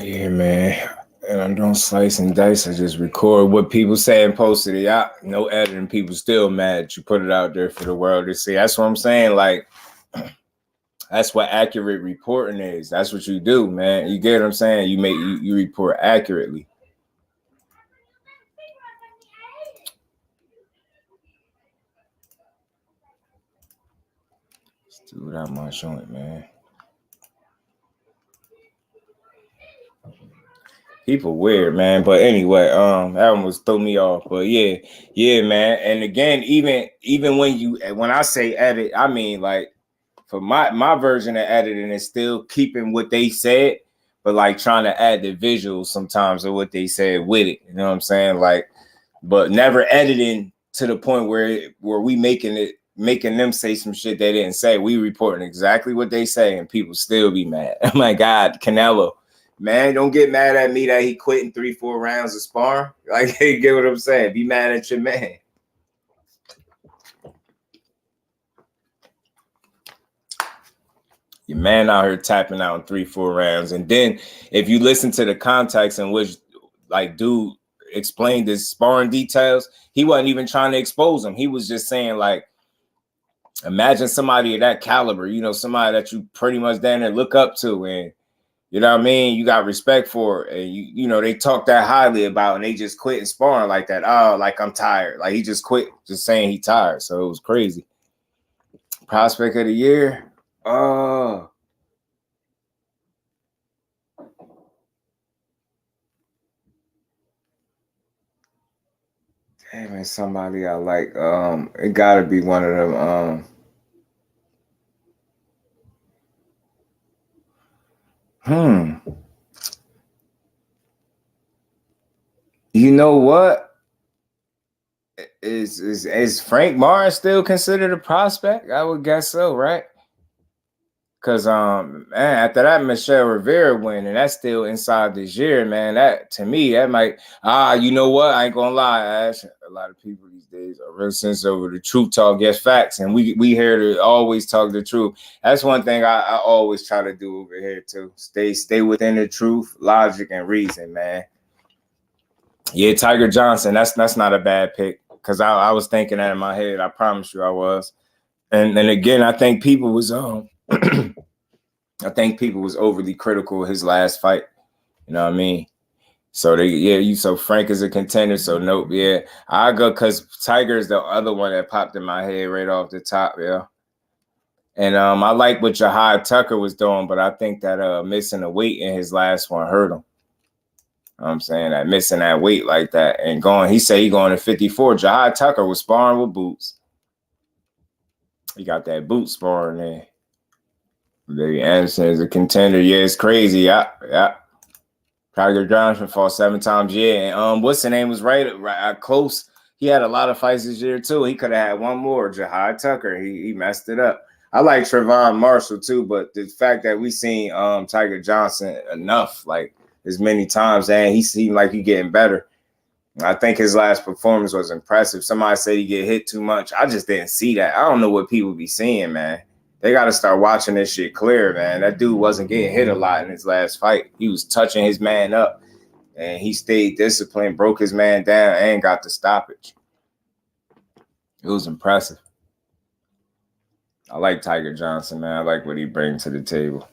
Yeah, man. And I don't slice and dice. I just record what people say and post it out. No editing. People still mad. You put it out there for the world to see. That's what I'm saying. Like, that's what accurate reporting is. That's what you do, man. You get what I'm saying? You report accurately. Let's do without my joint, man. People weird, man. But anyway, that one was throw me off. But yeah, man. And again, even when I say edit, I mean like for my version of editing is still keeping what they said, but like trying to add the visuals sometimes of what they said with it. You know what I'm saying? Like, but never editing to the point where we making them say some shit they didn't say. We reporting exactly what they say, and people still be mad. Oh my God, Canelo. Man, don't get mad at me that he quit in 3-4 rounds of sparring. Like, you get what I'm saying? Be mad at your man. Your man out here tapping out in 3-4 rounds. And then if you listen to the context in which, like, dude explained his sparring details, he wasn't even trying to expose him. He was just saying, like, imagine somebody of that caliber, you know, somebody that you pretty much down there look up to, and you know what I mean? You got respect for it. And you know, they talk that highly about, and they just quit and sparring like that. Oh, like I'm tired. Like he just quit, just saying he tired. So it was crazy. Prospect of the year. Oh. Damn, it's somebody I like. It gotta be one of them. You know what? Is Frank Martin still considered a prospect? I would guess so, right? Because man, after that Michelle Rivera win, and that's still inside this year, man. That to me, that might you know what? I ain't gonna lie, Ash. A lot of people these days are real sensitive over the truth talk, yes, facts. And we here to always talk the truth. That's one thing I always try to do over here too. Stay within the truth, logic, and reason, man. Yeah, Tiger Johnson, that's not a bad pick. Cause I was thinking that in my head. I promise you I was. And again, I think people was I think people was overly critical of his last fight. You know what I mean? So so Frank is a contender. So nope, yeah. I go because Tiger is the other one that popped in my head right off the top, yeah. And I like what Jahad Tucker was doing, but I think that missing the weight in his last one hurt him. You know what I'm saying? That missing that weight like that and he said he going to 54. Jahad Tucker was sparring with Boots. He got that boot sparring there. Davey Anderson is a contender. Yeah, it's crazy. Yeah. Tiger Johnson fought 7 times. Yeah, and what's the name was right close. He had a lot of fights this year too. He could have had one more. Jahad Tucker. He messed it up. I like Trevon Marshall too, but the fact that we seen Tiger Johnson enough, like as many times, and he seemed like he getting better. I think his last performance was impressive. Somebody said he get hit too much. I just didn't see that. I don't know what people be seeing, man. They got to start watching this shit clear, man. That dude wasn't getting hit a lot in his last fight. He was touching his man up, and he stayed disciplined, broke his man down, and got the stoppage. It was impressive. I like Tiger Johnson, man. I like what he brings to the table.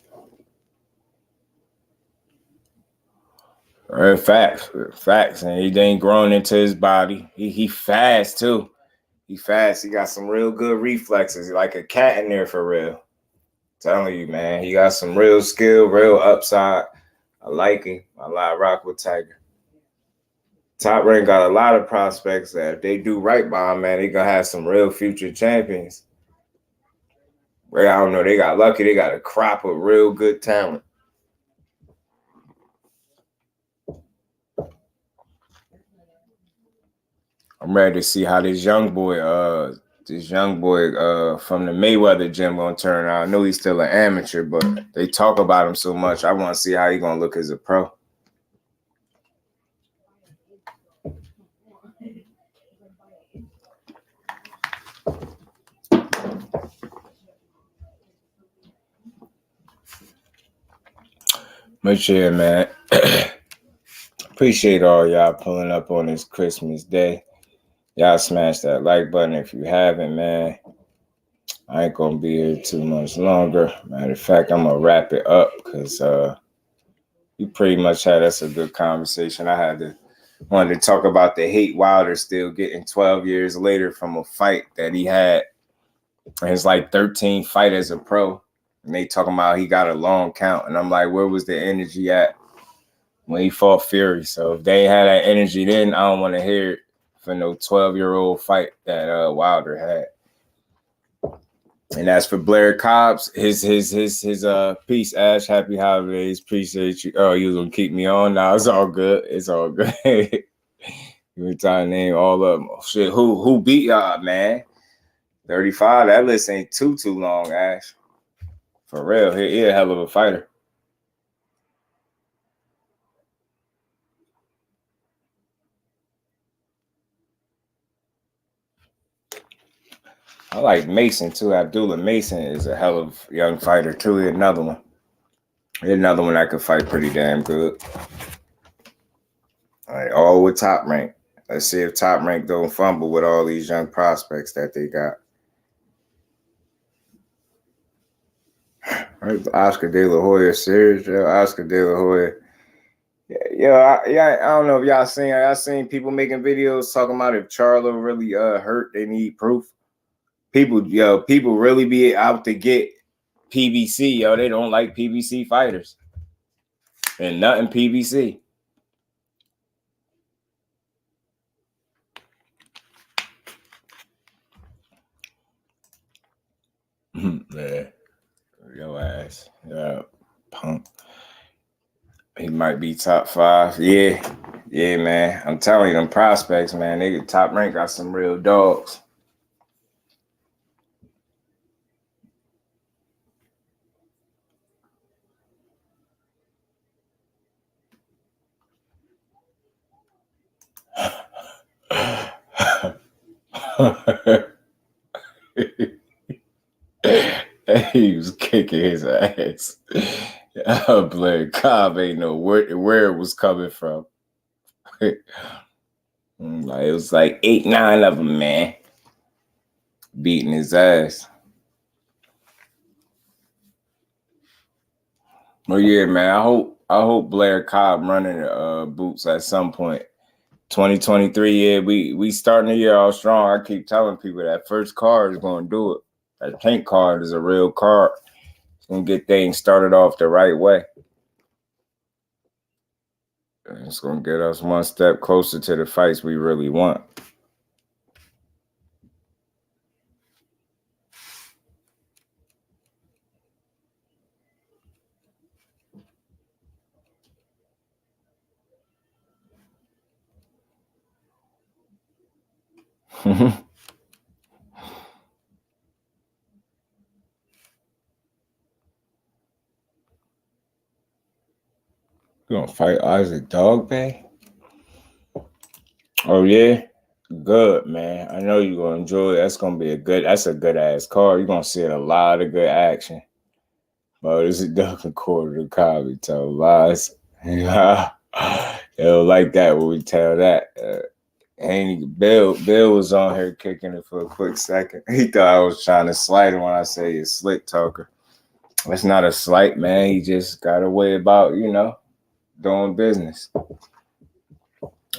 Facts, and he ain't grown into his body. He fast too. He fast. He got some real good reflexes, like a cat in there for real. Telling you, man, he got some real skill, real upside. I like him. I rock with Tiger. Top Rank got a lot of prospects that if they do right by him, man, they gonna have some real future champions. Well, I don't know. They got lucky. They got a crop of real good talent. I'm ready to see how this young boy from the Mayweather gym gonna turn out. I know he's still an amateur, but they talk about him so much. I want to see how he gonna look as a pro. But yeah, man. Appreciate all y'all pulling up on this Christmas day. Y'all smash that like button if you haven't, man. I ain't gonna be here too much longer. Matter of fact, I'm gonna wrap it up because you pretty much had us a good conversation. Wanted to talk about the hate Wilder still getting 12 years later from a fight that he had. His like 13th fight as a pro. And they talking about he got a long count. And I'm like, where was the energy at when he fought Fury. So if they had that energy then, I don't want to hear it for no 12-year-old fight that Wilder had. And as for Blair Cobbs, his peace, Ash, happy holidays. Appreciate you. Oh, you was gonna keep me on? Nah, it's all good. It's all good. You were trying to name all of them. Oh, shit, who beat y'all, man? 35. That list ain't too long, Ash. For real, he a hell of a fighter. I like Mason too. Abdullah Mason is a hell of a young fighter too. He's another one. Another one that could fight pretty damn good. All right, all with Top Rank. Let's see if Top Rank don't fumble with all these young prospects that they got. All right, Oscar De La Hoya series, yo. Oscar De La Hoya. Yeah, I don't know if y'all seen people making videos talking about if Charlo really hurt, they need proof. People really be out to get PBC, yo. They don't like PBC fighters. And nothing PBC. Man. Yo ass. Yeah. Punk. He might be top 5. Yeah, man. I'm telling you, them prospects, man. They Top Rank got some real dogs. He was kicking his ass. Blair Cobb ain't know where it was coming from. It was like 8, 9 of them, man, beating his ass. Well, yeah, man. I hope Blair Cobb running boots at some point. 2023, yeah, we starting the year off strong. I keep telling people that first card is going to do it. That pink card is a real card. It's going to get things started off the right way. And it's going to get us one step closer to the fights we really want. You gonna fight Isaac Dogbay? Oh yeah, good, man. I know you're gonna enjoy it. That's a good ass card. You're gonna see a lot of good action. But this is Duncan Quarter to Cobby tell lies. They'll like that when we tell that. Bill was on here kicking it for a quick second. He thought I was trying to slight him when I say he's slick talker. It's not a slight, man. He just got a way about, doing business.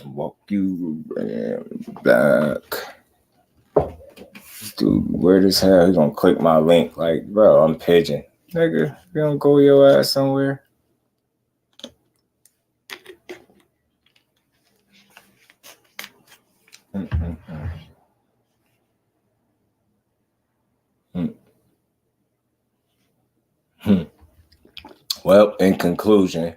Walk you back. Dude, weird as hell. He's gonna click my link. Like, bro, I'm pigeon. Nigga, you don't go your ass somewhere. Well, in conclusion,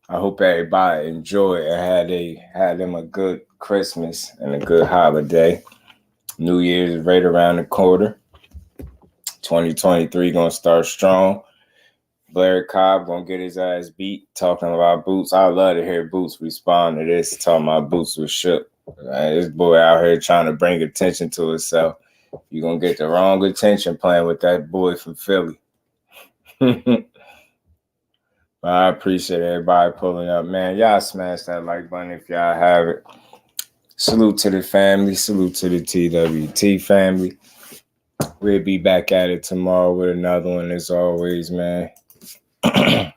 I hope everybody enjoyed and had them a good Christmas and a good holiday. New Year's is right around the corner. 2023 gonna start strong. Blair Cobb gonna get his ass beat. Talking about Boots. I love to hear Boots respond to this. Talking about Boots was shook. This boy out here trying to bring attention to himself. You're gonna get the wrong attention playing with that boy from Philly. I appreciate everybody pulling up, man. Y'all smash that like button if y'all have it. Salute to the family. Salute to the TWT family. We'll be back at it tomorrow with another one as always, man. And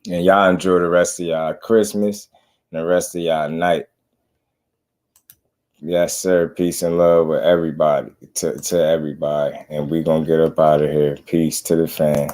y'all enjoy the rest of y'all Christmas and the rest of y'all night. Yes, sir. Peace and love with everybody, to everybody. And we gonna get up out of here. Peace to the fam.